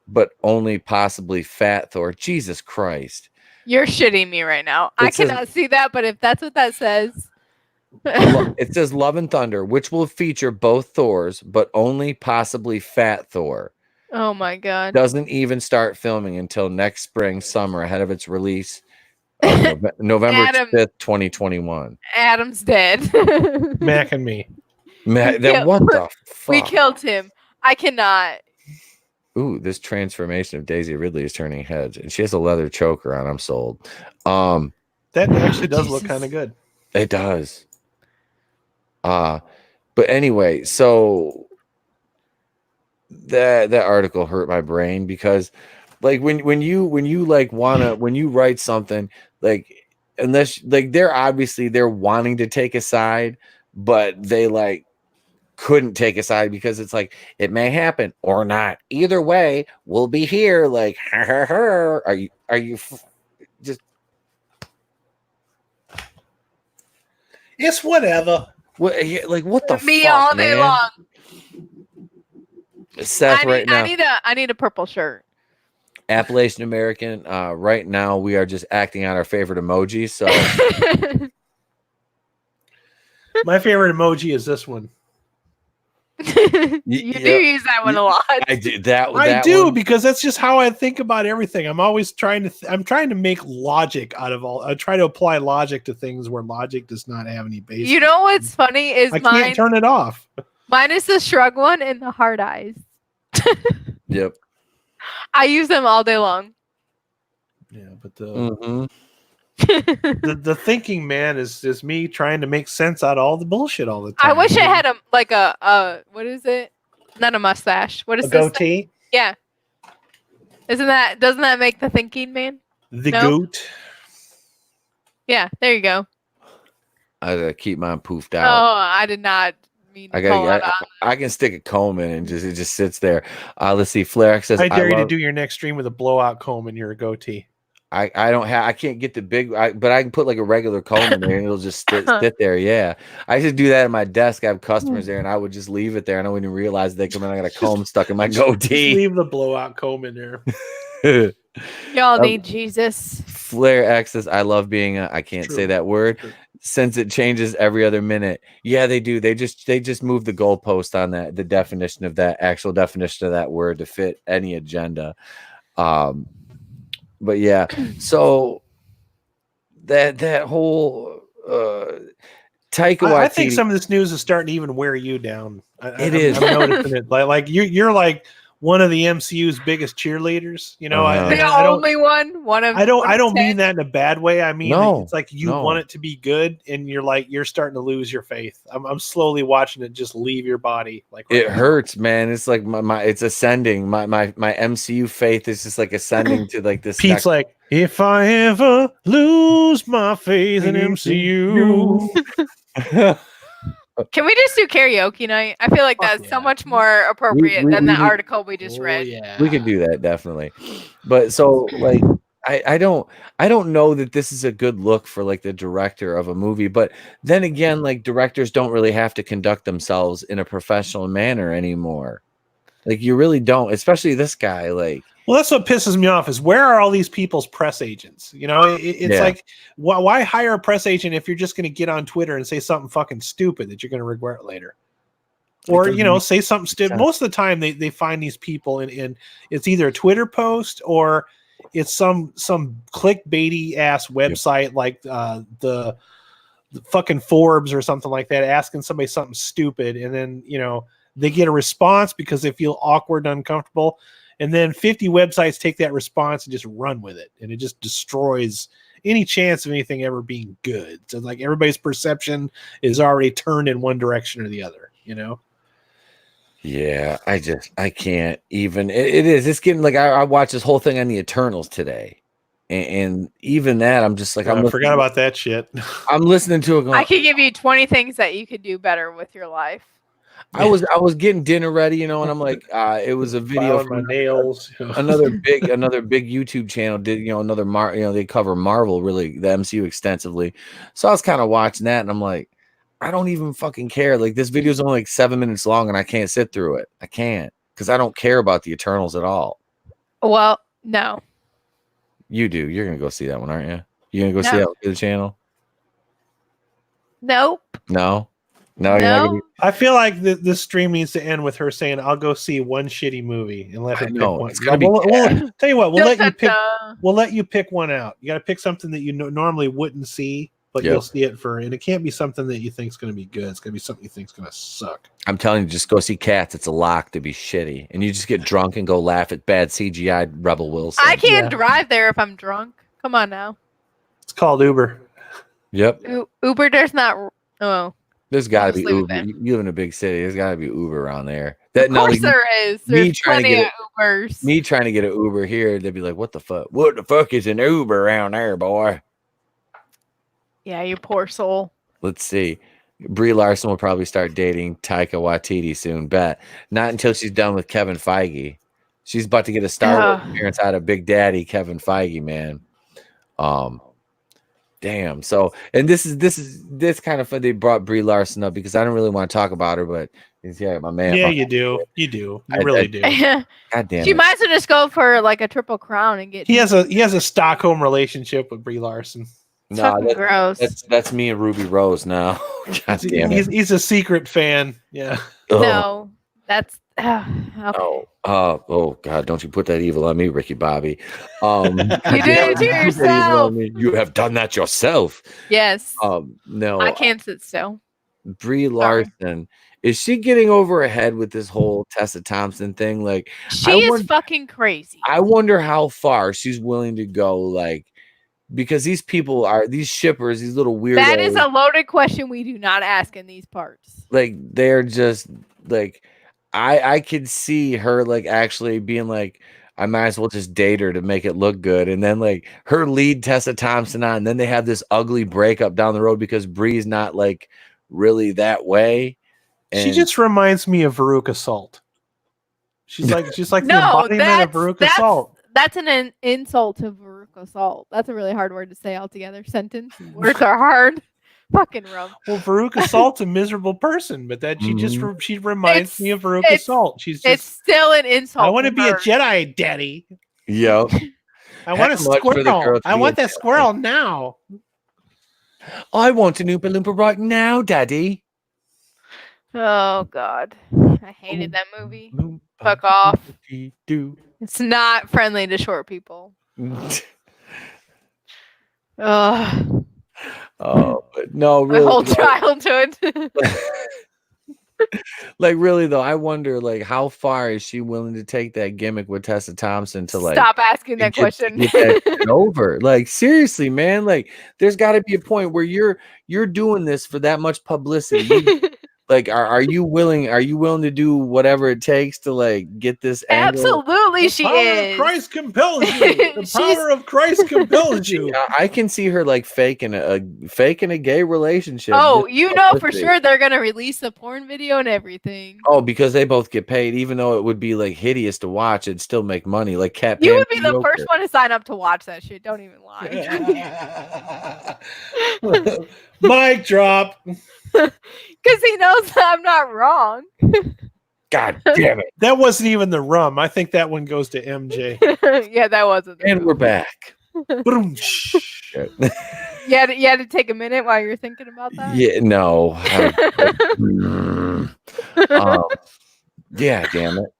but only possibly Fat Thor. Jesus Christ. You're shitting me right now. I cannot see that, but if that's what that says. It says Love and Thunder, which will feature both Thors, but only possibly Fat Thor. Oh my God. Doesn't even start filming until next spring, summer, ahead of its release, November 5th, 2021. Adam's dead. Mac and me. What the fuck? We killed him. I cannot. Ooh, this transformation of Daisy Ridley is turning heads, and she has a leather choker on. I'm sold. That actually does look kind of good. It does. But anyway, so that article hurt my brain because, like, when you write something, like, unless, like, they're wanting to take a side, but they like couldn't take a side because it's like it may happen or not. Either way, we'll be here. Like, are you just? It's whatever. What the me fuck, all day man? long. Seth, right now. I need a purple shirt. Appalachian American. Right now, we are just acting out our favorite emoji. So, my favorite emoji is this one. You do Yeah, use that one a lot. I do that. I that do one- because that's just how I think about everything. I'm always trying to. I'm trying to make logic out of all. I try to apply logic to things where logic does not have any basis. You know what's funny is I can't turn it off. mine is the shrug one and the hard eyes. Yep. I use them all day long. Yeah, but the Mhm. the thinking man is me trying to make sense out of all the bullshit all the time. I wish I had a what is it? Not a mustache. What is a this thing? goatee. Yeah. Doesn't that make the thinking man? The No. goat. Yeah, there you go. I gotta keep mine poofed Oh, out. I did not mean to I call got. that out. I can stick a comb in and it just sits there. Let's see. Flair says, I dare you to love- do your next stream with a blowout comb and your goatee. I don't have. I can't get the big. But I can put like a regular comb in there and it'll just sit there. Yeah, I used to do that at my desk. I have customers there, and I would just leave it there, and I wouldn't even realize they come in. I got a comb stuck in my Just goatee. leave the blowout comb in there. Y'all need Jesus. Flair X says, I love being I can't say True. that word True. since it changes every other minute. Yeah, they do. They just move the goalpost on that, the definition of that actual definition of that word to fit any agenda. But yeah, so that whole Taika Waititi, I think some of this news is starting to even wear you down. It is. I'm noticing it. Like you're like one of the MCU's biggest cheerleaders. You know, Uh-huh. I The don't. only one of I don't 10. mean that in a bad way. I mean, No, it's like you no. want it to be good, and you're starting to lose your faith. I'm slowly watching it just leave your body. Like it right now. hurts, man. It's like my it's ascending. My MCU faith is just like ascending to like this. Pete's like, if I ever lose my faith in MCU, Can we just do karaoke night? I feel like Fuck that's so yeah. much more appropriate we than the need- article we just Oh, read. yeah, we could do that definitely, but so like I don't know that this is a good look for like the director of a movie, but then again, like directors don't really have to conduct themselves in a professional manner anymore. Like you really don't, especially this guy. Like Well, that's what pisses me off is where are all these people's press agents? You know, it's Yeah. like, why hire a press agent if you're just going to get on Twitter and say something fucking stupid that you're going to regret later? Or, doesn't you know, make say something stupid. sense. Most of the time they find these people in it's either a Twitter post or it's some clickbaity ass website like the fucking Forbes or something like that, asking somebody something stupid. And then, you know, they get a response because they feel awkward and uncomfortable. And then 50 websites take that response and just run with it. And it just destroys any chance of anything ever being good. So like everybody's perception is already turned in one direction or the other, you know? yeah, I can't even. It's getting like I watched this whole thing on the Eternals today, and even that I'm just like I forgot about that shit. I'm listening to it. Going, I could give you 20 things that you could do better with your life. I was getting dinner ready, you know, and I'm like, it was a video Filing my from nails. another big YouTube channel did, you know, another they cover Marvel, really, the MCU extensively. So I was kind of watching that and I'm like, I don't even fucking care. Like this video is only like 7 minutes long and I can't sit through it. I can't because I don't care about the Eternals at all. Well, no. You do. You're gonna go see that one, aren't you? You're gonna go see No. that on the channel? Nope. No, you're not gonna. I feel like this stream needs to end with her saying, "I'll go see one shitty movie and let her I pick know, one." it's gonna be We'll tell you what, we'll let you pick. Da-da-da. We'll let you pick one out. You got to pick something that you normally wouldn't see, but Yep. you'll see it for, and it can't be something that you think is going to be good. It's going to be something you think is going to suck. I'm telling you, just go see Cats. It's a lock to be shitty, and you just get drunk and go laugh at bad CGI Rebel Wilson. I can't Yeah. drive there if I'm drunk. Come on now. It's called Uber. Yep. Uber, there's not. Oh, There's got to Just be leave it Uber. there. You live in a big city. There's got to be Uber around there. of course there is. me There's trying to plenty get of Ubers. Me trying to get an Uber here, they'd be like, "What the fuck? What the fuck is an Uber around there, boy?" Yeah, you poor soul. Let's see. Brie Larson will probably start dating Taika Waititi soon. Bet not until she's done with Kevin Feige. She's about to get a Star Wars Ugh. appearance out of Big Daddy Kevin Feige, man. Damn. So, and this kind of fun. They brought Brie Larson up because I don't really want to talk about her, but yeah, my man. Yeah, you do. You do. You I- really I- do. God damn She it. might as well just go for like a triple crown and get. He has a Stockholm relationship with Brie Larson. It's No, fucking gross. that's me and Ruby Rose now. God damn it. He's a secret fan. Yeah. Ugh. No, That's okay. Oh God! Don't you put that evil on me, Ricky Bobby. You did it to Put that evil on yourself. me. You have done that yourself. Yes. No, I can't sit still. Brie Sorry. Larson, is she getting over her head with this whole Tessa Thompson thing? Like, She is fucking crazy. I wonder how far she's willing to go. Like, because these people are these shippers, these little weirdos. That is a loaded question we do not ask in these parts. Like, they're just like, I could see her like actually being like, I might as well just date her to make it look good, and then like her lead Tessa Thompson on, and then they have this ugly breakup down the road because Brie's not like really that way. She And just reminds me of Veruca Salt. She's like the No, embodiment of Veruca Salt. that's an insult to Veruca Salt. That's a really hard word to say altogether. Sentence. Words are hard. Fucking rough. Well, Veruca Salt's a miserable person, but that she reminds me of Veruca Salt. She's just, it's still an insult. I want to to be a her. Jedi, Daddy. yep. I want a How much for the squirrel. girl to I be want a that Jedi? squirrel now. I want an Oompa Loompa right now, Daddy. Oh God, I hated that movie. Fuck off. It's not friendly to short people. Ugh. Oh, but no, My really. whole like- childhood. Like, really though, I wonder like how far is she willing to take that gimmick with Tessa Thompson to like Stop asking that get question. that shit over? Like, seriously, man. Like, there's got to be a point where you're doing this for that much publicity. Like, are you willing to do whatever it takes to like get this angle? Absolutely, she power is. of Christ compels you. The power of Christ compels you. I can see her like faking a gay relationship. Oh, just you for know for publicity. sure they're gonna release the porn video and everything. Oh, because they both get paid, even though it would be like hideous to watch, it'd still make money. Like Cat. You would be the first one to sign up to watch that shit. Don't even lie. Mic drop. Because he knows that I'm not wrong. God damn it! That wasn't even the rum. I think that one goes to MJ. Yeah, that wasn't. And we're back. Boom. You had to take a minute while you're thinking about that. Yeah, no. Yeah, damn it.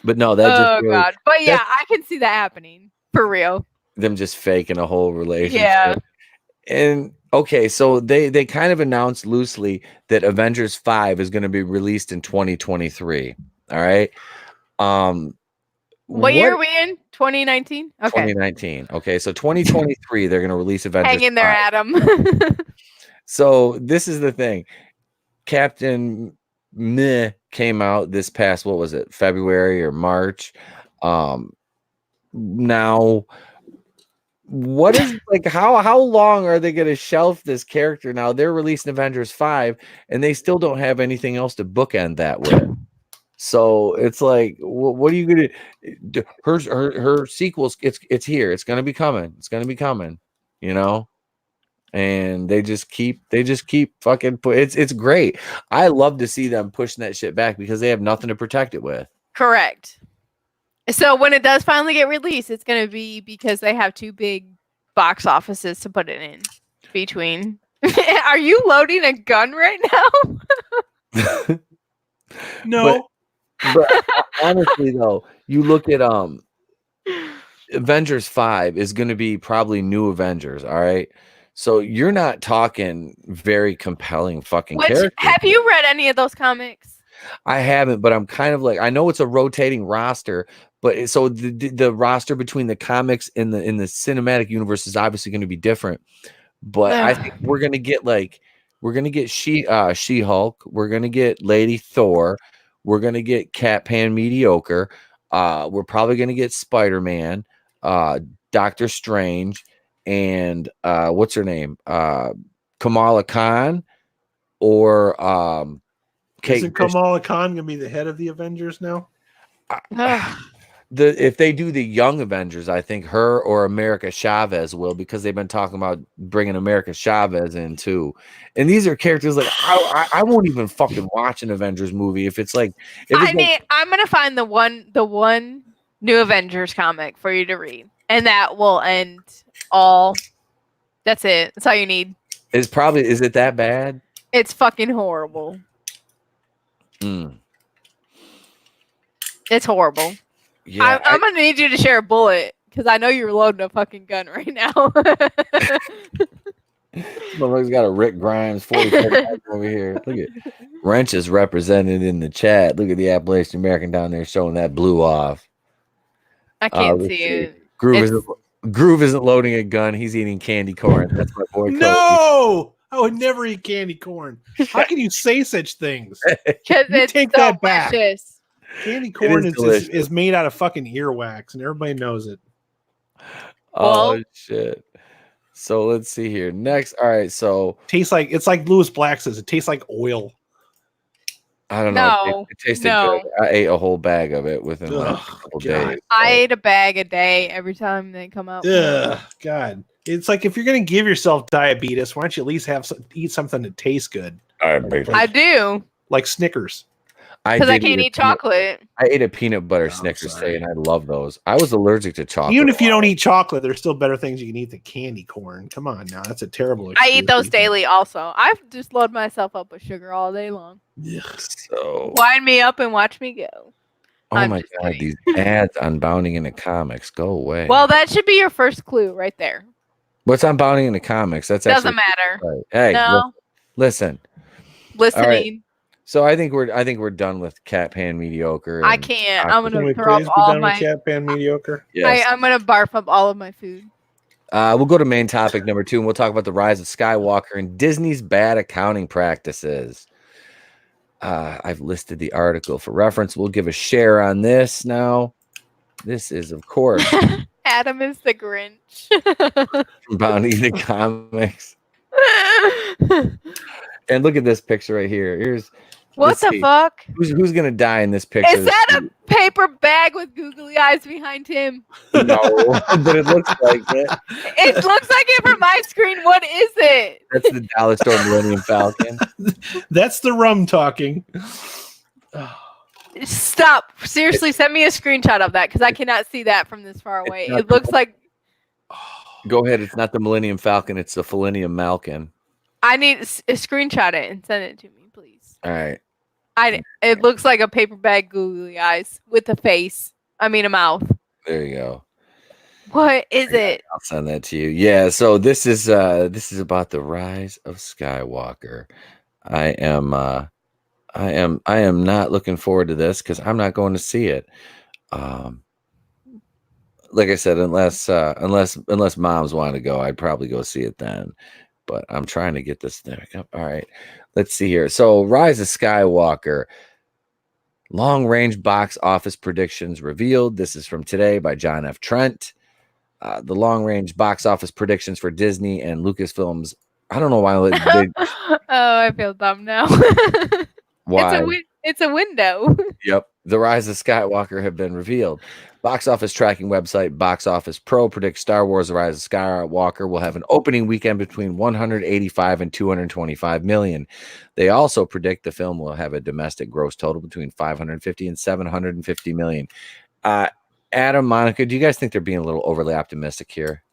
But no, that just really, God. But yeah, I can see that happening for real. them just faking a whole relationship. Yeah. And okay, so they kind of announced loosely that Avengers 5 is going to be released in 2023. All right. What year are we in? 2019? Okay. 2019. Okay, so 2023 they're going to release Avengers. Hang in there, 5. Adam. So this is the thing. Captain Meh came out this past, what was it, February or March? Now, what is like how long are they going to shelf this character now? They're releasing Avengers 5 and they still don't have anything else to bookend that with. So it's like, what are you going to do? Her sequels, it's here. It's going to be coming. It's going to be coming, you know? And they just keep fucking it's great. I love to see them pushing that shit back because they have nothing to protect it with. Correct. So when it does finally get released, it's going to be because they have two big box offices to put it in between. Are you loading a gun right now? No. But honestly though, you look at Avengers 5 is going to be probably new Avengers, all right? So you're not talking very compelling fucking characters. Have you read any of those comics? I haven't, but I'm kind of like, I know it's a rotating roster, but so the roster between the comics and the cinematic universe is obviously going to be different. But I think we're gonna get She-Hulk, we're gonna get Lady Thor, we're gonna get Cat Pan Mediocre, we're probably gonna get Spider-Man, Doctor Strange, and what's her name? Kamala Khan, or Isn't Kamala Khan gonna be the head of the Avengers now? If they do the Young Avengers, I think her or America Chavez will, because they've been talking about bringing America Chavez in too. And these are characters like I won't even fucking watch an Avengers movie if it's like. I'm gonna find the one new Avengers comic for you to read, and that will end all. That's it. That's all you need. Is it that bad? It's fucking horrible. It's horrible. Yeah, I'm gonna need you to share a bullet because I know you're loading a fucking gun right now. Motherfucker's got a Rick Grimes 44 over here. Look at Wrench is represented in the chat. Look at the Appalachian American down there showing that blue off. I can't let's see see. it. Groove isn't loading a gun. He's eating candy corn. That's my boy. Cody. No, I would never eat candy corn. How can you say such things? Because You it's take so that back. delicious. Candy corn is delicious. is made out of fucking earwax, and everybody knows it. Oh Well- shit. So let's see here. Next, all right. So Tastes like it's like Lewis Black says. It tastes like oil. I don't know. No, It tasted no. good. I ate a whole bag of it within like a Ugh, couple God. days. I ate a bag a day every time they come out. Ugh, God. It's like if you're gonna give yourself diabetes, why don't you at least eat something that tastes good, I do like Snickers? because I did can't a eat peanut- chocolate. I ate a peanut butter Oh, Snickers sorry. today, and I love those. I was allergic to chocolate. Even if you don't eat chocolate, there's still better things you can eat than candy corn. Come on now, that's a terrible. I excuse. eat those daily also. I just load myself up with sugar all day long. Ugh. So, Wind me up and watch me go. oh I'm my just god, kidding. these ads on Bounding into Comics, go away. Well, that should be your first clue right there. What's on Bounding into Comics? That's Doesn't actually matter. right. Hey, No, listen. listening. So I think we're done with Cat Pan Mediocre. I and can't. chocolate. I'm Can we gonna throw up please be all done of with my. Cat Pan mediocre? Yes. I'm gonna barf up all of my food. We'll go to main topic number 2, and we'll talk about the rise of Skywalker and Disney's bad accounting practices. I've listed the article for reference. We'll give a share on this now. This is, of course, Adam is the Grinch. from Bounding into Comics. And look at this picture right here. Here's What let's the see. fuck? Who's gonna die in this picture? Is that a paper bag with googly eyes behind him? No, but it looks like it. It looks like it from my screen. What is it? That's the Dollar Store Millennium Falcon. That's the rum talking. Stop. Seriously, send me a screenshot of that because I cannot see that from this far away. not It looks like Go ahead. It's not the Millennium Falcon. It's the Millennium Malkin. I need a screenshot it and send it to me, please. All right. It looks like a paper bag googly eyes with a face. I mean a mouth. There you go. What is it? I'll send that to you. Yeah. So this is about the rise of Skywalker. I am not looking forward to this because I'm not going to see it. Like I said, unless moms want to go, I'd probably go see it then. But I'm trying to get this thing up. All right, let's see here. So, Rise of Skywalker, long-range box office predictions revealed. This is from today by John F. Trent. The long-range box office predictions for Disney and Lucasfilms. I don't know why they Oh, I feel dumb now. why. It's a window. Yep. The Rise of Skywalker have been revealed. Box office tracking website Box Office Pro predicts Star Wars The Rise of Skywalker will have an opening weekend between 185 and 225 million. They also predict the film will have a domestic gross total between 550 and 750 million. Adam, Monica, do you guys think they're being a little overly optimistic here?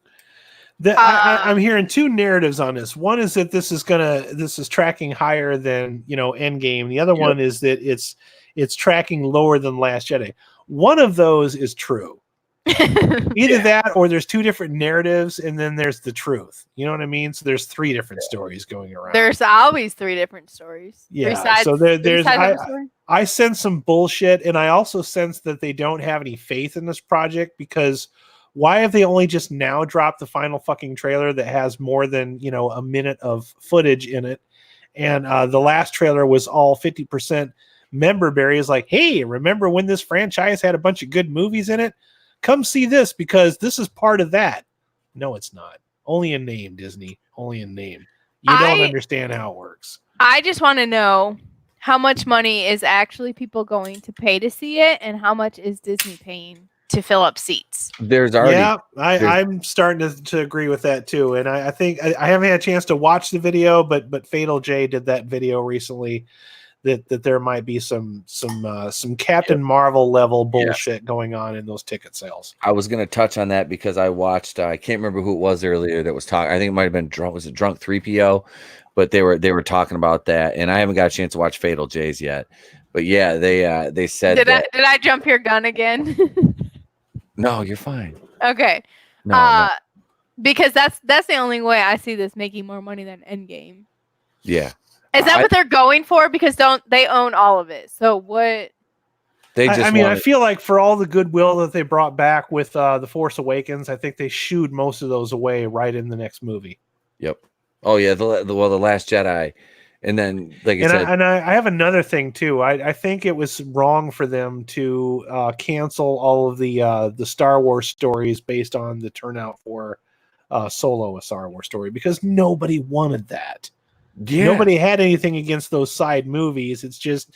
I'm hearing two narratives on this. One is that this is tracking higher than Endgame. The other one is that it's tracking lower than Last Jedi. One of those is true. Either that or there's two different narratives and then there's the truth. You know what I mean? So there's three different stories going around. There's always three different stories. Yeah. So I sense some bullshit, and I also sense that they don't have any faith in this project because why have they only just now dropped the final fucking trailer that has more than a minute of footage in it? And the last trailer was all 50% member berries, like, hey, remember when this franchise had a bunch of good movies in it? Come see this because this is part of that. No, it's not. Only in name, Disney. Only in name. You don't understand how it works. I just want to know how much money is actually people going to pay to see it, and how much is Disney paying to fill up seats? There's already I'm starting to agree with that too. And I think I haven't had a chance to watch the video, but Fatal J did that video recently. That there might be some Captain Marvel level bullshit going on in those ticket sales. I was going to touch on that because I watched. I can't remember who it was earlier that was talking. I think it might have been Drunk. Was it Drunk 3PO? But they were talking about that, and I haven't got a chance to watch Fatal J's yet. But yeah, they said Did that. I jump your gun again? No, you're fine. Okay. No. Because that's the only way I see this making more money than Endgame. Yeah. Is that what they're going for? Because they own all of it. So what? They just I mean, I wanted- feel like for all the goodwill that they brought back with The Force Awakens, I think they shooed most of those away right in the next movie. Yep. Oh yeah, the Last Jedi, and then like I said, I have another thing too. I think it was wrong for them to cancel all of the Star Wars stories based on the turnout for Solo, a Star Wars story, because nobody wanted that. yeah. Nobody had anything against those side movies. It's just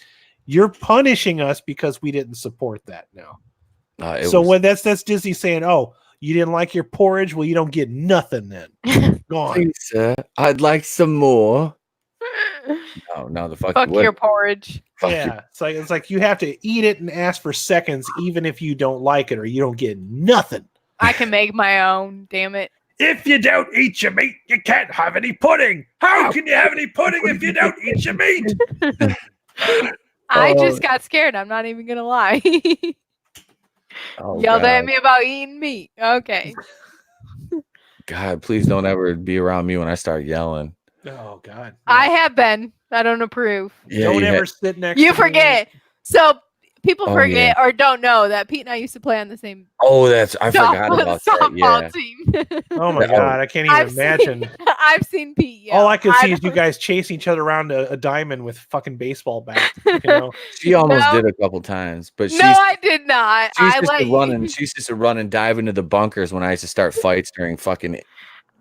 you're punishing us because we didn't support that now. When that's Disney saying, "Oh, you didn't like your porridge? Well, you don't get nothing then." Gone. Please, sir, I'd like some more. No, the fuck your porridge. Fuck Yeah, it's like you have to eat it and ask for seconds, even if you don't like it, or you don't get nothing. I can make my own. Damn it. If you don't eat your meat, you can't have any pudding. How can you have any pudding if you don't eat your meat? I just got scared. I'm not even gonna lie. Yelled at me about eating meat. Okay. God, please don't ever be around me when I start yelling. Oh God. I have been. I don't approve. Yeah, Don't ever sit next You to forget. So people Oh, forget or don't know that Pete and I used to play on the same Oh, I forgot about that. softball Yeah. team. Oh my God, I can't even imagine. I've seen Pete yell. All I can see is you guys chasing each other around a diamond with fucking baseball bats. You know? She almost did a couple times, but No, I did not. She used to run and dive into the bunkers when I used to start fights during fucking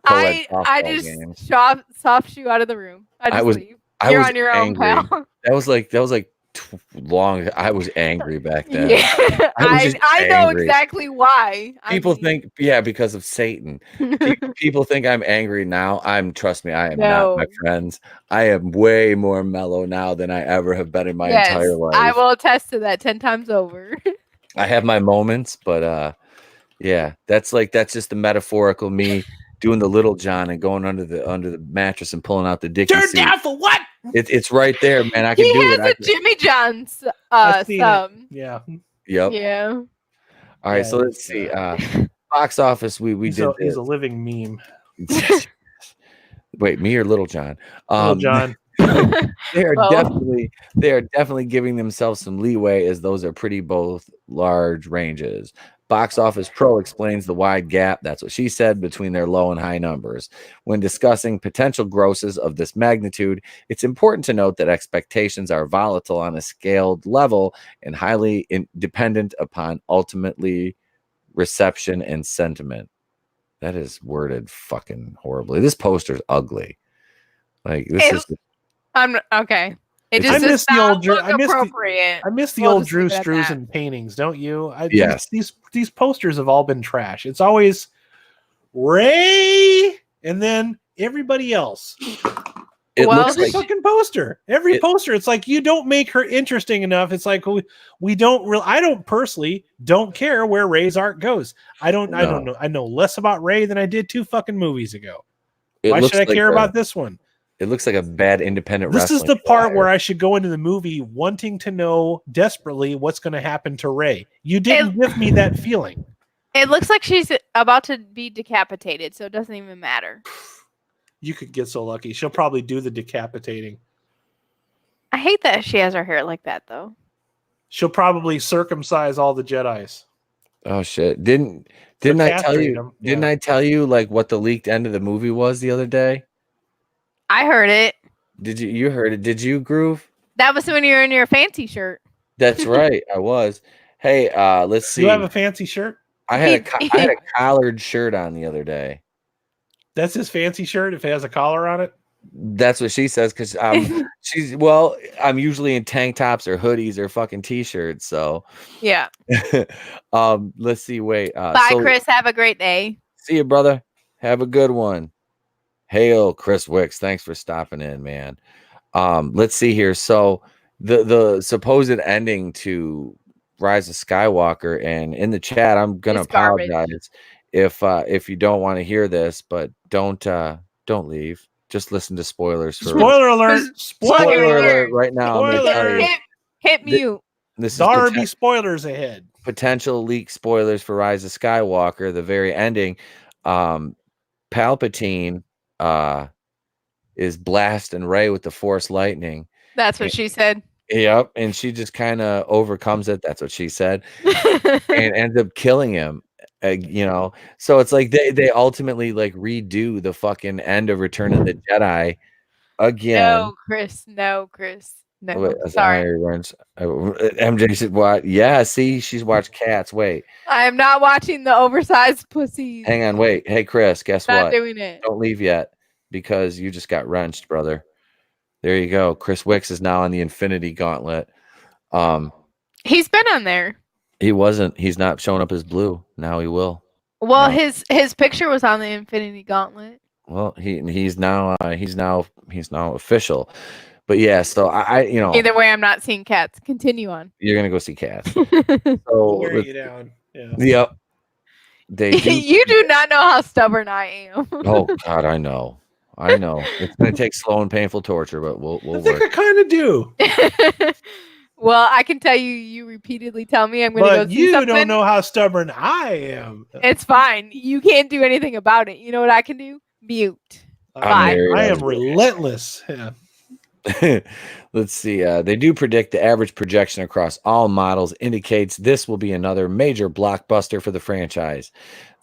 I softball just games. soft shoe out of the room. I just leave. I You're was on your angry. own, pal. That was like long. I was angry back then. Yeah, I know angry. exactly why. People think, because of Satan. People think I'm angry now. Trust me, I am not, my friends. I am way more mellow now than I ever have been in my entire life. I will attest to that 10 times over. I have my moments, but yeah, that's just the metaphorical me doing the little John and going under the mattress and pulling out the Dickie Turn suit. down for what? It's right there, man. I can do it. He has a Jimmy John's I've seen sub. it. Yeah. Yep. Yeah. All right, so let's see. Box office. He's a living meme. Wait, me or Little John? Little John. They are definitely giving themselves some leeway, as those are pretty both large ranges. Box Office Pro explains the wide gap, that's what she said, between their low and high numbers. When discussing potential grosses of this magnitude, it's important to note that expectations are volatile on a scaled level and highly dependent upon ultimately reception and sentiment. That is worded fucking horribly. This poster's ugly. Like this is. I'm okay. It I just miss the old appropriate. I miss the old Drew Struzan paintings, don't you? Yes. These posters have all been trash. It's always Ray and then everybody else. It looks every like fucking poster. Every poster. It's like you don't make her interesting enough. It's like we don't really. I don't personally don't care where Ray's art goes. I don't know. I know less about Ray than I did 2 fucking movies ago. Why should I care about this one? It looks like a bad independent This wrestling is the part flyer. where I should go into the movie wanting to know desperately what's going to happen to Ray. You didn't give me that feeling. It looks like she's about to be decapitated, so it doesn't even matter. You could get so lucky. She'll probably do the decapitating. I hate that she has her hair like that, though. She'll probably circumcise all the Jedis. Oh shit! Didn't I tell you? them. Didn't I tell you like what the leaked end of the movie was the other day? I heard it. Did you? You heard it? Did you, Groove? That was when you were in your fancy shirt. That's right. I was. Hey, let's see. You have a fancy shirt? I had a collared shirt on the other day. That's his fancy shirt if it has a collar on it? That's what she says, because I'm usually in tank tops or hoodies or fucking t-shirts. So yeah. Let's see. Wait. Bye, Chris. Have a great day. See you, brother. Have a good one. Hail, Chris Wicks. Thanks for stopping in, man. Let's see here. So the supposed ending to Rise of Skywalker, and in the chat, I'm gonna apologize if you don't want to hear this, but don't leave. Just listen to spoilers. Spoiler alert! Spoiler alert! Right now, I'm gonna tell you. Hit mute. This is Darby spoilers ahead. potential leak spoilers for Rise of Skywalker. The very ending, Palpatine is blasting Rey with the Force lightning. That's what she said. Yep, and she just kind of overcomes it. That's what she said, and ends up killing him. So it's like they ultimately like redo the fucking end of Return of the Jedi again. No, Chris. No, Chris. No. Wait, Sorry. MJ said, "What? Yeah, see, she's watched Cats. Wait, I am not watching the oversized pussies. hang on, wait. Hey, Chris, guess Not what? doing it. Don't leave yet because you just got wrenched, brother. There you go. Chris Wicks is now on the Infinity Gauntlet. He's been on there. He wasn't. He's not showing up as Blue. Now he will. Well, No. his picture was on the Infinity Gauntlet. Well, he's now official. But yeah, so I Either way, I'm not seeing Cats. Continue on. you're gonna go see Cats. We'll So wear you down. Yeah. yep, they do. You do not know how stubborn I am. Oh God, I know. It's gonna take slow and painful torture, but we'll I think work. I kind of do. Well, I can tell you, you repeatedly tell me I'm going to go But see you something. don't know how stubborn I am. It's fine. You can't do anything about it. You know what I can do? Mute. Bye. I am relentless. Yeah. Let's see. They do predict the average projection across all models indicates this will be another major blockbuster for the franchise.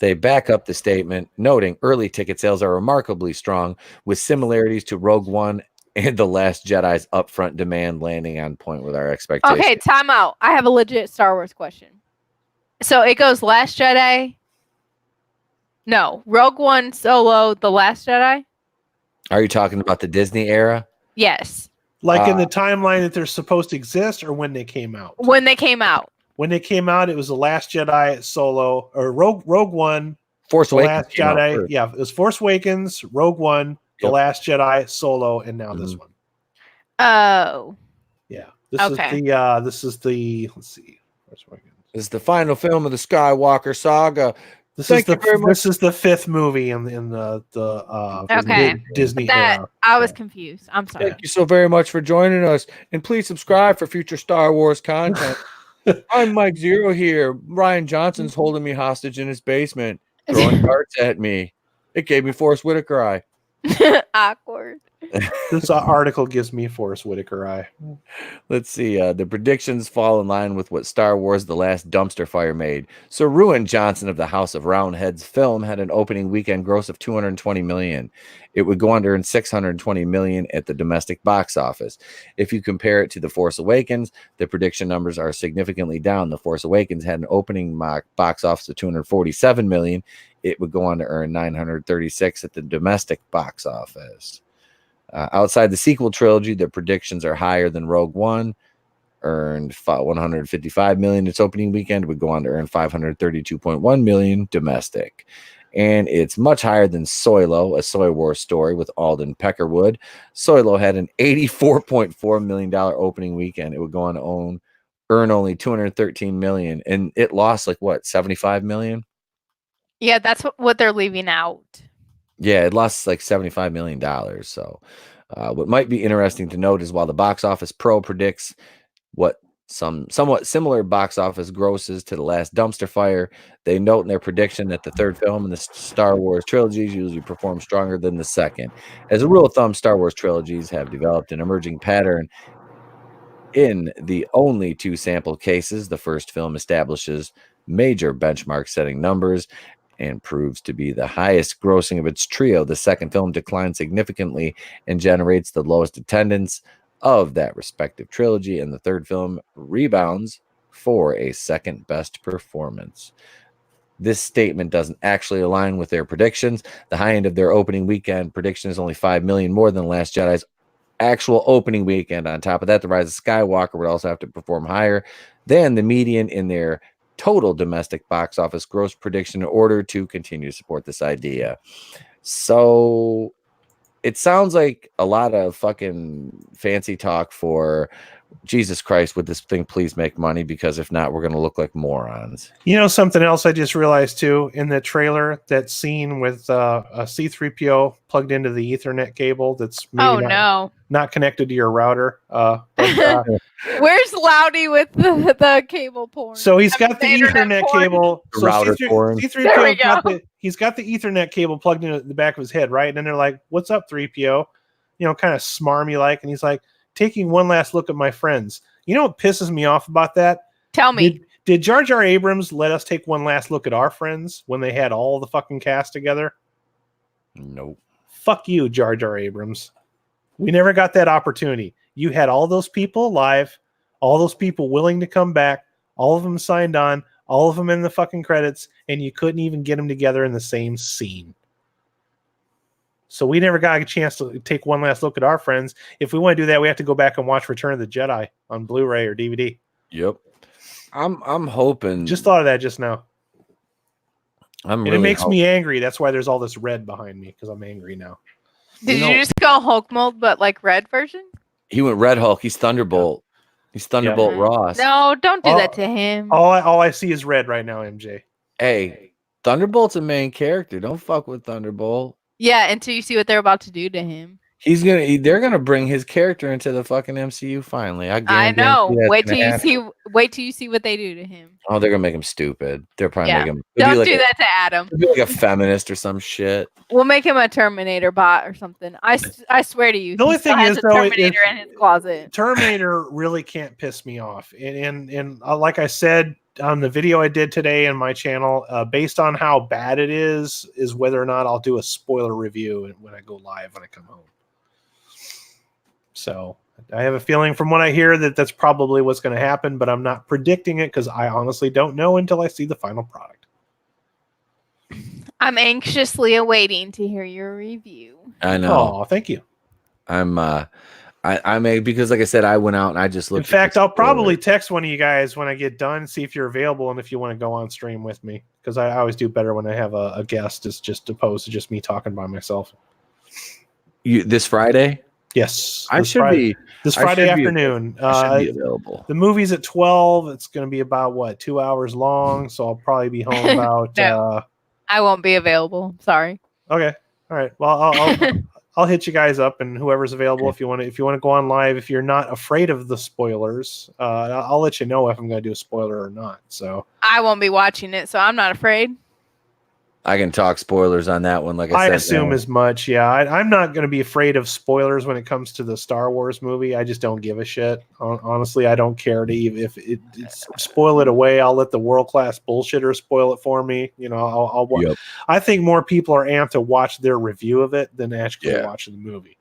They back up the statement, noting early ticket sales are remarkably strong, with similarities to Rogue One and The Last Jedi's upfront demand landing on point with our expectations. Okay, time out. I have a legit Star Wars question. So it goes Last Jedi. No, Rogue One, Solo, The Last Jedi. Are you talking about the Disney era? Yes. Like in the timeline that they're supposed to exist, or when they came out? When they came out. When they came out, it was The Last Jedi, Solo, or Rogue One, Force The Awakens Last came out Jedi. first. Yeah, it was Force Awakens, Rogue One, The Yep. Last Jedi, Solo, and now this one. Oh. Yeah, this Okay. is the. Let's see. Force Awakens. This is the final film of the Skywalker saga. This is the fifth movie in the Okay. Disney That era. I was confused. I'm sorry. Thank you so very much for joining us, and please subscribe for future Star Wars content. I'm Mike Zero here. Ryan Johnson's holding me hostage in his basement, throwing darts at me. It gave me Forrest Whitaker eye. Awkward. This article gives me Forrest Whitaker eye. Let's see. The predictions fall in line with what Star Wars The Last Dumpster Fire made. So Ruin Johnson of the House of Roundheads film had an opening weekend gross of $220 million. It would go on to earn $620 million at the domestic box office. If you compare it to The Force Awakens, the prediction numbers are significantly down. The Force Awakens had an opening box office of $247 million. It would go on to earn $936 at the domestic box office. Outside the sequel trilogy, the predictions are higher than Rogue One, earned $155 million its opening weekend, would go on to earn $532.1 million domestic. And it's much higher than Solo, a Soy Wars story with Alden Peckerwood. Solo had an $84.4 million opening weekend. It would go on to earn only $213 million, and it lost like what, $75 million? Yeah, that's what they're leaving out. Yeah, it lost like $75 million. So what might be interesting to note is while the Box Office Pro predicts what somewhat similar box office grosses to The Last Dumpster Fire, they note in their prediction that the third film in the Star Wars trilogies usually perform stronger than the second. As a rule of thumb, Star Wars trilogies have developed an emerging pattern. In the only two sample cases, the first film establishes major benchmark-setting numbers and proves to be the highest grossing of its trio. The second film declines significantly and generates the lowest attendance of that respective trilogy, and the third film rebounds for a second best performance. This statement doesn't actually align with their predictions. The high end of their opening weekend prediction is only $5 million more than Last Jedi's actual opening weekend. On top of that, The Rise of Skywalker would also have to perform higher than the median in their total domestic box office gross prediction in order to continue to support this idea. So it sounds like a lot of fucking fancy talk for Jesus Christ, would this thing please make money? Because if not, we're going to look like morons. You know something else I just realized too in the trailer, that scene with a C-3PO plugged into the Ethernet cable that's maybe not connected to your router. Where's Loudy with the cable porn? So he's got the Ethernet porn. cable. The So router porn. C-3PO he's got the Ethernet cable plugged into the back of his head, right? And then they're like, "What's up, 3PO?" You know, kind of smarmy like, and he's like, "Taking one last look at my friends." You know what pisses me off about that? Tell me. Did Jar Jar Abrams let us take one last look at our friends when they had all the fucking cast together? Nope. Fuck you, Jar Jar Abrams. We never got that opportunity. You had all those people alive, all those people willing to come back, all of them signed on, all of them in the fucking credits, and you couldn't even get them together in the same scene. So we never got a chance to take one last look at our friends. If we want to do that, we have to go back and watch Return of the Jedi on Blu-ray or DVD. Yep. I'm hoping. Just thought of that just now. It makes me angry. That's why there's all this red behind me, because I'm angry now. Did you just go Hulk mode, but like red version? He went Red Hulk. He's Thunderbolt. He's Thunderbolt Ross. No, don't do that to him. All I see is red right now, MJ. Hey, Thunderbolt's a main character. Don't fuck with Thunderbolt. Yeah, until you see what they're about to do to him. They're gonna bring his character into the fucking MCU finally. I know. Wait till you see what they do to him. Oh, they're gonna make him stupid. They're probably make him. Don't do that to Adam. Be like a feminist or some shit. We'll make him a Terminator bot or something. I swear to you. The only thing is, though, Terminator in his closet. Terminator really can't piss me off, and like I said on the video I did today in my channel, based on how bad it is whether or not I'll do a spoiler review when I go live when I come home. So I have a feeling from what I hear that that's probably what's going to happen, but I'm not predicting it because I honestly don't know until I see the final product. I'm anxiously awaiting to hear your review. I know. Oh, thank you. I may, because like I said, I went out and I just looked. In fact, I'll probably text one of you guys when I get done, see if you're available and if you want to go on stream with me, because I always do better when I have a guest, is just opposed to just me talking by myself. This Friday? Yes, this Friday afternoon. I should be available. The movie's at 12. It's going to be about 2 hours long, so I'll probably be home about. No, I won't be available. Sorry. Okay. All right. Well, I'll hit you guys up, and whoever's available, if you want to go on live, if you're not afraid of the spoilers, I'll let you know if I'm going to do a spoiler or not. So I won't be watching it, so I'm not afraid. I can talk spoilers on that one. Like I said, assume as much. Yeah, I'm not going to be afraid of spoilers when it comes to the Star Wars movie. I just don't give a shit. Honestly, I don't care to even if it's spoil it away. I'll let the world-class bullshitter spoil it for me. You know, Yep. I think more people are amped to watch their review of it than actually watching the movie.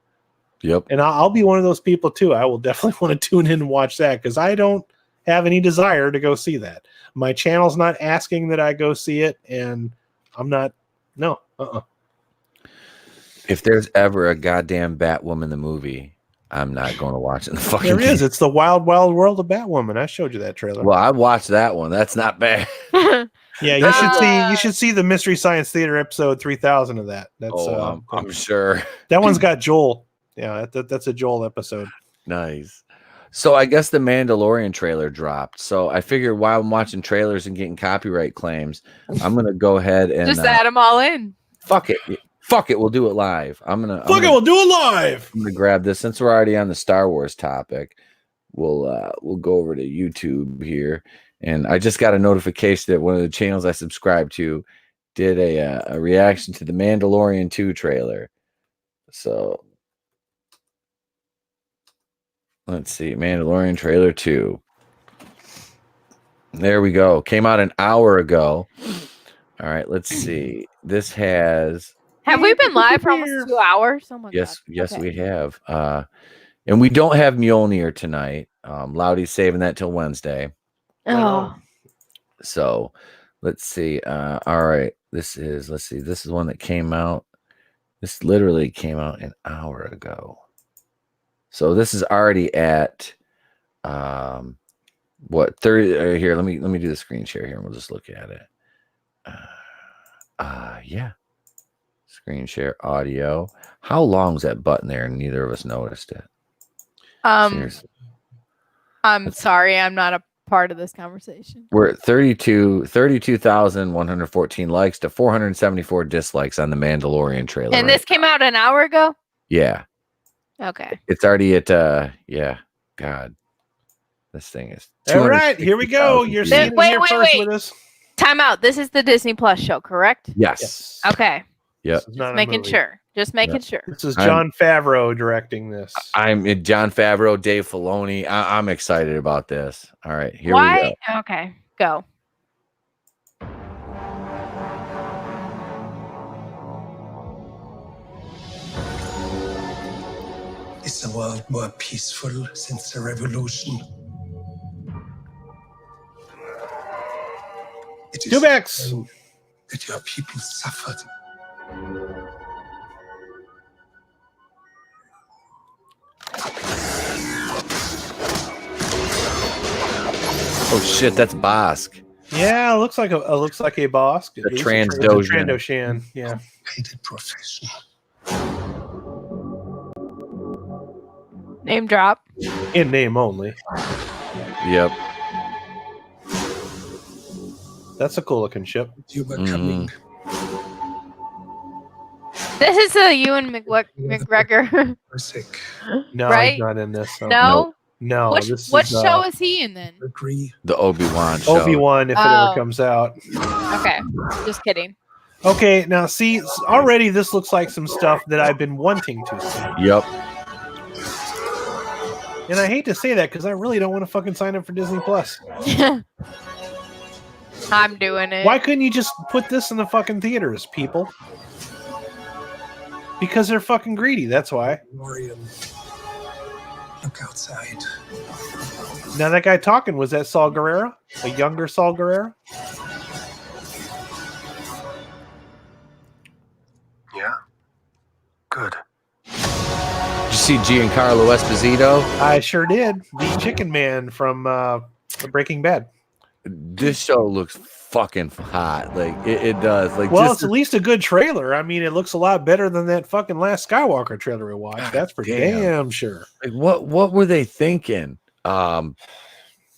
Yep. And I'll be one of those people too. I will definitely want to tune in and watch that because I don't have any desire to go see that. My channel's not asking that I go see it, and I'm not. No. If there's ever a goddamn Batwoman the movie, I'm not going to watch it. There is. It's the Wild Wild World of Batwoman. I showed you that trailer. Well, I watched that one. That's not bad. Yeah, you should see the Mystery Science Theater episode 3000 of that. That's I'm sure. That one's got Joel. Yeah, that's a Joel episode. Nice. So I guess the Mandalorian trailer dropped. So I figured while I'm watching trailers and getting copyright claims, I'm gonna go ahead and just add them all in. Fuck it. We'll do it live. We'll do it live. I'm gonna grab this since we're already on the Star Wars topic. We'll go over to YouTube here, and I just got a notification that one of the channels I subscribe to did a reaction to the Mandalorian 2 trailer. So. Let's see, Mandalorian trailer 2. There we go. Came out an hour ago. All right, let's see. This has. Have we been live for almost 2 hours? Oh my yes, God. Yes, we have. And we don't have Mjolnir tonight. Loudy's saving that till Wednesday. Oh. So let's see. All right. This is one that came out. This literally came out an hour ago. So this is already at 30 here. Let me do the screen share here and we'll just look at it. Yeah. Screen share audio. How long is that button there? And neither of us noticed it. Seriously. I'm sorry, I'm not a part of this conversation. We're at 32,114 likes to 474 dislikes on the Mandalorian trailer. And this came out an hour ago? Yeah. Okay. It's already at God. This thing is All right, here we go. 260,000 You're views. seeing it Wait, here wait, first wait. with us. Time out. This is the Disney Plus show, correct? Yes. Okay. Yep. This is not Just a making movie. sure. Just making sure. This is Jon Favreau directing this. I'm John Favreau, Dave Filoni. I'm excited about this. All right, here we Why? go. Okay, go. Is the world more peaceful since the revolution? It is Dubix. true that your people suffered. Oh shit, that's Bosk. Yeah, it looks like a boss. The Trandoshan. Trandoshan. Yeah. Hated profession. Name drop. In name only. Yep. That's a cool looking ship. You were coming. This is a Ewan McGregor. Were sick. No, Right? he's not in this. So. No? No. Which This what is, show is he in then? Agree. The Obi-Wan show. Obi-Wan, if it Oh. ever comes out. Okay. Just kidding. Okay, now see, already this looks like some stuff that I've been wanting to see. Yep. And I hate to say that because I really don't want to fucking sign up for Disney Plus. I'm doing it. Why couldn't you just put this in the fucking theaters, people? Because they're fucking greedy, that's why. Morian. Look outside. Now that guy talking, was that Saul Guerrero? A younger Saul Guerrero? Yeah. Good. Did you see Giancarlo Esposito? I sure did. The Chicken Man from Breaking Bad. This show looks fucking hot. Like it does. Like Well, just it's at least a good trailer. I mean, it looks a lot better than that fucking last Skywalker trailer we watched. God That's for damn. damn sure. like what were they thinking? Like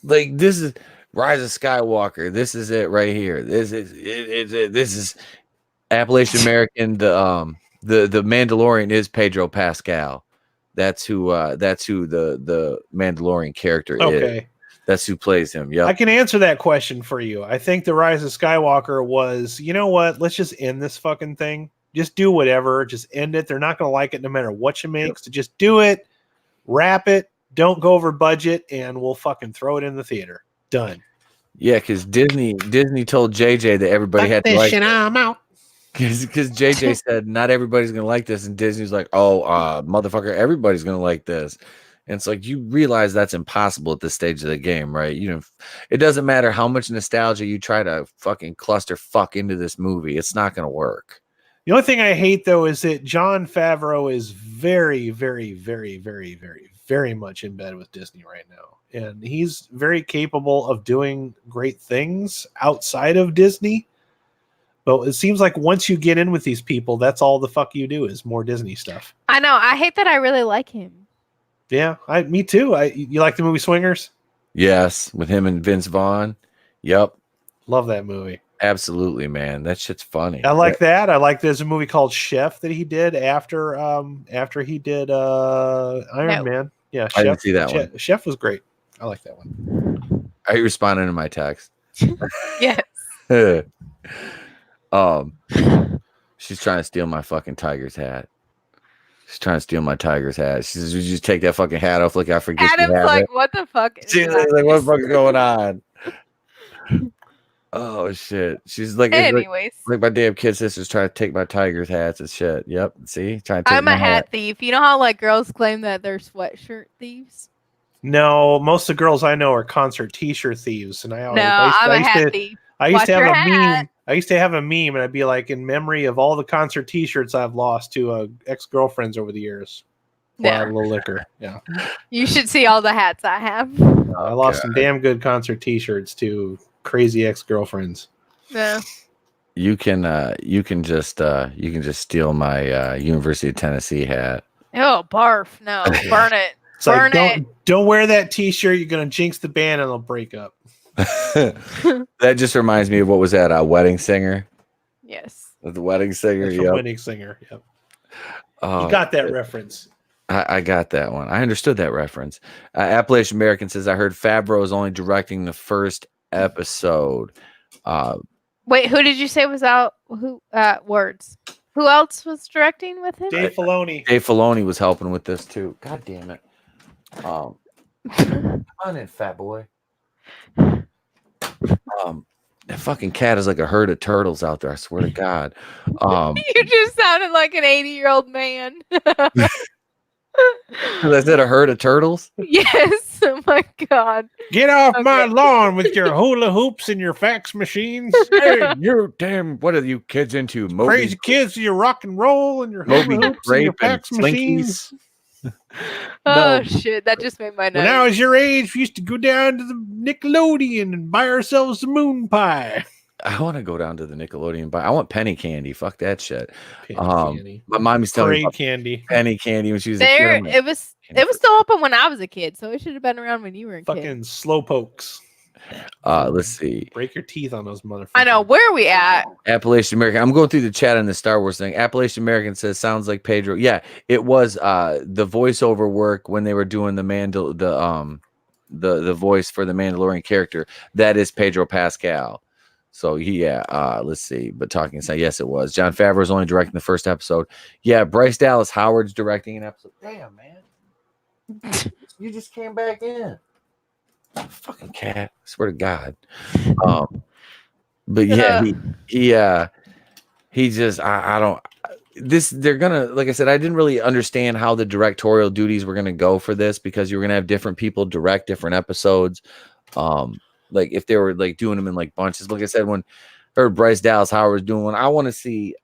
this is Rise of Skywalker. This is it right here. This is it. This is Appalachian American. The Mandalorian is Pedro Pascal. That's who the Mandalorian character is. Okay. That's who plays him. Yeah. I can answer that question for you. I think the Rise of Skywalker was, you know what? Let's just end this fucking thing. Just do whatever. Just end it. They're not going to like it no matter what you make. So just do it. Wrap it. Don't go over budget, and we'll fucking throw it in the theater. Done. Yeah, because Disney told JJ that everybody had to like. I'm out. Because JJ said not everybody's gonna like this, and Disney's like, oh, motherfucker, everybody's gonna like this. And it's like, you realize that's impossible at this stage of the game, right? It doesn't matter how much nostalgia you try to fucking cluster fuck into this movie, it's not gonna work. The only thing I hate though is that Jon Favreau is very, very, very, very, very, very much in bed with Disney right now. And he's very capable of doing great things outside of Disney. But it seems like once you get in with these people, that's all the fuck you do is more Disney stuff. I know. I hate that I really like him. Yeah, me too. You like the movie Swingers? Yes, with him and Vince Vaughn. Yep. Love that movie. Absolutely, man. That shit's funny. I like that. I like there's a movie called Chef that he did after he did Iron Man. Yeah, Chef. I didn't see that one. Chef was great. I like that one. Are you responding to my text? Yes. She's trying to steal my fucking Tiger's hat. She's trying to steal my Tiger's hat. She says, "Would you just take that fucking hat off? Like I forget." Adam's like, what the fuck? Is She's that? like, what the fuck is going on? Oh shit. She's like, Anyways, like my damn kid sister's trying to take my Tiger's hats and shit. Yep. See, trying to take I'm my a hat thief. You know how like girls claim that they're sweatshirt thieves? No, most of the girls I know are concert T-shirt thieves, and I'm a hat thief. I used Watch to have your a hat. meme. I used to have a meme, and I'd be like, in memory of all the concert T-shirts I've lost to ex-girlfriends over the years. Yeah. A little liquor. Yeah, You should see all the hats I have. I lost some damn good concert T-shirts to crazy ex-girlfriends. Yeah. You can just steal my University of Tennessee hat. Oh, barf. No, burn it. It's like Burn don't wear that T-shirt. You're gonna jinx the band and they'll break up. That just reminds me of what was that? Wedding Singer. Yes. The Wedding Singer. That's from Yep. Wedding Singer. Yep. You got that reference. I got that one. I understood that reference. Appalachian American says, I heard Favreau is only directing the first episode. Wait, who did you say was out? Who? Words. Who else was directing with him? Dave Filoni. Dave Filoni was helping with this too. God damn it. Come on in, fat boy. That fucking cat is like a herd of turtles out there. I swear to God. You just sounded like an 80-year-old man. I said a herd of turtles. Yes. Oh my God. Get off my lawn with your hula hoops and your fax machines. Hey, you're damn. What are you kids into? Crazy kids, your rock and roll and your hula Moby hoops and your Grape and fax machines. Oh shit! That just made my When I night. was your age, we used to go down to the Nickelodeon and buy ourselves some moon pie. I want to go down to the Nickelodeon, but I want penny candy. Fuck that shit. Penny candy. My mom used to tell me Parade about candy. penny candy when she was a There, kid. I'm like, it was. It was still open when I was a kid, so it should have been around when you were a kid. Fucking slow pokes. let's see. Break your teeth on those motherfuckers. I know. Where are we at? Appalachian American. I'm going through the chat on the Star Wars thing. Appalachian American says sounds like Pedro. Yeah, it was the voiceover work when they were doing the voice for the Mandalorian character. That is Pedro Pascal. So let's see. But talking say yes, it was. Jon Favreau is only directing the first episode. Yeah, Bryce Dallas Howard's directing an episode. Damn, man. You just came back in. Fucking cat. I swear to God. But yeah, he just I don't they're gonna, like I said, I didn't really understand how the directorial duties were gonna go for this, because you were gonna have different people direct different episodes. Like if they were like doing them in like bunches. Like I said, when I heard Bryce Dallas Howard was doing one, I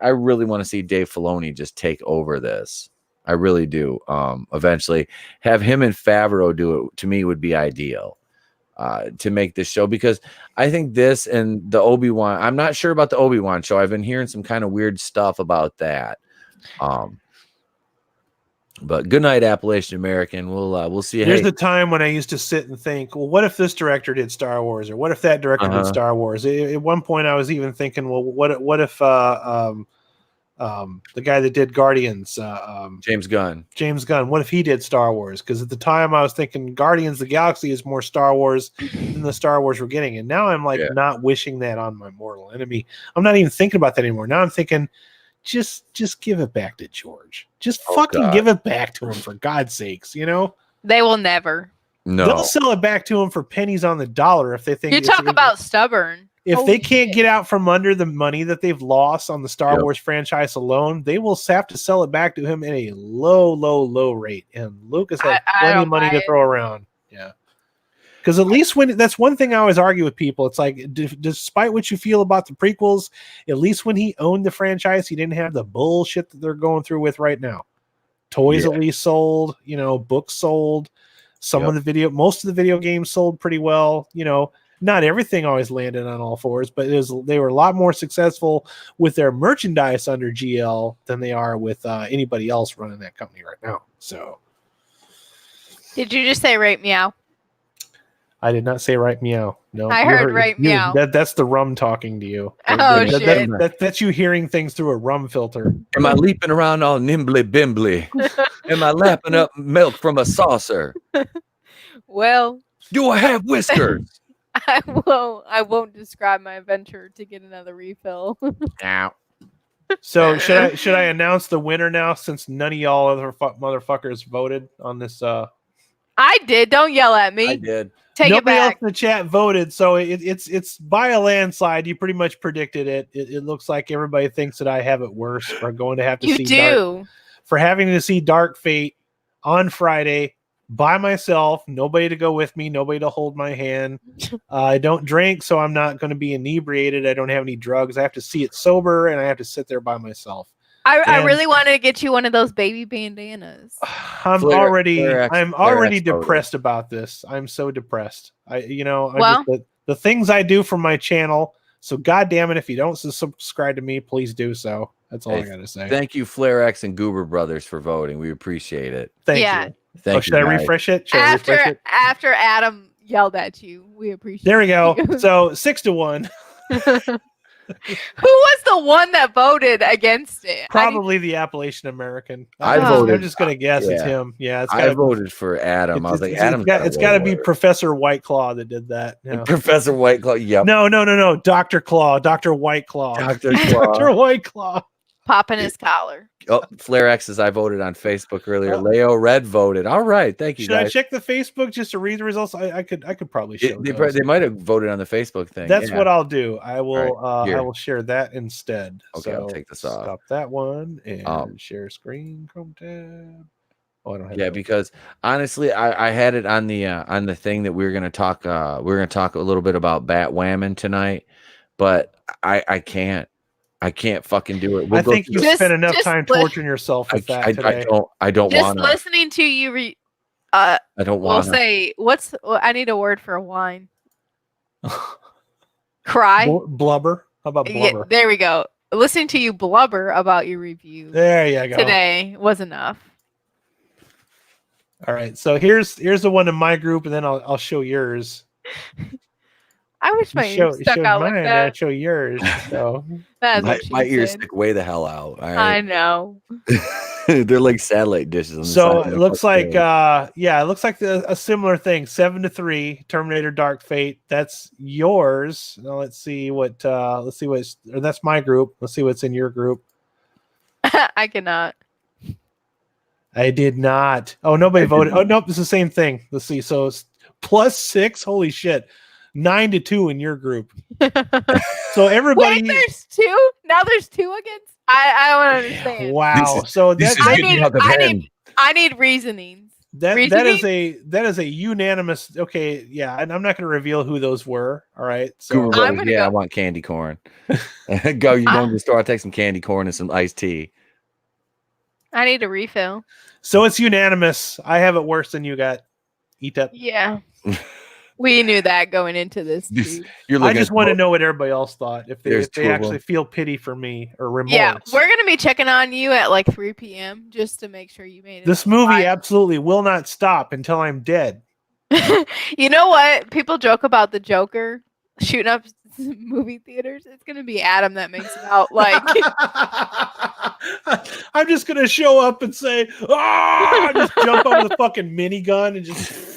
really want to see Dave Filoni just take over this. I really do. Eventually have him and Favreau do it, to me, would be ideal. To make this show, because I think this and the Obi-Wan, I'm not sure about the Obi-Wan show. I've been hearing some kind of weird stuff about that. But good night, Appalachian American. We'll see. There's the time when I used to sit and think, well, what if this director did Star Wars, or what if that director did Star Wars? At one point, I was even thinking, well, what if the guy that did Guardians, James Gunn, what if he did Star Wars? Because at the time I was thinking Guardians of the Galaxy is more Star Wars than the Star Wars we're getting. And now I'm like not wishing that on my mortal enemy. I'm not even thinking about that anymore. Now I'm thinking, just give it back to George. Just fucking give it back to him, for God's sakes, you know? They will never. No. They'll sell it back to him for pennies on the dollar if they think You talk about stubborn. If they can't get out from under the money that they've lost on the Star Wars franchise alone, they will have to sell it back to him at a low rate. And Lucas has plenty of money to throw around. Yeah. Because at least that's one thing I always argue with people. It's like, despite what you feel about the prequels, at least when he owned the franchise, he didn't have the bullshit that they're going through with right now. Toys at least sold, books sold. Most of the video games sold pretty well, Not everything always landed on all fours, but they were a lot more successful with their merchandise under GL than they are with anybody else running that company right now. So, did you just say right meow? I did not say right meow. No, I heard right meow. That's the rum talking to you. Oh shit! That's you hearing things through a rum filter. Am I leaping around all nimbly bimbly? Am I lapping up milk from a saucer? Well, do I have whiskers? I won't describe my adventure to get another refill. Ow. So should I announce the winner now, since none of y'all other motherfuckers voted on this? I did. Don't yell at me. I did. Take Nobody it back. else in the chat voted, so it's by a landslide. You pretty much predicted it. It looks like everybody thinks that I have it worse for going to have to for having to see Dark Fate on Friday by myself, nobody to go with me, nobody to hold my hand. I don't drink, so I'm not going to be inebriated. I don't have any drugs. I have to see it sober, and I have to sit there by myself. I really wanted to get you one of those baby bandanas. I'm already depressed about this. I'm so depressed. The things I do for my channel. So God damn it, if you don't subscribe to me, please do so. That's all I gotta say. Thank you, Flare X and Goober Brothers, for voting. We appreciate it. Thank you. Thank should I you, guys. refresh it? Should I refresh it? After Adam yelled at you, we appreciate. There we go. you. So 6-1. Who was the one that voted against it? Probably the Appalachian American. I voted- I'm just gonna guess it's yeah. him. Yeah, it's I gotta voted for Adam. I was like, Adam's it's got to be Professor White Claw that did that. No. Professor White Claw. Yep. No. Dr. Claw, Dr. White Claw. Dr. Dr. Claw. White Claw. popping his collar. Oh, Flare X's. I voted on Facebook earlier. Oh. Leo Red voted. All right, thank you, Should I guys. check the Facebook just to read the results? I could probably show those. They might have voted on the Facebook thing. That's yeah. what I'll do. I will Right, here. I will share that instead. Okay, I'll take this off. Stop that one and share screen Chrome tab. Oh, I don't have Yeah, that. because honestly, I had it on the thing that we were gonna talk. We're gonna talk a little bit about Batwoman tonight, but I can't fucking do it. We'll I go think through you the- spent enough time li- torturing yourself with that today. I don't Just want to. listening to you, I don't we'll want to. say I need a word for wine. Cry. Blubber. How about Yeah, blubber? there we go. Listening to you blubber about your review There you go. today was enough. All right. So here's the one in my group, and then I'll show yours. I wish my You ears stuck showed out mine, like and I that. show yours. So That's what she My ears said. stick way the hell out. All I right? know. They're like satellite dishes. On the So side of it the looks like, fucking- it looks like a similar thing. 7-3, Terminator Dark Fate. That's yours. Now let's see what's, or that's my group. Let's see what's in your group. I cannot. I did not. Oh, nobody voted. Oh, nope, it's the same thing. Let's see. So it's +6. Holy shit. 9-2 in your group. So everybody. Wait, there's two? Now there's two against? I don't understand. Wow. So this that, is I getting need- out the I pen. I need reasonings. that reasoning? that is a unanimous. Okay, yeah, and I'm not going to reveal who those were. All right. So Google I'm goes, gonna yeah, go- I want candy corn. Go, you go to the store, I'll take some candy corn and some iced tea. I need a refill. So it's unanimous. I have it worse than you got. Eat up. Yeah. We knew that going into this. This- Too. You're I looking just at want to both- know what everybody else thought. If There's they two of actually them. feel pity for me or remorse. Yeah, we're gonna be checking on you at like 3 p.m. just to make sure you made it. This on movie time. absolutely will not stop until I'm dead. You know what? People joke about the Joker shooting up movie theaters. It's gonna be Adam that makes it out. Like, I'm just gonna show up and say, "Ah!" Just jump over the fucking minigun and just.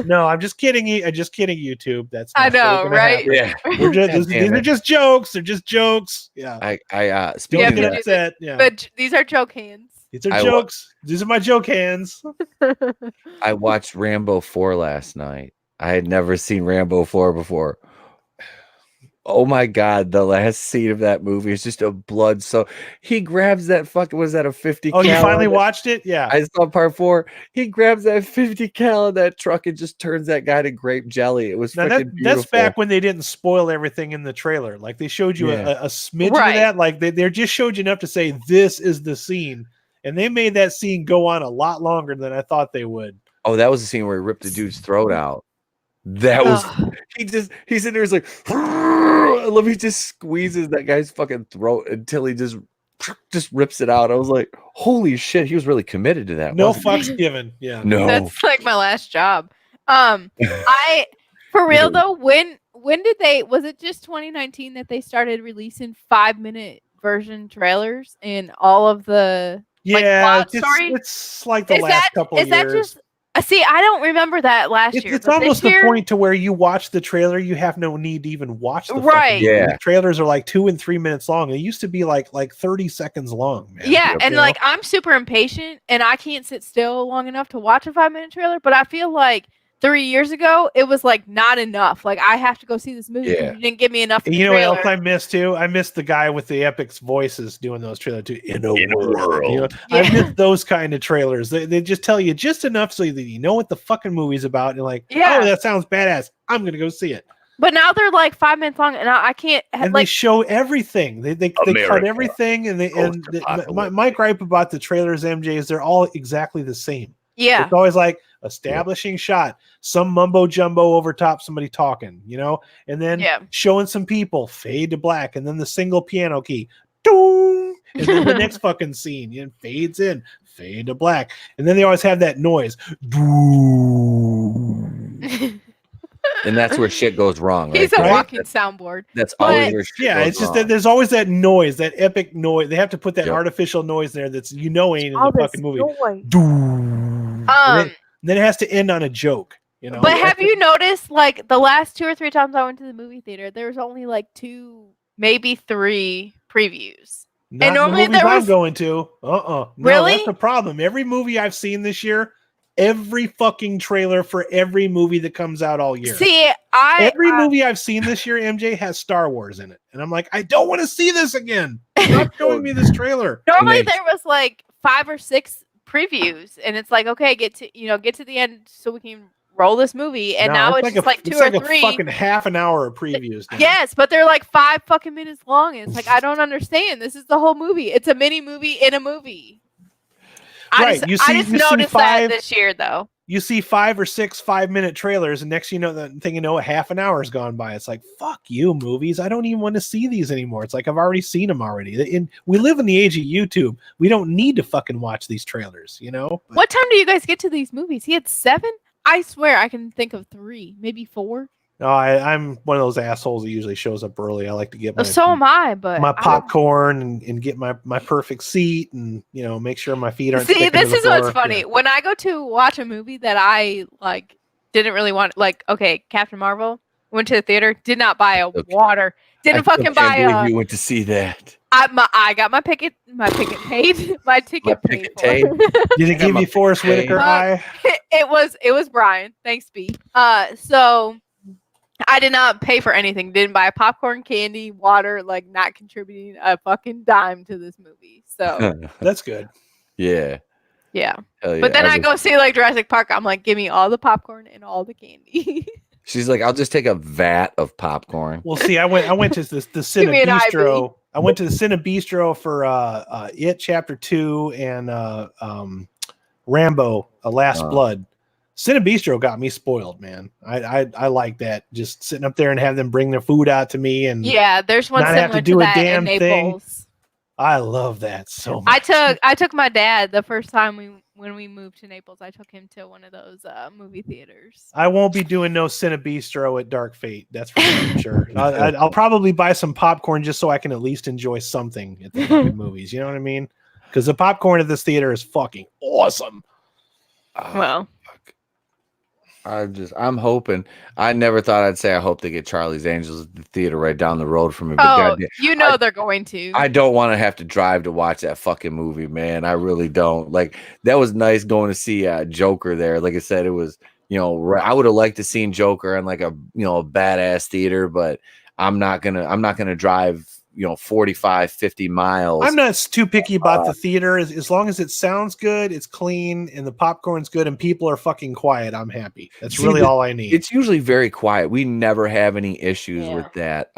No, I'm just kidding you. I'm just kidding, YouTube. That's I not really know, gonna right? happen. Yeah. We're just, God these damn are it. just jokes. They're just jokes. Yeah. I Don't speaking but get of do that, upset. Yeah. but these are joke hands. These are I wa- jokes. These are my joke hands. I watched Rambo 4 last night. I had never seen Rambo 4 before. Oh my god, the last scene of that movie is just a blood. So he grabs that fucking, was that a 50 Oh, you cal finally on that- watched it? Yeah. I saw part 4. He grabs that 50 cal in that truck and just turns that guy to grape jelly. It was Now freaking beautiful. that's back when they didn't spoil everything in the trailer. Like they showed you Yeah. a smidge Right. of that. Like they just showed you enough to say this is the scene, and they made that scene go on a lot longer than I thought they would. Oh, that was the scene where he ripped the dude's throat out. That was Ugh. he's in there. He's like, I love. He just squeezes that guy's fucking throat until he just rips it out. I was like, holy shit, he was really committed to that. No wasn't he? fucks given. Yeah. No. That's like my last job. I for real though, when did they, was it just 2019 that they started releasing 5-minute version trailers in all of the like, Yeah, plot it's, story? it's like the last couple of is that years. just see, I don't remember that last year. It's but this almost the year- point to where you watch the trailer, you have no need to even watch the fucking Right. movie. Yeah. The trailers are like 2 and 3 minutes long. They used to be like 30 seconds long, man. Yeah, Yep. and You know? like I'm super impatient and I can't sit still long enough to watch a 5-minute trailer, but I feel like 3 years ago it was like not enough. Like I have to go see this movie. 'cause Yeah. You didn't give me enough. in the You know what else trailer. I missed too? I missed the guy with the Epic's voices doing those trailers too. In a world. You know, I Yeah. missed those kind of trailers. They just tell you just enough so that you know what the fucking movie's about. And you're like, Yeah. oh, that sounds badass. I'm gonna go see it. But now they're like 5 minutes long, and I can't And they like. show everything. They cut America, everything. And my gripe about the trailers, MJ, is they're all exactly the same. Yeah, It's always like establishing shot, some mumbo jumbo over top somebody talking, you know, and then Yeah. showing some people, fade to black, and then the single piano key, doom, and then the next fucking scene, and fades in, fade to black, and then they always have that noise. And that's where shit goes wrong, right? He's a there. walking soundboard. That's But- always where shit Yeah, goes it's just wrong. that there's always that noise, that epic noise. They have to put that Yep. artificial noise there that's ain't in the fucking movie. And then it has to end on a joke. You know, But have you noticed, like, the last 2 or 3 times I went to the movie theater, there was only like 2, maybe 3 previews. Not and normally the movies there I'm was- going to. No, Really? that's the problem. Every movie I've seen this year, every fucking trailer for every movie that comes out all year. See, Every movie I've seen this year, MJ, has Star Wars in it, and I'm like, I don't want to see this again. Stop showing me this trailer. normally And they- there was like 5 or 6 previews, and it's like, okay, get to the end so we can roll this movie, and now it's just like 2 or 3. a fucking half an hour of previews. Now. Yes, but they're like 5 fucking minutes long, and it's like, I don't understand. This is the whole movie. It's a mini movie in a movie. Right, I you just see noticed five- that this year, though. You see 5 or 6 5-minute trailers, and next you know, the thing you know, a half an hour's gone by. It's like, fuck you, movies. I don't even want to see these anymore. It's like I've already seen them already. We live in the age of YouTube. We don't need to fucking watch these trailers, you know? But What time do you guys get to these movies? He had 7? I swear I can think of 3, maybe 4. no, I'm one of those assholes that usually shows up early. I like to get my So am I, but my I don't- popcorn and get my perfect seat and make sure my feet aren't See, sticking to this the is what's floor. funny. Yeah. When I go to watch a movie that I like didn't really want, like, okay, Captain Marvel, went to the theater, did not buy a Okay. water, didn't I still fucking can't buy believe a. you went to see that. I got my ticket paid, my ticket paid ticket for. paid? Did it got give my you Forrest okay. Whitaker eye? it was Brian. Thanks, B. So I did not pay for anything. Didn't buy popcorn, candy, water, like not contributing a fucking dime to this movie. So That's good. Yeah. yeah. Hell yeah. But then I was- go see like Jurassic Park. I'm like, give me all the popcorn and all the candy. She's like, I'll just take a vat of popcorn. Well, see, I went to the Give me Cine an IB. Bistro. I went to the Cine Bistro for It Chapter 2 and Rambo: Last Blood. Cine Bistro got me spoiled, man. I like that. Just sitting up there and have them bring their food out to me, and Yeah, there's one Not have similar to do a that damn in thing. Naples. I love that so much. I took my dad the first time when we moved to Naples. I took him to one of those movie theaters. I won't be doing no Cine Bistro at Dark Fate. That's for damn sure. I'll probably buy some popcorn just so I can at least enjoy something at the fucking movies. You know what I mean? Because the popcorn at this theater is fucking awesome. Well, I'm hoping. I never thought I'd say I hope they get Charlie's Angels at the theater right down the road from me. But oh, goddamn, you know they're going to. I don't want to have to drive to watch that fucking movie, man. I really don't. Like, that was nice going to see Joker there. Like I said, it was, I would have liked to seen Joker in like a badass theater, but I'm not gonna drive 45 50 miles. I'm not too picky about the theater. As long as it sounds good, it's clean, and the popcorn's good, and people are fucking quiet, I'm happy. That's See, really all I need. It's usually very quiet. We never have any issues Yeah. with that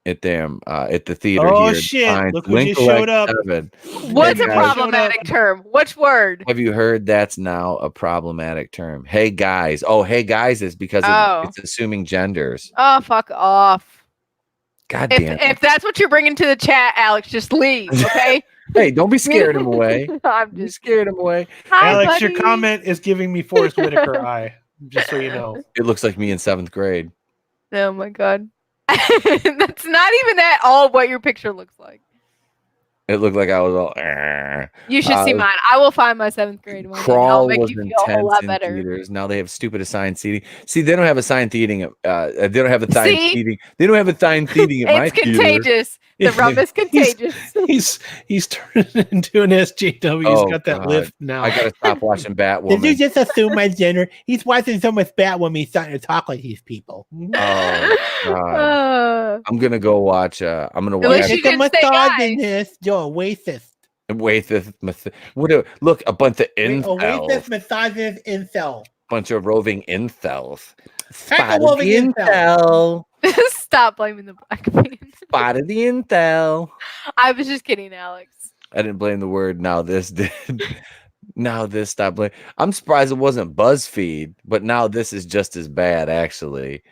at the theater Oh, here. shit. Fine. Look who Link just showed Elect up. 7. What's Hey, a guys. problematic term? Which word? Have you heard that's now a problematic term? Hey guys. Oh, hey guys is because it's assuming genders. Oh, fuck off. God damn. If that's what you're bringing to the chat, Alex, just leave, okay? Hey, don't be scared him away. I'm Don't be just scared him away. Hi, Alex, your buddy. comment is giving me Forrest Whitaker eye, just so you know. It looks like me in 7th grade. Oh my god. That's not even at all what your picture looks like. It looked like I was all "Arr." You should see mine. I will find my 7th grade one. And I'll Crawl make was you feel a whole intense lot in better. theaters. Now they have stupid assigned seating. See, they don't have assigned seating. They don't have assigned See? seating. They don't have assigned seating at my It's theater. contagious. The rum is contagious. He's turning into an SJW. Oh, He's got that God. lift now. I gotta stop watching Did you Batwoman. just assume my gender? He's watching so much Batwoman. He's starting to talk like these people. Oh, God. I'm gonna go watch. I'm gonna Unless watch. you didn't say guys. misogynist. You're a racist. Look, a bunch of A incels, racist, misogynist, incel. bunch of roving incels. Heck, a roving incel. Stop blaming the black man. Spotted the intel. I was just kidding, Alex. I didn't blame the word. Now this did. Now this stop blame. I'm surprised it wasn't BuzzFeed, but now this is just as bad, actually.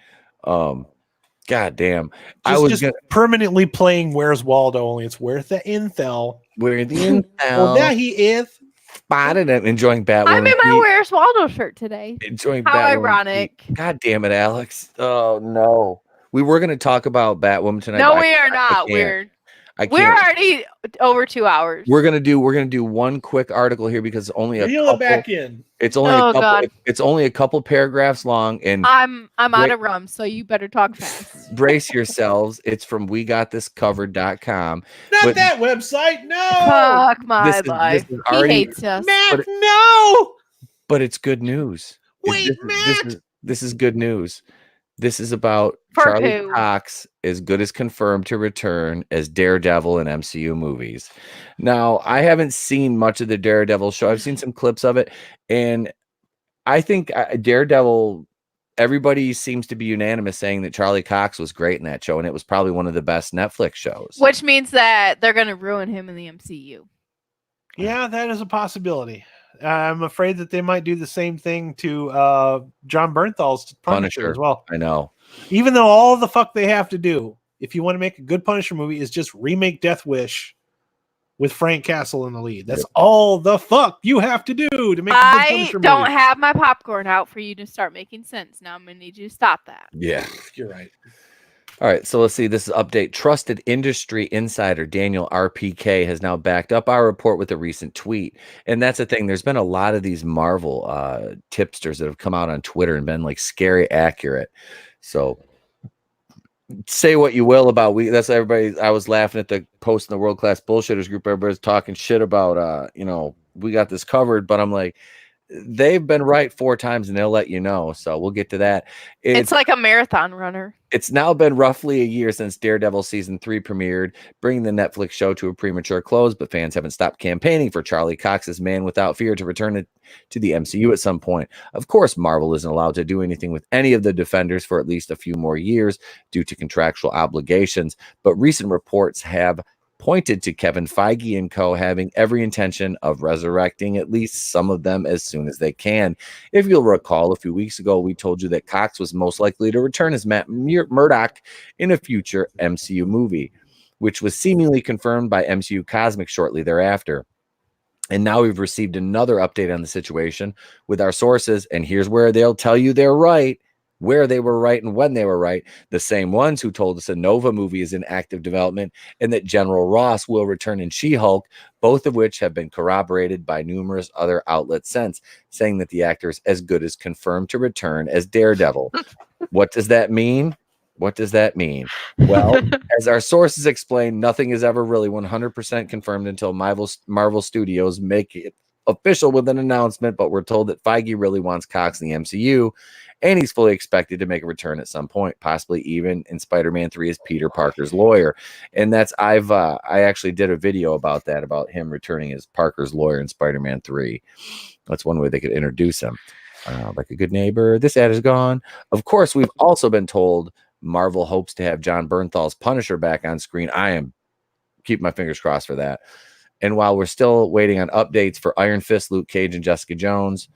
God damn. I was just gonna permanently playing Where's Waldo, only it's Where's the Intel. where the intel. Well, there he is. spotted and enjoying Batwoman. I'm in my Where's Waldo shirt today. Enjoying How Batwoman. ironic. God damn it, Alex. Oh no. We were going to talk about Batwoman tonight. No, but we are not. I We're can't. already over 2 hours. We're gonna do one quick article here because only a Reel couple. it back in. It's only Oh, a couple. God. It's only a couple paragraphs long, and I'm out of rum, so you better talk fast. brace yourselves. It's from WeGotThisCovered.com. Not But that website. No. Fuck my this life. is He already- hates us. Matt, But- no. But it's good news. Wait, This is good news. This is about For Charlie who? Cox as good as confirmed to return as Daredevil in MCU movies. Now, I haven't seen much of the Daredevil show. I've seen some clips of it, and I think Daredevil, everybody seems to be unanimous saying that Charlie Cox was great in that show, and it was probably one of the best Netflix shows. Which means that they're going to ruin him in the MCU. Yeah, that is a possibility. I'm afraid that they might do the same thing to John Bernthal's Punisher as well. I know. Even though all the fuck they have to do, if you want to make a good Punisher movie, is just remake Death Wish with Frank Castle in the lead. That's all the fuck you have to do to make a good I Punisher don't movie. have my popcorn out for you to start making sense. Now I'm going to need you to stop that. Yeah. You're right. All right, so let's see. This is update. Trusted industry insider Daniel RPK has now backed up our report with a recent tweet. And that's the thing. There's been a lot of these Marvel tipsters that have come out on Twitter and been like scary accurate. So say what you will about that's everybody. I was laughing at the post in the World Class Bullshitters group. Everybody's talking shit about we got this covered, but I'm like, they've been right 4 times and they'll let you know. So we'll get to that. It's like a marathon runner. It's now been roughly a year since Daredevil season 3 premiered, bringing the Netflix show to a premature close, but fans haven't stopped campaigning for Charlie Cox's Man Without Fear to return to the MCU at some point. Of course, Marvel isn't allowed to do anything with any of the Defenders for at least a few more years due to contractual obligations, but recent reports have pointed to Kevin Feige and co. having every intention of resurrecting at least some of them as soon as they can. If you'll recall, a few weeks ago, we told you that Cox was most likely to return as Matt Murdock in a future MCU movie, which was seemingly confirmed by MCU Cosmic shortly thereafter. And now we've received another update on the situation with our sources, and here's where they'll tell you they're right, where they were right and when they were right. The same ones who told us a Nova movie is in active development and that General Ross will return in She-Hulk, both of which have been corroborated by numerous other outlets since, saying that the actor is as good as confirmed to return as Daredevil. What does that mean? What does that mean? Well, as our sources explain, nothing is ever really 100% confirmed until Marvel Studios make it official with an announcement, but we're told that Feige really wants Cox in the MCU, and he's fully expected to make a return at some point, possibly even in Spider-Man 3 as Peter Parker's lawyer. And that's I actually did a video about that, about him returning as Parker's lawyer in Spider-Man 3. That's one way they could introduce him. Like a good neighbor. This ad is gone. Of course, we've also been told Marvel hopes to have John Bernthal's Punisher back on screen. I am keeping my fingers crossed for that. And while we're still waiting on updates for Iron Fist, Luke Cage, and Jessica Jones,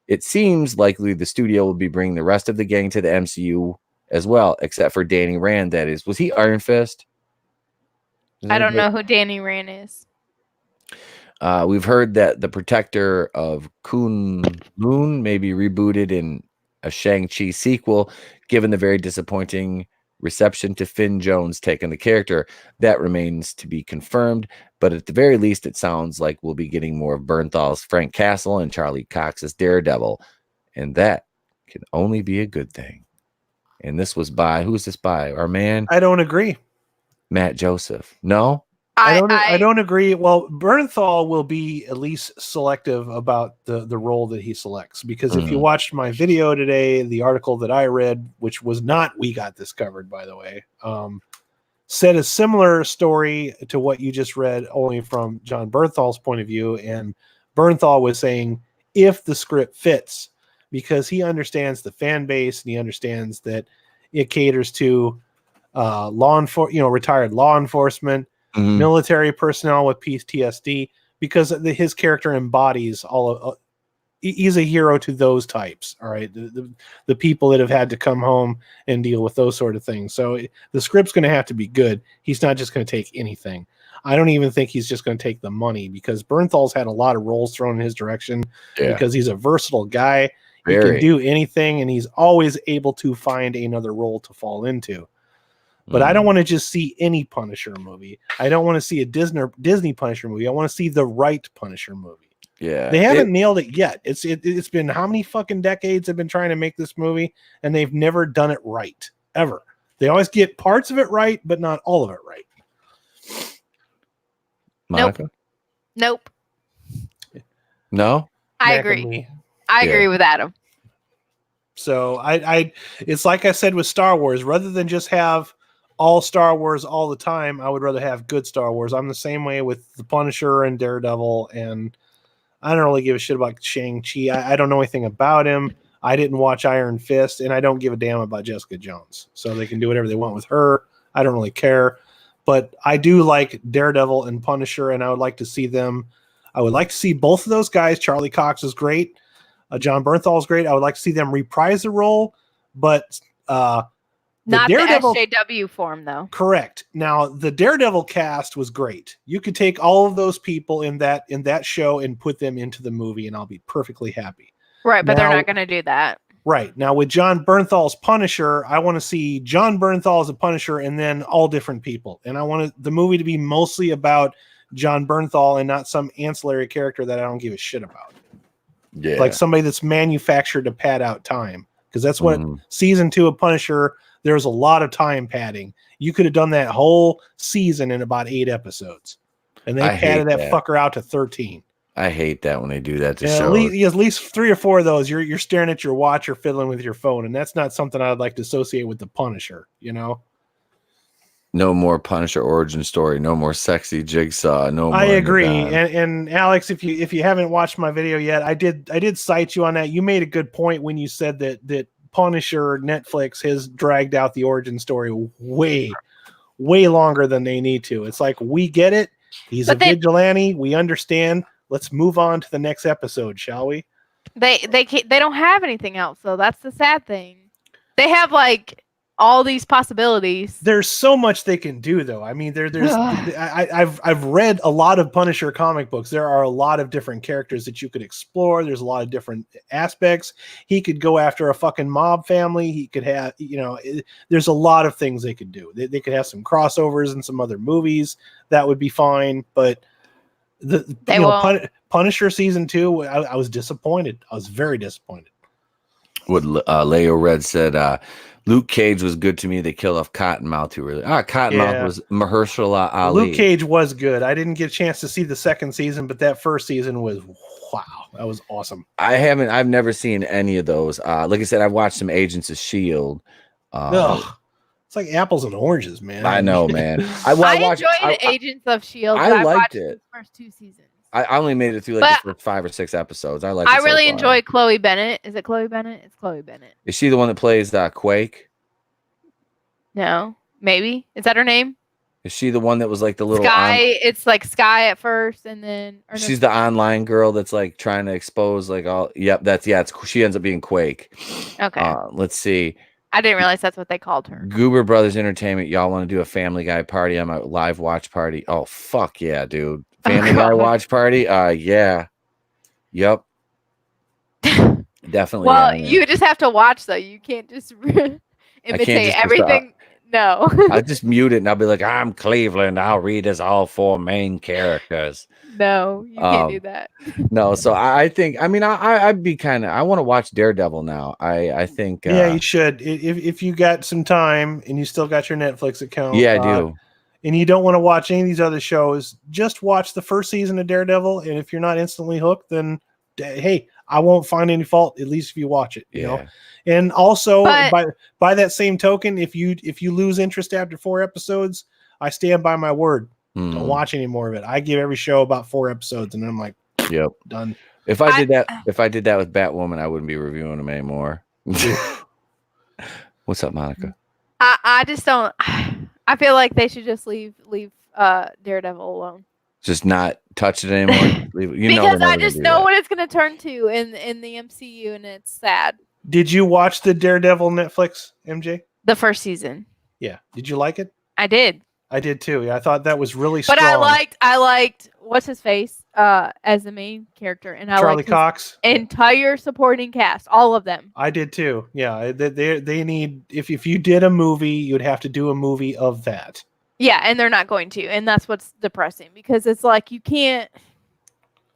it seems likely the studio will be bringing the rest of the gang to the MCU as well, except for Danny Rand, that is. Was he Iron Fist? I don't know who Danny Rand is. We've heard that the Protector of Kunlun may be rebooted in a Shang-Chi sequel, given the very disappointing reception to Finn Jones taking the character. That remains to be confirmed, but at the very least, it sounds like we'll be getting more of Bernthal's Frank Castle and Charlie Cox's Daredevil, and that can only be a good thing. And this was by, who's this by? Our man? I don't agree. Matt Joseph. No? I don't agree. Well, Bernthal will be at least selective about the role that he selects, because if you watched my video today, the article that I read, which was not We Got This Covered, by the way, said a similar story to what you just read, only from John Bernthal's point of view. And Bernthal was saying if the script fits, because he understands the fan base and he understands that it caters to retired law enforcement, military personnel with PTSD, because his character embodies he's a hero to those types. All right. The people that have had to come home and deal with those sort of things. So the script's going to have to be good. He's not just going to take anything. I don't even think he's just going to take the money, because Bernthal's had a lot of roles thrown in his direction because he's a versatile guy. He can do anything, and he's always able to find another role to fall into. But I don't want to just see any Punisher movie. I don't want to see a Disney Punisher movie. I want to see the right Punisher movie. Yeah. They haven't nailed it yet. It's been how many fucking decades they've been trying to make this movie, and they've never done it right, ever. They always get parts of it right, but not all of it right. Monica? Nope. No? I Mac agree. and me. I agree with Adam. So it's like I said with Star Wars, rather than just have all Star Wars all the time, I would rather have good Star Wars. I'm the same way with the Punisher and Daredevil, and I don't really give a shit about Shang-Chi. I don't know anything about him. I didn't watch Iron Fist, and I don't give a damn about Jessica Jones. So they can do whatever they want with her. I don't really care. But I do like Daredevil and Punisher, and I would like to see them. I would like to see both of those guys. Charlie Cox is great. John Bernthal is great. I would like to see them reprise the role, but Not Daredevil, the SJW form, though. correct. Now, the Daredevil cast was great. You could take all of those people in that show and put them into the movie, and I'll be perfectly happy. Right, but they're Now- not going to do that. Right. Now, with John Bernthal's Punisher, I want to see John Bernthal as a Punisher and then all different people. And I want the movie to be mostly about John Bernthal and not some ancillary character that I don't give a shit about. Yeah. Like somebody that's manufactured to pad out time. Because that's what season 2 of Punisher, there's a lot of time padding. You could have done that whole season in about 8 episodes. And they padded that fucker out to 13. I hate that when they do that to Yeah, shows. at least 3 or 4 of those, you're staring at your watch or fiddling with your phone, and that's not something I'd like to associate with the Punisher. You know, No more Punisher origin story. No more sexy Jigsaw. No more. I agree. And Alex, if you haven't watched my video yet, I did cite you on that. You made a good point when you said that Punisher Netflix has dragged out the origin story way longer than they need to. It's like, we get it. He's a vigilante. We understand. Let's move on to the next episode, shall we? They don't have anything else, so that's the sad thing. They have like all these possibilities. There's so much they can do, though. I mean, I've read a lot of Punisher comic books. There are a lot of different characters that you could explore. There's a lot of different aspects. He could go after a fucking mob family. He could have, there's a lot of things they could do. They could have some crossovers in some other movies. That would be fine, but Punisher season 2, I was disappointed. I was very disappointed. What Leo Red said, Luke Cage was good to me. They killed off Cottonmouth too early. Cottonmouth was Mahershala Ali. Luke Cage was good. I didn't get a chance to see the second season, but that first season was wow. That was awesome. I've never seen any of those. Like I said, I've watched some Agents of S.H.I.E.L.D. It's like apples and oranges, man. I know, man. I enjoyed Agents of S.H.I.E.L.D. I liked it. The first 2 seasons. I only made it through like the first 5 or 6 episodes. I really enjoyed Chloe Bennett. Is it Chloe Bennett? It's Chloe Bennett. Is she the one that plays Quake? No, maybe. Is that her name? Is she the one that was like the little Sky? It's like Sky at first, and then she's the online girl that's like trying to expose like all. Yep, she ends up being Quake. Okay. Let's see. I didn't realize that's what they called her. Goober Brothers Entertainment. Y'all want to do a Family Guy party on my live watch party? Oh fuck yeah, dude! Family Guy watch party. Yeah. Yep. Definitely. Well, you just have to watch though. You can't just imitate everything. No. I'll just mute it and I'll be like, I'm Cleveland. I'll read as all 4 main characters. No, you can't do that. No, so I think, I'd be I want to watch Daredevil now. I think. Yeah, you should. If you got some time and you still got your Netflix account. Yeah, I do. And you don't want to watch any of these other shows, just watch the first season of Daredevil. And if you're not instantly hooked, then hey, I won't find any fault, at least if you watch it, you know. And also by that same token, if you lose interest after 4 episodes, I stand by my word. Don't watch any more of it. I give every show about 4 episodes and I'm like, yep, done. If I did that with Batwoman, I wouldn't be reviewing them anymore. What's up, Monica? I just don't. I feel like they should just leave Daredevil alone. Just not touch it anymore. Because I just know what it's going to turn to in the MCU, and it's sad. Did you watch the Daredevil Netflix, MJ? The first season. Yeah. Did you like it? I did. I did too. Yeah, I thought that was really But strong. I liked what's his face as the main character, and I Charlie liked his Cox. entire supporting cast, all of them. I did too. Yeah, they need if you did a movie, you'd have to do a movie of that. Yeah, and they're not going to, and that's what's depressing because it's like you can't.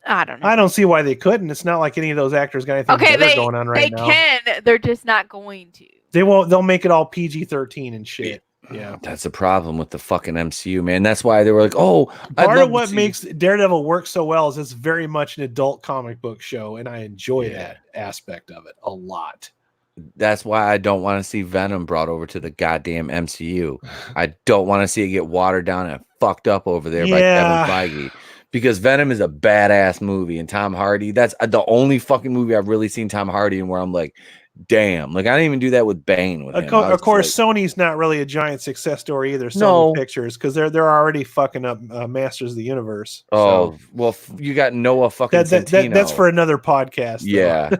I don't know. I don't see why they couldn't. It's not like any of those actors got anything better going on right now. They can. They're just not going to. They won't. They'll make it all PG-13 and shit. Yeah. That's the problem with the fucking MCU, man. That's why they were like, "Oh, part of what makes Daredevil work so well is it's very much an adult comic book show, and I enjoy that aspect of it a lot." That's why I don't want to see Venom brought over to the goddamn MCU. I don't want to see it get watered down and fucked up over there by Kevin Feige. Because Venom is a badass movie, and Tom Hardy, that's the only fucking movie I've really seen Tom Hardy in where I'm like, damn. Like, I didn't even do that with Bane. With him. Of course, like, Sony's not really a giant success story either. Sony Pictures, because they're already fucking up Masters of the Universe. Oh, so. Well, you got Noah fucking Centino. That's for another podcast. Yeah.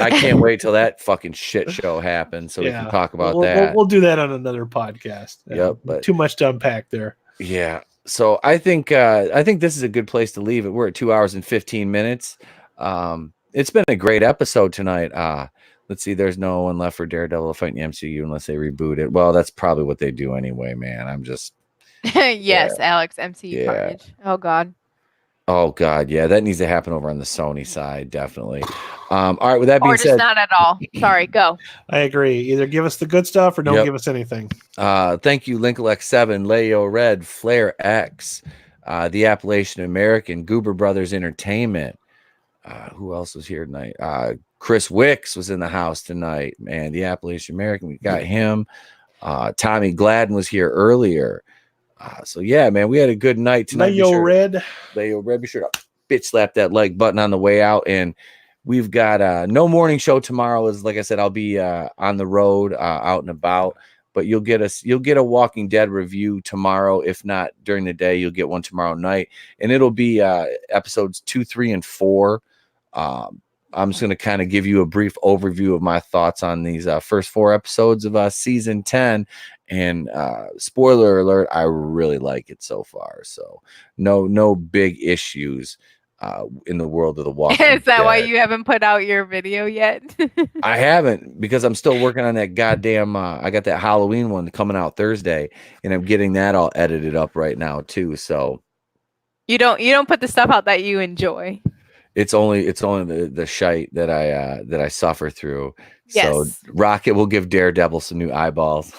I can't wait till that fucking shit show happens so we can talk about that. We'll do that on another podcast. Yep. But too much to unpack there. Yeah. So I think this is a good place to leave it. We're at 2 hours and 15 minutes. It's been a great episode tonight. Let's see. There's no one left for Daredevil to fight in the MCU unless they reboot it. Well, that's probably what they do anyway, man. I'm just yes, Alex, MCU carnage. Oh God. Oh God, yeah, that needs to happen over on the Sony side, definitely. All right, with that being said, not at all. Sorry, go. I agree. Either give us the good stuff or don't give us anything. Thank you, Linklex7, Leo Red, Flare X, the Appalachian American, Goober Brothers Entertainment. Who else was here tonight? Chris Wicks was in the house tonight, man. The Appalachian American, we got him. Tommy Gladden was here earlier. So yeah, man, we had a good night tonight. Leo Red, be sure to bitch slap that like button on the way out. And we've got no morning show tomorrow. Is like I said, I'll be on the road, out and about. But you'll get a Walking Dead review tomorrow. If not during the day, you'll get one tomorrow night, and it'll be episodes 2, 3, and 4. I'm just going to kind of give you a brief overview of my thoughts on these first 4 episodes of season 10. And spoiler alert, I really like it so far. So no big issues in the world of the Walking Dead. Is that why you haven't put out your video yet? I haven't, because I'm still working on that goddamn. I got that Halloween one coming out Thursday, and I'm getting that all edited up right now too. So you don't put the stuff out that you enjoy. It's only the shite that I suffer through. Yes. So Rocket will give Daredevil some new eyeballs.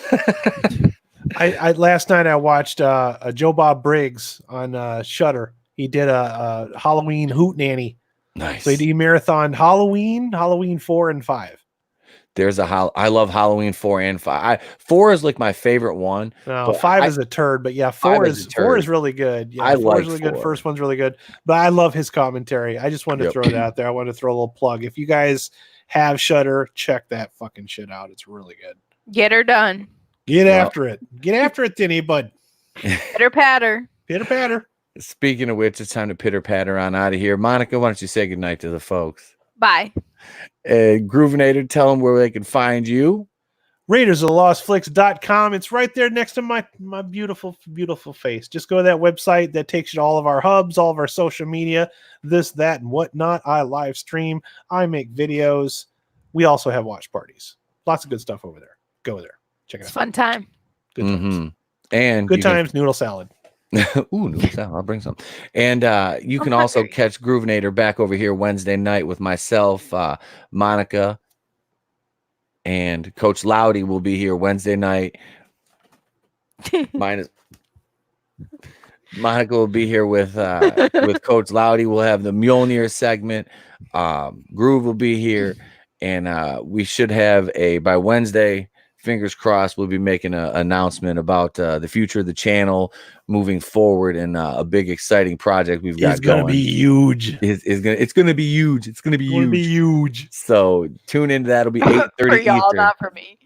I last night I watched Joe Bob Briggs on Shudder. He did a Halloween hootenanny. Nice. So he marathoned Halloween 4 and 5. I love Halloween 4 and 5. 4 is like my favorite one. No, 5 is a turd, but yeah, 4 is really good. Yeah, 4 is really good. First one's really good, but I love his commentary. I just wanted to throw it out there. I wanted to throw a little plug. If you guys have Shudder, check that fucking shit out. It's really good. Get her done. Get after it. Get after it, Denny, bud. Pitter patter. Pitter patter. Speaking of which, it's time to pitter patter on out of here. Monica, why don't you say goodnight to the folks? Bye. Groovinator, tell them where they can find you. RaidersOfTheLostFlicks.com. It's right there next to my beautiful, beautiful face. Just go to that website. That takes you to all of our hubs, all of our social media, this, that, and whatnot. I live stream. I make videos. We also have watch parties. Lots of good stuff over there. Go there. Check it out. It's fun time. Good times. And good times, noodle salad. Ooh, noodle salad. I'll bring some. And you can also catch Groovinator back over here Wednesday night with myself, Monica, and Coach Loudy will be here Wednesday night. Monica will be here with Coach Loudy. We'll have the Mjolnir segment. Groove will be here, and we should have by Wednesday. Fingers crossed, we'll be making an announcement about the future of the channel moving forward, and a big exciting project we've got going. It's gonna be huge. It's gonna be huge. It's gonna be huge. So tune into that. It'll be 8:30 for y'all, Eastern. not for me.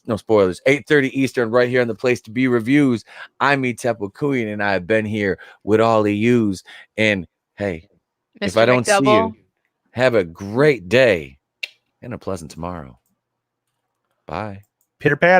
No spoilers. 8:30 Eastern, right here on the Place to Be Reviews. I'm Etep Wakuyan, and I've been here with all of yous. And hey, Mr. if I don't see McDouble. you, have a great day and a pleasant tomorrow. Bye. Pitter pat.